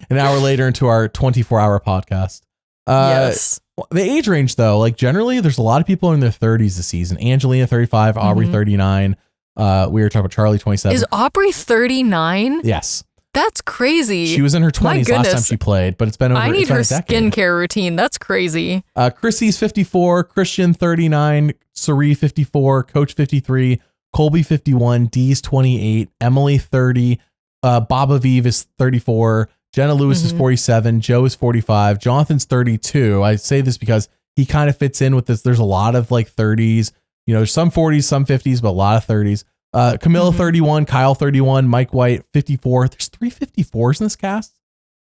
An hour later into our 24-hour podcast. Yes. The age range, though, like generally, there's a lot of people in their 30s this season. Angelina, 35. Aubrey, 39. We were talking about Charlie, 27. Is Aubrey 39? Yes. That's crazy. She was in her 20s last time she played, but it's been over I need her decade. skincare routine. That's crazy. Chrissy's 54, Christian 39, Cirie 54, Coach 53, Colby 51, Dee's 28, Emily 30, Baba Vive is 34, Jenna Lewis is 47, Joe is 45, Jonathan's 32. I say this because he kind of fits in with this. There's a lot of like 30s, you know, some 40s, some 50s, but a lot of 30s. Kamilla 31, Kyle 31, Mike White 54. There's 3 54s in this cast.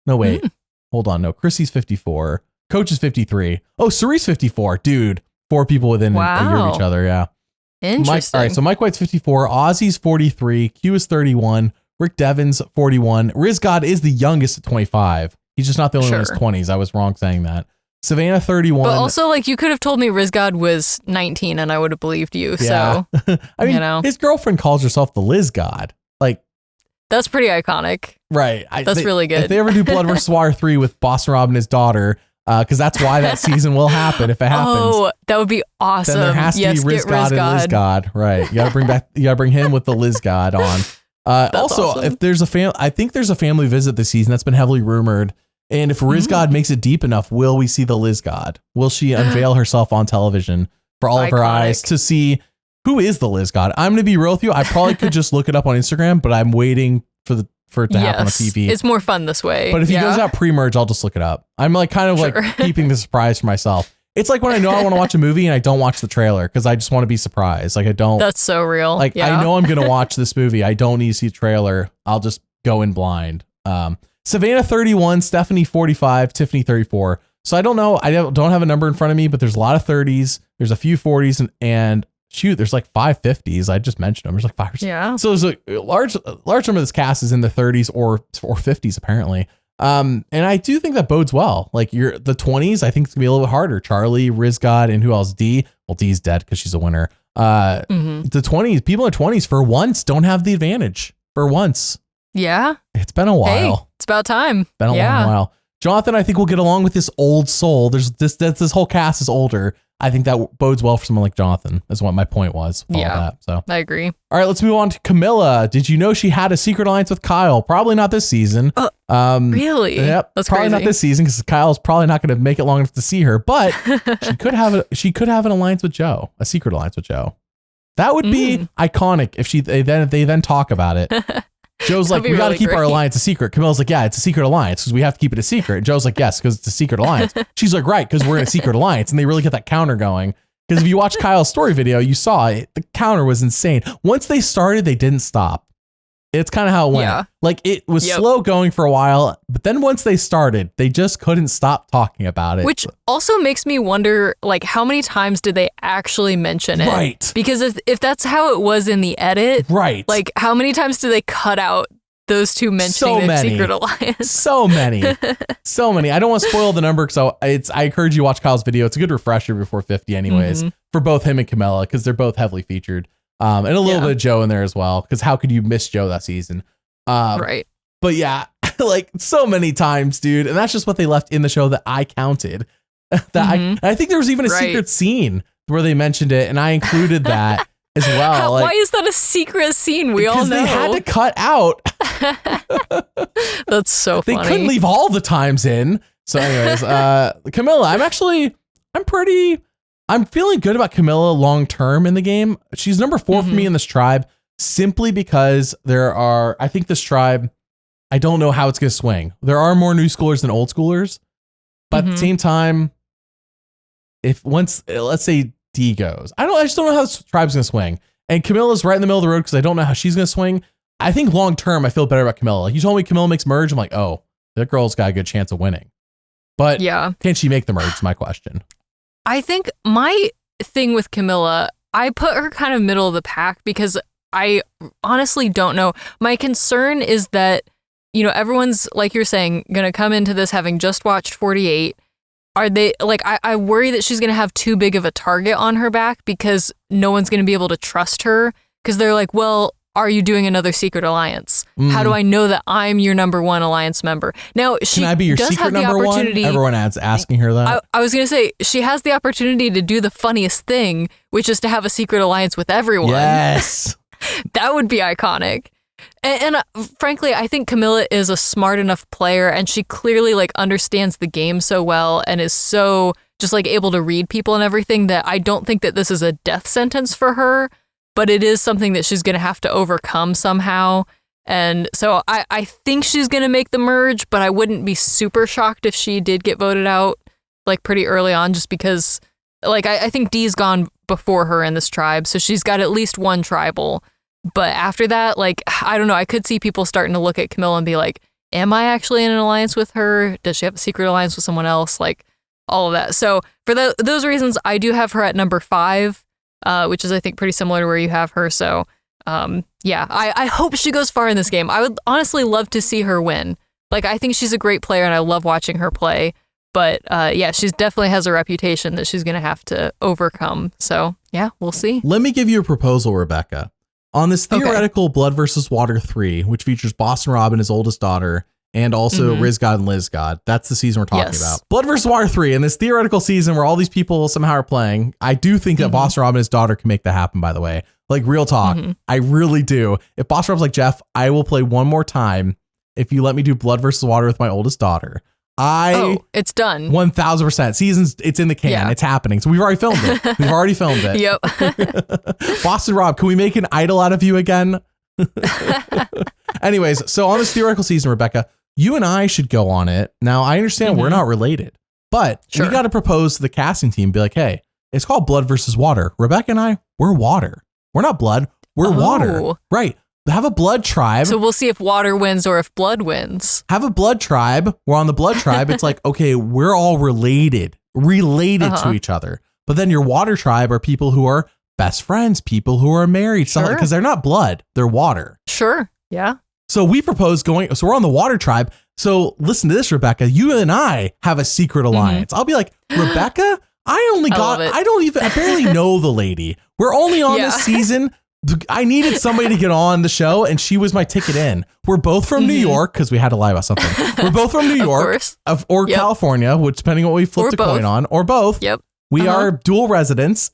No, wait. Hold on. No, Chrissy's 54. Coach is 53. Oh, Cirie's 54. Dude, 4 people within a year of each other. Yeah. Interesting. All right. So Mike White's 54. Ozzy's 43. Q is 31. Rick Devens 41. Rizgod is the youngest at 25. He's just not the only one in his 20s. I was wrong saying that. Savannah 31. But also, like, you could have told me Rizgod was 19 and I would have believed you. Yeah. So, I mean, his girlfriend calls herself the Rizgod. Like, that's pretty iconic. Right. That's really good. If they ever do Blood vs. Water 3 with Boston Rob and his daughter, because that's why that season will happen if it happens. Oh, that would be awesome. Then there has to be Rizgod and Lizgod. Right. You gotta bring him with the Lizgod on. Also, awesome. If there's I think there's a family visit this season that's been heavily rumored. And if Rizgod makes it deep enough, will we see the Lizgod? Will she unveil herself on television for all of our eyes to see who is the Lizgod? I'm going to be real with you. I probably could just look it up on Instagram, but I'm waiting for it to happen on TV. It's more fun this way. But if he goes out pre-merge, I'll just look it up. I'm like kind of like keeping the surprise for myself. It's like when I know I want to watch a movie and I don't watch the trailer because I just want to be surprised. Like I don't. That's so real. Like I know I'm going to watch this movie. I don't need to see a trailer. I'll just go in blind. Savannah 31, Stephenie 45, Tiffany 34. So I don't know. I don't have a number in front of me, but there's a lot of 30s. There's a few 40s and shoot, there's like 5 50s. I just mentioned them. There's like 5. Yeah. So there's a large number of this cast is in the 30s or 50s apparently. And I do think that bodes well. Like the 20s, I think it's gonna be a little bit harder. Charlie, Rizgod, and who else? D. Well, D's dead because she's a winner. The 20s, people in their 20s for once don't have the advantage. For once. Yeah. It's been a while. Hey, it's about time. Been a long while. Jonathan, I think will get along with this old soul. There's this whole cast is older. I think that bodes well for someone like Jonathan, is what my point was. So I agree. All right, let's move on to Kamilla. Did you know she had a secret alliance with Kyle? Probably not this season. Really? Yep. That's probably crazy. not this season because Kyle's probably not going to make it long enough to see her. But she could have an alliance with Joe, a secret alliance with Joe. That would be iconic if they then talk about it. Joe's like, we got to keep our alliance a secret. Camilla's like, yeah, it's a secret alliance because we have to keep it a secret. And Joe's like, yes, because it's a secret alliance. She's like, right, because we're in a secret alliance. And they really get that counter going. Because if you watch Kyle's story video, you saw it. The counter was insane. Once they started, they didn't stop. It's kind of how it went. Yeah. Like it was slow going for a while, but then once they started, they just couldn't stop talking about it. Which also makes me wonder, like, how many times did they actually mention it? Right. Because if that's how it was in the edit, right? Like, how many times did they cut out those two mentioning their secret alliance? So many. I don't want to spoil the number because I encourage you to watch Kyle's video. It's a good refresher before 50 anyways, for both him and Kamilla because they're both heavily featured. And a little bit of Joe in there as well, because how could you miss Joe that season? Right. But yeah, like so many times, dude. And that's just what they left in the show that I counted. I think there was even a secret scene where they mentioned it, and I included that as well. Why is that a secret scene? We all know. They had to cut out. That's so funny. They couldn't leave all the times in. So anyways, Kamilla, I'm feeling good about Kamilla long term in the game. She's number 4 for me in this tribe simply because I think this tribe, I don't know how it's going to swing. There are more new schoolers than old schoolers, but at the same time, let's say D goes, I just don't know how this tribe's going to swing. And Kamilla's right in the middle of the road because I don't know how she's going to swing. I think long term, I feel better about Kamilla. Like you told me Kamilla makes merge. I'm like, oh, that girl's got a good chance of winning. But can she make the merge? Is my question. I think my thing with Kamilla, I put her kind of middle of the pack because I honestly don't know. My concern is that, everyone's, like you're saying, going to come into this having just watched 48. Are they, like, I worry that she's going to have too big of a target on her back because no one's going to be able to trust her because they're like, well, are you doing another secret alliance? How do I know that I'm your number 1 alliance member? Now, she Can I be your does secret have the number 1? opportunity. Everyone asking her that. I was going to say, she has the opportunity to do the funniest thing, which is to have a secret alliance with everyone. Yes. That would be iconic. And frankly, I think Kamilla is a smart enough player and she clearly like understands the game so well and is so just like able to read people and everything that I don't think that this is a death sentence for her. But it is something that she's going to have to overcome somehow. And so I think she's going to make the merge, but I wouldn't be super shocked if she did get voted out like pretty early on just because like I think Dee's gone before her in this tribe. So she's got at least 1 tribal. But after that, like, I don't know, I could see people starting to look at Kamilla and be like, am I actually in an alliance with her? Does she have a secret alliance with someone else? Like, all of that. So for those reasons, I do have her at number 5, which is, I think, pretty similar to where you have her. So I hope she goes far in this game. I would honestly love to see her win. Like, I think she's a great player and I love watching her play. But she definitely has a reputation that she's going to have to overcome. So, yeah, we'll see. Let me give you a proposal, Rebekah. On this theoretical Blood versus Water 3, which features Boston Rob and his oldest daughter, and also Rizgod and Lizgod. That's the season we're talking about. Blood versus Water 3, in this theoretical season where all these people somehow are playing, I do think that Boston Rob and his daughter can make that happen, by the way. Like, real talk. I really do. If Boston Rob's like, Jeff, I will play one more time if you let me do Blood versus Water with my oldest daughter. It's done. 1000%. Seasons, it's in the can. Yeah. It's happening. So we've already filmed it. Yep. Boston Rob, can we make an idol out of you again? Anyways, so on this theoretical season, Rebekah, you and I should go on it. Now, I understand we're not related, but we got to propose to the casting team, be like, hey, it's called Blood versus Water. Rebekah and I, we're water. We're not blood. We're water. Right. Have a blood tribe. So we'll see if water wins or if blood wins. Have a blood tribe. We're on the blood tribe. It's like, okay, we're all related to each other. But then your water tribe are people who are best friends, people who are married, because they're not blood, they're water. Sure. Yeah. So we propose so we're on the water tribe. So listen to this, Rebekah, you and I have a secret alliance. I'll be like, Rebekah, I barely know the lady. We're only on this season. I needed somebody to get on the show, and she was my ticket in. We're both from New York, because we had to lie about something. We're both from New York or California, which depending on what we flipped a coin on, or both. Yep. We are dual residents.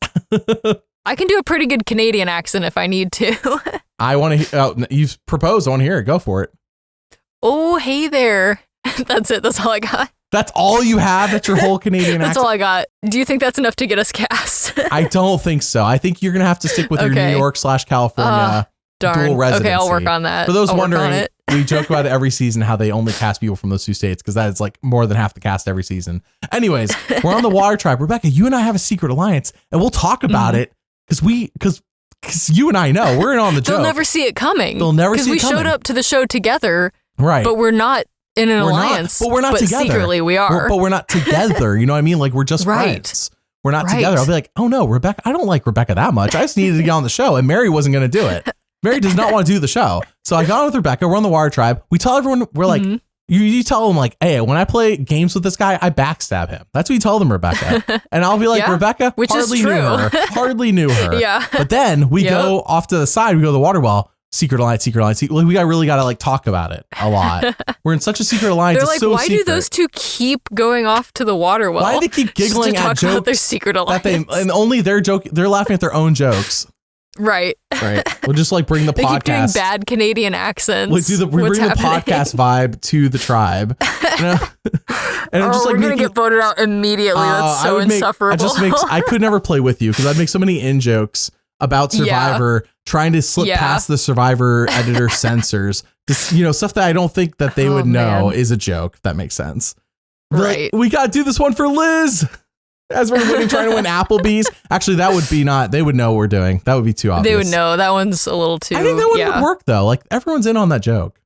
I can do a pretty good Canadian accent if I need to. I want to. You've proposed. I want to hear it. Go for it. Oh, hey there. That's it. That's all I got. That's all you have? That's your whole Canadian accent? That's all I got. Do you think that's enough to get us cast? I don't think so. I think you're going to have to stick with your New York / California dual residency. Okay, I'll work on that. For those wondering, we joke about it every season, how they only cast people from those 2 states, because that is like more than half the cast every season. Anyways, we're on the water tribe. Rebekah, you and I have a secret alliance, and we'll talk about it because you and I know we're in on the joke. They'll never see it coming. They'll never see it coming. Because we showed up to the show together, right? But we're not in an alliance. But we're not together. Secretly, we are. But we're not together. You know what I mean? Like, we're just friends. We're not together. I'll be like, oh no, Rebekah, I don't like Rebekah that much. I just needed to get on the show, and Mary wasn't going to do it. Mary does not want to do the show. So I got on with Rebekah. We're on the water tribe. We tell everyone, we're like, you tell them like, hey, when I play games with this guy, I backstab him. That's what you tell them, Rebekah. And I'll be like, Rebekah, which hardly is true. Hardly knew her. Yeah. But then we go off to the side. We go to the water well. Secret alliance. We really got to like talk about it a lot. We're in such a secret alliance. They're like, why do those two keep going off to the water well? Why do they keep giggling at jokes about their secret alliance? And only their joke. They're laughing at their own jokes. Right. We'll just like bring the they podcast. Keep doing bad Canadian accents. We bring the podcast vibe to the tribe. And I'm just like, we're gonna get voted out immediately. That's so insufferable. I could never play with you because I'd make so many in jokes about Survivor, trying to slip past the Survivor editor censors. Just, stuff that I don't think that they would know is a joke. If that makes sense. Right. We got to do this one for Liz. As we're trying to win Applebee's. Actually, that would be they would know what we're doing. That would be too obvious. They would know. That one's a little too. I think that one would work though. Like everyone's in on that joke.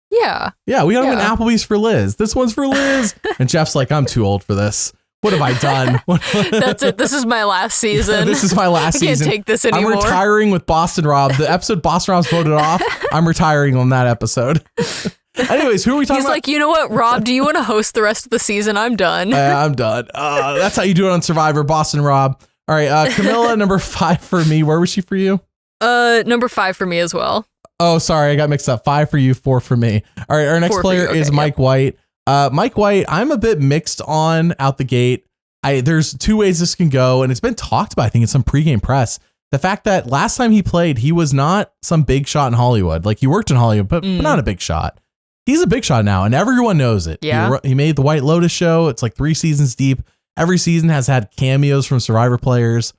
Yeah. Yeah, we got to win Applebee's for Liz. This one's for Liz. And Jeff's like, I'm too old for this. What have I done? That's it. This is my last season. This is my last season. I can't take this anymore. I'm retiring with Boston Rob. The episode Boston Rob's voted off. I'm retiring on that episode. Anyways, who are we talking about? He's like, you know what, Rob, do you want to host the rest of the season? I'm done. I'm done. That's how you do it on Survivor, Boston Rob. All right, Kamilla, number 5 for me. Where was she for you? Number 5 for me as well. Oh, sorry, I got mixed up. 5 for you, 4 for me. All right, our next player is Mike White. Mike White, I'm a bit mixed on out the gate. There's 2 ways this can go, and it's been talked about, I think, in some pregame press. The fact that last time he played, he was not some big shot in Hollywood. Like, he worked in Hollywood, but not a big shot. He's a big shot now, and everyone knows it. Yeah. He made the White Lotus show. It's like 3 seasons deep. Every season has had cameos from Survivor players.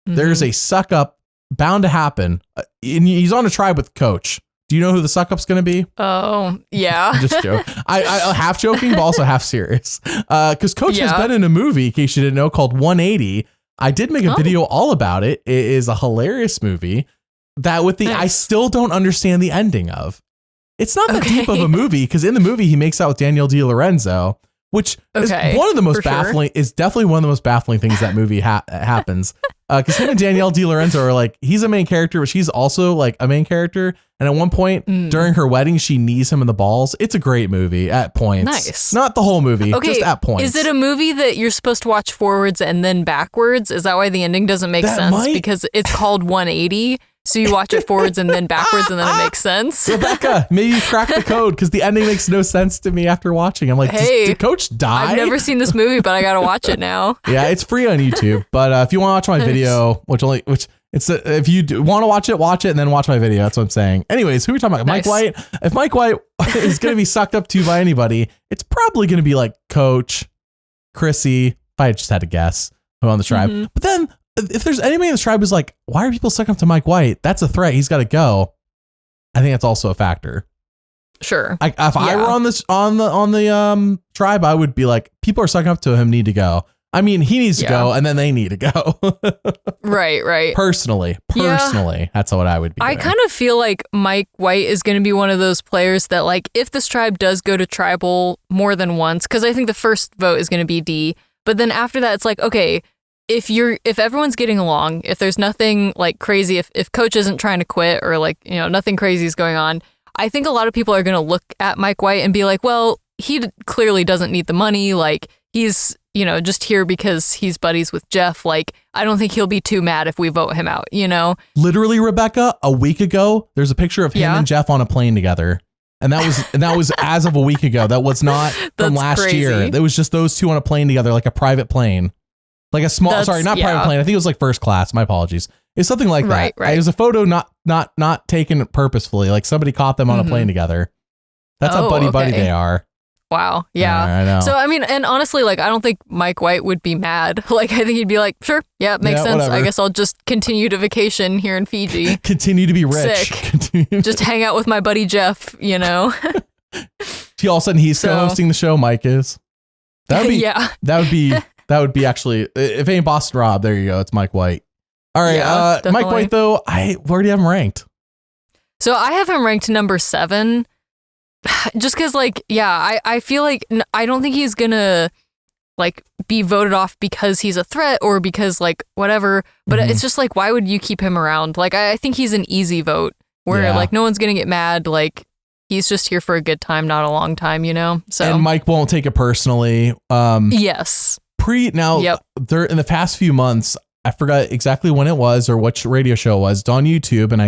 There's a suck up bound to happen. And he's on a tribe with Coach. Do you know who the suck up's going to be? Oh, yeah. Just joke. I half joking, but also half serious. Because Coach has been in a movie, in case you didn't know, called 180. I did make a video all about it. It is a hilarious movie that I still don't understand the ending of. It's not that deep of a movie, because in the movie, he makes out with Danielle DiLorenzo, which is one of the most baffling, is definitely one of the most baffling things that movie happens. Because him and Danielle DiLorenzo are like, he's a main character, but she's also like a main character. And at one point during her wedding, she knees him in the balls. It's a great movie at points. Nice. Not the whole movie, just at points. Is it a movie that you're supposed to watch forwards and then backwards? Is that why the ending doesn't make sense? Because it's called 180. So you watch it forwards and then backwards and then it makes sense. Rebekah, maybe you crack the code because the ending makes no sense to me after watching. I'm like, did Coach die? I've never seen this movie, but I got to watch it now. Yeah, it's free on YouTube. But if you want to watch my video, if you want to watch it and then watch my video. That's what I'm saying. Anyways, who are we talking about? Nice. Mike White. If Mike White is going to be sucked up to by anybody, it's probably going to be like Coach, Chrissy, if I just had to guess who on the tribe. But then if there's anybody in the tribe who's like, why are people sucking up to Mike White? That's a threat. He's got to go. I think that's also a factor. Sure. If I were on the tribe, I would be like, people are sucking up to him, need to go. I mean, he needs to go, and then they need to go. Right. Personally, that's what I would be doing. I kind of feel like Mike White is going to be one of those players that, like, if this tribe does go to tribal more than once, because I think the first vote is going to be D, but then after that, it's like, okay, if everyone's getting along, if there's nothing like crazy, if Coach isn't trying to quit or like, nothing crazy is going on, I think a lot of people are going to look at Mike White and be like, well, he clearly doesn't need the money. Like, he's, just here because he's buddies with Jeff. Like, I don't think he'll be too mad if we vote him out, Literally, Rebekah, a week ago, there's a picture of him and Jeff on a plane together. And that was as of a week ago. That was not from last year. It was just those two on a plane together, like a private plane. Like a small, private plane. I think it was like first class. My apologies. It's something like that. Right. It was a photo not taken purposefully. Like somebody caught them on a plane together. That's how buddy they are. Wow. Yeah. I know. So, I mean, and honestly, like, I don't think Mike White would be mad. Like, I think he'd be like, sure. Yeah, it makes sense. Whatever. I guess I'll just continue to vacation here in Fiji. Continue to be rich. Just hang out with my buddy Jeff, See, all of a sudden he's co-hosting the show. Mike is. That would be actually, if it ain't Boston Rob, there you go. It's Mike White. All right. Mike White, though, where do you have him ranked? So I have him ranked number 7. Just because, like, I feel like I don't think he's going to, like, be voted off because he's a threat or because, like, whatever. But it's just, like, why would you keep him around? Like, I think he's an easy vote where, like, no one's going to get mad. Like, he's just here for a good time, not a long time, So. And Mike won't take it personally. Yes. There in the past few months, I forgot exactly when it was or which radio show it was. It's on YouTube, and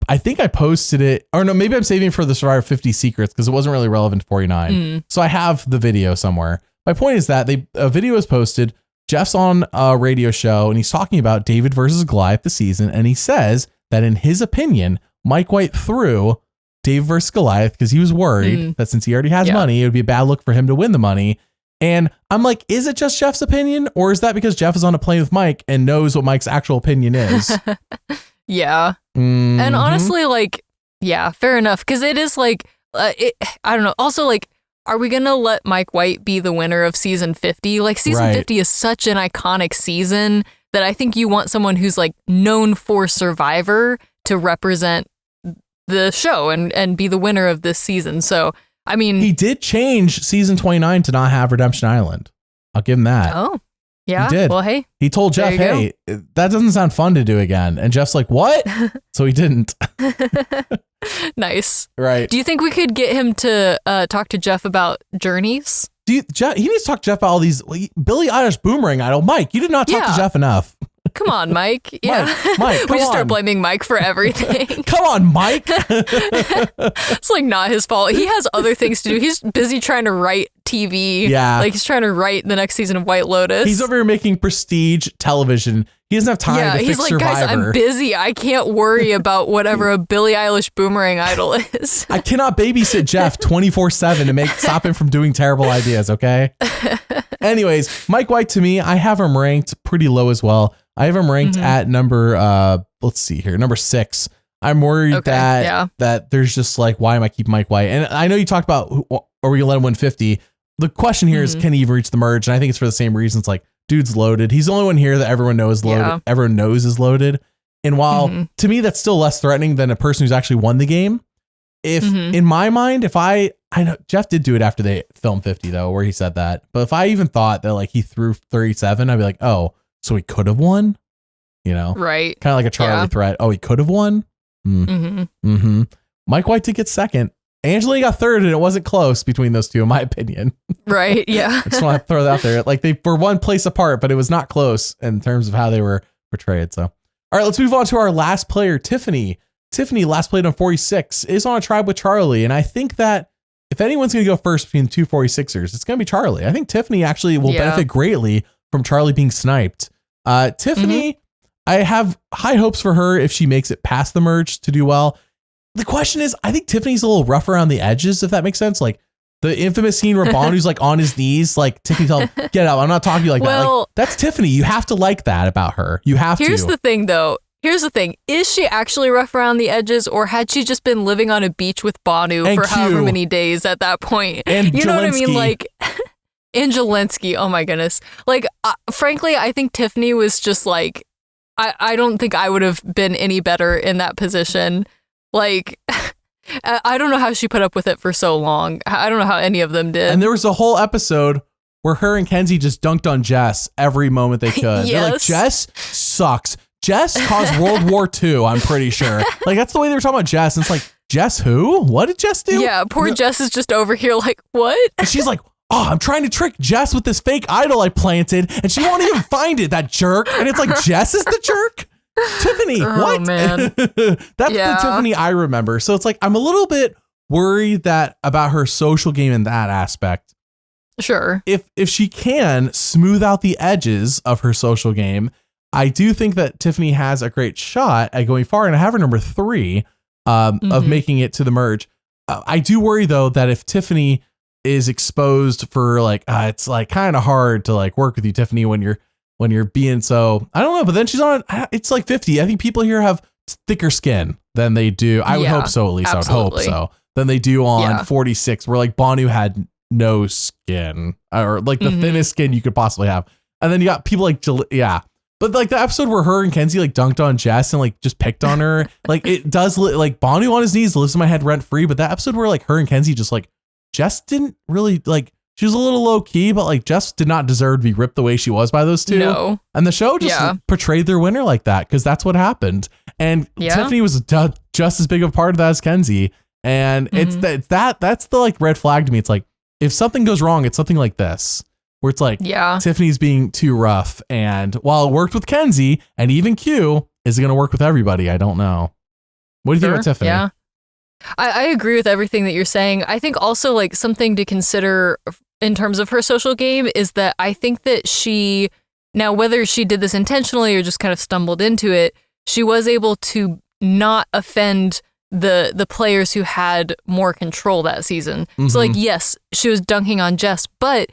I think I posted it, or no, maybe I'm saving for the Survivor 50 secrets because it wasn't really relevant to 49. So I have the video somewhere. My point is that a video is posted. Jeff's on a radio show and he's talking about David versus Goliath this season. And he says that in his opinion, Mike White threw David versus Goliath because he was worried that since he already has money, it would be a bad look for him to win the money. And I'm like, is it just Jeff's opinion, or is that because Jeff is on a plane with Mike and knows what Mike's actual opinion is? Yeah. And honestly, like, yeah, fair enough. Because it is like, I don't know. Also, like, are we going to let Mike White be the winner of season 50? Like, season 50 is such an iconic season that I think you want someone who's like known for Survivor to represent the show and be the winner of this season. So, I mean, he did change season 29 to not have Redemption Island. I'll give him that. Oh, yeah. He did. Well, hey, he told Jeff, hey, that doesn't sound fun to do again. And Jeff's like, what? So he didn't. Nice. Right. Do you think we could get him to talk to Jeff about journeys? He needs to talk to Jeff about all these Billie Eilish Boomerang Idol. Mike, you did not talk to Jeff enough. Come on, Mike. Yeah. Mike, we just start blaming Mike for everything. Come on, Mike. It's like not his fault. He has other things to do. He's busy trying to write TV. Yeah. Like he's trying to write the next season of White Lotus. He's over here making prestige television. He doesn't have time to fix like, Survivor. Guys, I'm busy. I can't worry about whatever a Billie Eilish Boomerang Idol is. I cannot babysit Jeff 24/7 to stop him from doing terrible ideas, okay? Anyways, Mike White, to me, I have him ranked pretty low as well. I have him ranked at number, let's see here, number 6. I'm worried that there's just like, why am I keeping Mike White? And I know you talked about, are we going to let him win 50? The question here is, can he even reach the merge? And I think it's for the same reasons. Like, dude's loaded. He's the only one here that everyone knows is loaded. Everyone knows is loaded. And while to me, that's still less threatening than a person who's actually won the game. If in my mind, if I I know Jeff did do it after they filmed 50 though, where he said that. But if I even thought that like he threw 37, I'd be like, oh, so he could have won, you know? Right. Kind of like a Charlie threat. Oh, he could have won. Mike White did get second. Angelina got third, and it wasn't close between those two, in my opinion. Right. Yeah. I just want to throw that out there. Like they were one place apart, but it was not close in terms of how they were portrayed. So, all right, let's move on to our last player, Tiffany. Tiffany last played on 46, is on a tribe with Charlie, and I think that if anyone's going to go first between the two 46ers, it's going to be Charlie. I think Tiffany actually will benefit greatly from Charlie being sniped. Tiffany, I have high hopes for her if she makes it past the merge to do well. The question is, I think Tiffany's a little rough around the edges, if that makes sense. Like the infamous scene where Bonu's like on his knees, like Tiffany tell him, get up. I'm not talking to you like that. Like, that's Tiffany. You have to like that about her. You have to. Here's the thing though. Here's the thing. Is she actually rough around the edges, or had she just been living on a beach with Bonu for however many days at that point? And you know what I mean? Like, Angelina, oh my goodness. Like, frankly, I think Tiffany was just like, I don't think I would have been any better in that position. Like, I don't know how she put up with it for so long. I don't know how any of them did. And there was a whole episode where her and Kenzie just dunked on Jess every moment they could. They're like, Jess sucks. Jess caused World War II, I'm pretty sure. Like, that's the way they were talking about Jess. And it's like, Jess who? What did Jess do? Yeah, poor Jess is just over here like, what? And she's like, oh, I'm trying to trick Jess with this fake idol I planted, and she won't even find it, that jerk. And it's like, Jess is the jerk? Tiffany, what? Man. That's the Tiffany I remember. So it's like, I'm a little bit worried that about her social game in that aspect. Sure. If she can smooth out the edges of her social game, I do think that Tiffany has a great shot at going far, and I have her number 3 of making it to the merge. I do worry though that if Tiffany is exposed for like, it's like kind of hard to like work with you, Tiffany, when you're being so, I don't know, but then she's on, it's like 50. I think people here have thicker skin than they do. I would hope so, at least. Absolutely. I would hope so, than they do on 46, where like Bonu had no skin, or like the thinnest skin you could possibly have. And then you got people like, but like the episode where her and Kenzie like dunked on Jess and like just picked on her, like it does like Bonu on his knees lives in my head rent free. But that episode where like her and Kenzie just like, Jess didn't really like, she was a little low key, but like Jess did not deserve to be ripped the way she was by those two. No. And the show just portrayed their winner like that, because that's what happened. And Tiffany was just as big of a part of that as Kenzie. And it's that's the like red flag to me. It's like, if something goes wrong, it's something like this, where it's like, Tiffany's being too rough. And while it worked with Kenzie and even Q, is it going to work with everybody? I don't know. What do you think about Tiffany? Yeah. I agree with everything that you're saying. I think also like something to consider in terms of her social game is that I think that she, now whether she did this intentionally or just kind of stumbled into it, she was able to not offend the players who had more control that season. So like, yes, she was dunking on Jess, but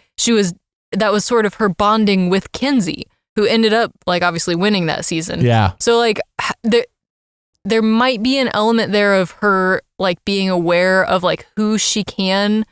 that was sort of her bonding with Kenzie, who ended up like obviously winning that season. Yeah. So like there might be an element there of her like being aware of like who she can,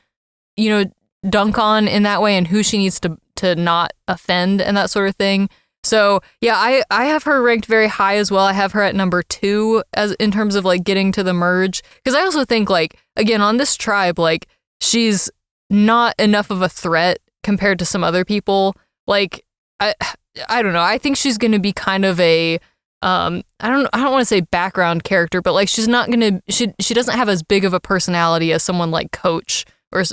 you know, dunk on in that way and who she needs to not offend and that sort of thing. So yeah, I have her ranked very high as well. I have her at number 2 as in terms of like getting to the merge. Because I also think like, again, on this tribe, like she's not enough of a threat compared to some other people. Like I don't know. I think she's going to be kind of a I don't want to say background character, but like she's not going to, she doesn't have as big of a personality as someone like Coach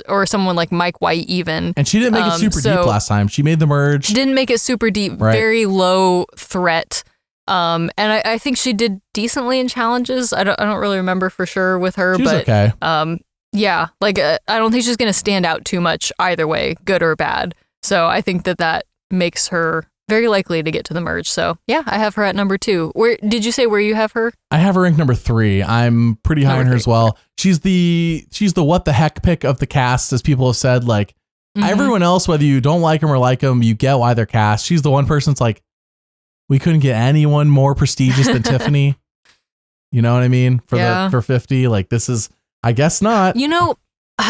or someone like Mike White even. And she didn't make it super deep last time. She made the merge. She didn't make it super deep, very low threat. And I think she did decently in challenges. I don't really remember for sure with her, but okay. Yeah, like I don't think she's going to stand out too much either way, good or bad. So I think that makes her very likely to get to the merge. So yeah, I have her at number 2. Where did you say where you have her? I have her ranked number 3. I'm pretty high on her as well. She's the what the heck pick of the cast, as people have said. Like everyone else, whether you don't like them or like them, you get why they're cast. She's the one person that's like, we couldn't get anyone more prestigious than Tiffany. You know what I mean? For 50, like this is, I guess not. You know,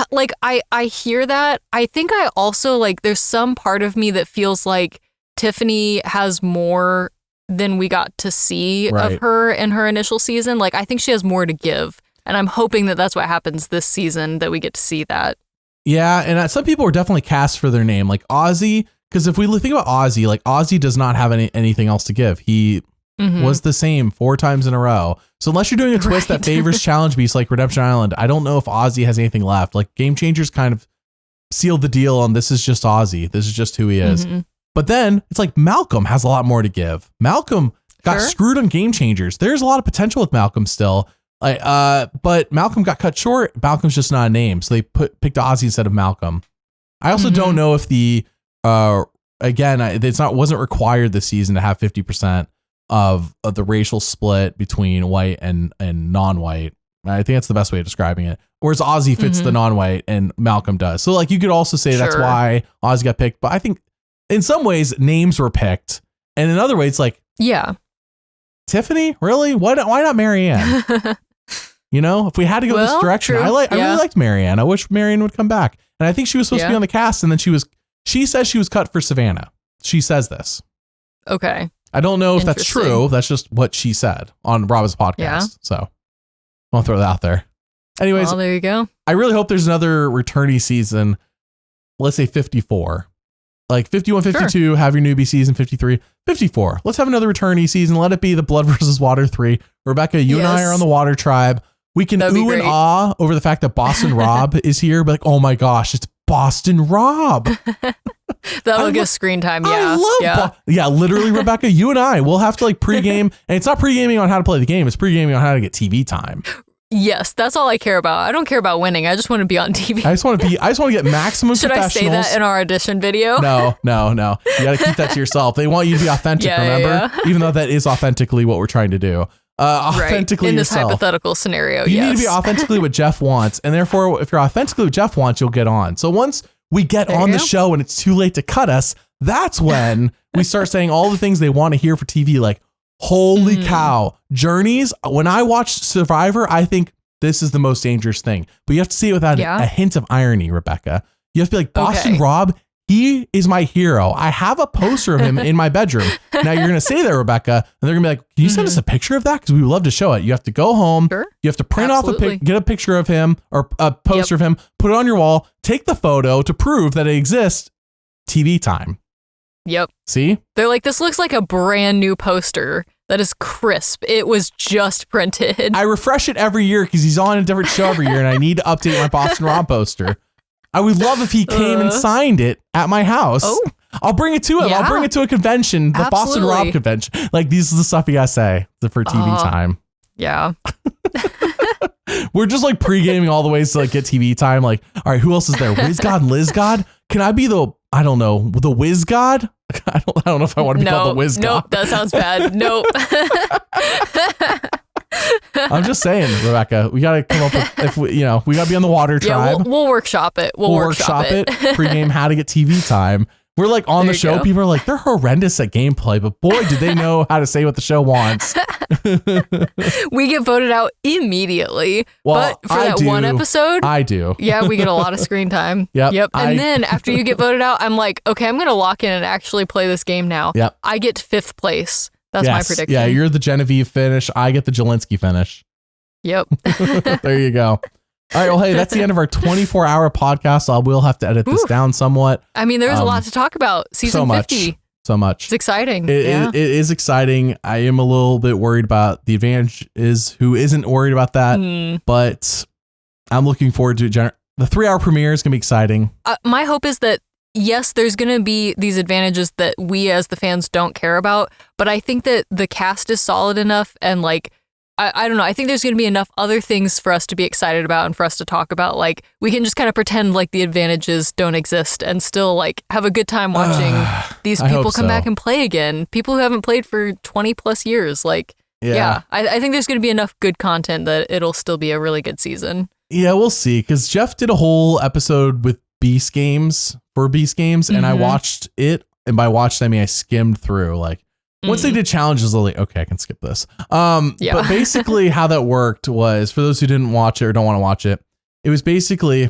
like I hear that. I think I also like, there's some part of me that feels like Tiffany has more than we got to see of her in her initial season. Like, I think she has more to give. And I'm hoping that that's what happens this season, that we get to see that. Yeah, and some people were definitely cast for their name, like Ozzy, because if we think about Ozzy, like Ozzy does not have anything else to give. He was the same 4 times in a row. So unless you're doing a twist that favors challenge beasts like Redemption Island, I don't know if Ozzy has anything left. Like Game Changers kind of sealed the deal on this is just Ozzy. This is just who he is. But then it's like Malcolm has a lot more to give. Malcolm got screwed on Game Changers. There's a lot of potential with Malcolm still. But Malcolm got cut short. Malcolm's just not a name. So they picked Ozzy instead of Malcolm. I also don't know if wasn't required this season to have 50% of the racial split between white and non-white. I think that's the best way of describing it. Whereas Ozzy fits the non-white and Malcolm does. So like you could also say that's why Ozzy got picked. But I think in some ways names were picked. And in other ways, like, Tiffany, really? Why not Marianne? You know, if we had to go this direction, I really liked Marianne. I wish Marianne would come back. And I think she was supposed to be on the cast. And then she says she was cut for Savannah. She says this. Okay. I don't know if that's true. That's just what she said on Robin's podcast. Yeah. So I'll throw that out there. Anyways, there you go. I really hope there's another returnee season. Let's say 54. Like 51, 52, have your newbie season, 53, 54. Let's have another returnee season. Let it be the Blood versus Water 3. Rebekah, you and I are on the Water tribe. We can ooh and ah over the fact that Boston Rob is here. But like, oh my gosh, it's Boston Rob. That'll get screen time. Yeah. I love literally, Rebekah, you and I will have to like pregame. And it's not pregaming on how to play the game. It's pregaming on how to get TV time. Yes, that's all I care about. I don't care about winning. I just want to be on TV. I just want to get maximum Should I say that in our audition video? No. You got to keep that to yourself. They want you to be authentic, remember? Yeah. Even though that is authentically what we're trying to do. Authentically in this yourself. Hypothetical scenario, you need to be authentically what Jeff wants. And therefore, if you're authentically what Jeff wants, you'll get on. So once we get on the show and it's too late to cut us, that's when we start saying all the things they want to hear for TV, like, holy cow, Journeys. When I watch Survivor, I think this is the most dangerous thing. But you have to see it without a hint of irony, Rebekah. You have to be like, Boston Rob, he is my hero. I have a poster of him in my bedroom. Now you're going to say that, Rebekah, and they're going to be like, can you send us a picture of that? Because we would love to show it. You have to go home. Sure. You have to print off get a picture of him or a poster of him, put it on your wall, take the photo to prove that it exists. TV time. Yep. See? They're like, this looks like a brand new poster that is crisp. It was just printed. I refresh it every year because he's on a different show every year and I need to update my Boston Rob poster. I would love if he came and signed it at my house. Oh. I'll bring it to him. Yeah. I'll bring it to a convention, the Boston Rob convention. Like, this is the stuff you gotta say for TV time. Yeah. We're just like pre-gaming all the ways to like get TV time. Like, all right, who else is there? Rizgod and Lizgod? Can I be the Wizgod? I don't know if I want to be called the Wizgod. Nope, that sounds bad. Nope. I'm just saying, Rebekah, we got to come up with, we got to be on the Water tribe. Yeah, we'll workshop it. We'll workshop it. Pre-game how to get TV time. We're like on the show. Go. People are like, they're horrendous at gameplay, but boy, do they know how to say what the show wants. We get voted out immediately. Well, but for that one episode, I do. Yeah, we get a lot of screen time. Yep. And then after you get voted out, I'm like, okay, I'm going to lock in and actually play this game now. Yep. I get 5th place. That's my prediction. Yeah, you're the Genevieve finish. I get the Jelinski finish. Yep. There you go. All right, well, hey, that's the end of our 24-hour podcast. I will have to edit this down somewhat. I mean, there's a lot to talk about. Season 50. So much. It's exciting. It is exciting. I am a little bit worried about the advantage is who isn't worried about that, but I'm looking forward to the 3-hour premiere is going to be exciting. My hope is that, yes, there's going to be these advantages that we as the fans don't care about, but I think that the cast is solid enough and like, I don't know. I think there's going to be enough other things for us to be excited about and for us to talk about. Like, we can just kind of pretend like the advantages don't exist and still like have a good time watching these people come back and play again. People who haven't played for 20 plus years. Like, I think there's going to be enough good content that it'll still be a really good season. Yeah, we'll see. Because Jeff did a whole episode with Beast Games and I watched it. And by watched, I mean I skimmed through like. Once they did challenges, I was like, okay, I can skip this. But basically how that worked was, for those who didn't watch it or don't want to watch it, it was basically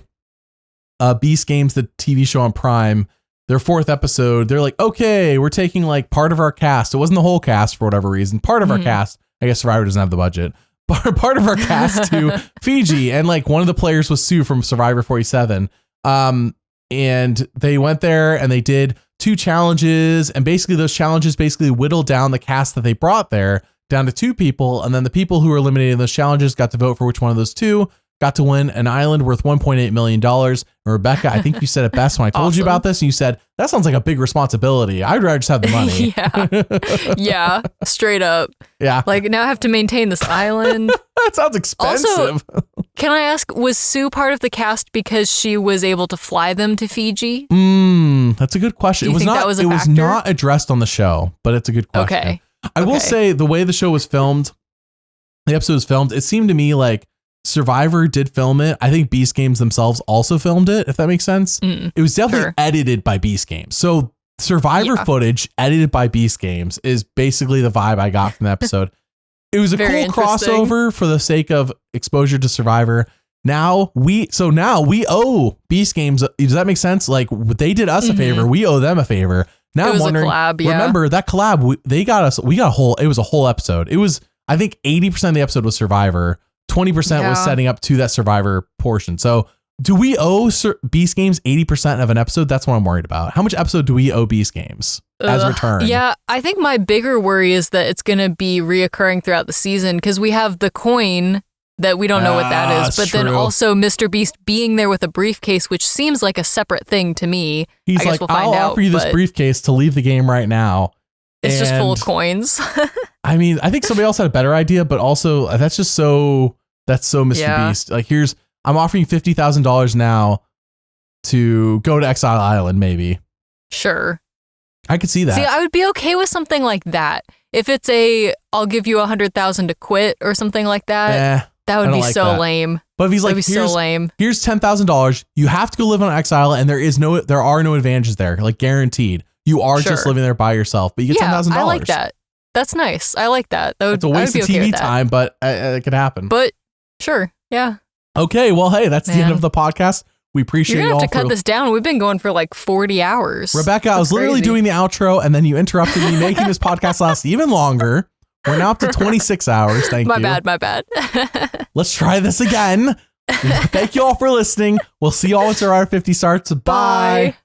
Beast Games, the TV show on Prime, their 4th episode. They're like, okay, we're taking like part of our cast. It wasn't the whole cast for whatever reason. Part of our cast, I guess Survivor doesn't have the budget, part of our cast to Fiji, and like one of the players was Sue from Survivor 47. And they went there and they did 2 challenges, and basically those challenges basically whittled down the cast that they brought there down to 2 people, and then the people who were eliminated in those challenges got to vote for which one of those 2 got to win an island worth $1.8 million. And Rebekah, I think you said it best when I told you about this, and you said, that sounds like a big responsibility. I'd rather just have the money. Yeah, straight up. Yeah. Like, now I have to maintain this island. That sounds expensive. Also, can I ask, was Sue part of the cast because she was able to fly them to Fiji? That's a good question. Do you think that was a factor? It was not addressed on the show, but it's a good question. Okay. I will say the way the show was filmed, the episode was filmed, it seemed to me like Survivor did film it. I think Beast Games themselves also filmed it, if that makes sense. It was definitely edited by Beast Games. So Survivor footage edited by Beast Games is basically the vibe I got from the episode. It was a cool crossover for the sake of exposure to Survivor. Now we owe Beast Games. Does that make sense? Like, they did us a favor. We owe them a favor. Now I'm wondering, remember that collab, they got us, we got it was a whole episode. It was, I think 80% of the episode was Survivor. 20% was setting up to that Survivor portion. So do we owe Beast Games 80% of an episode? That's what I'm worried about. How much episode do we owe Beast Games as return? Yeah, I think my bigger worry is that it's going to be reoccurring throughout the season, because we have the coin that we don't know what that is, but then also Mr. Beast being there with a briefcase, which seems like a separate thing to me. He's like, I'll offer you this briefcase to leave the game right now. It's just full of coins. I mean, I think somebody else had a better idea, but also that's so Mr. Beast. Like, I'm offering you $50,000 now to go to Exile Island, maybe. Sure. I could see that. See, I would be okay with something like that. If it's I'll give you $100,000 to quit or something like that. That would be like so lame. But if he's like, so lame. Here's $10,000. You have to go live on Exile, and there are no advantages there, like guaranteed. You are just living there by yourself, but you get $10,000. I like that. That's nice. I like that. It's a waste of TV time, but it could happen. But sure, yeah. Okay, well, hey, that's the end of the podcast. We appreciate you all. You have to cut this down. We've been going for like 40 hours. Rebekah, I was literally doing the outro, and then you interrupted me, making this podcast last even longer. We're now up to 26 hours. Thank you. My bad. Let's try this again. Thank you all for listening. We'll see you all once our 50 starts. Bye.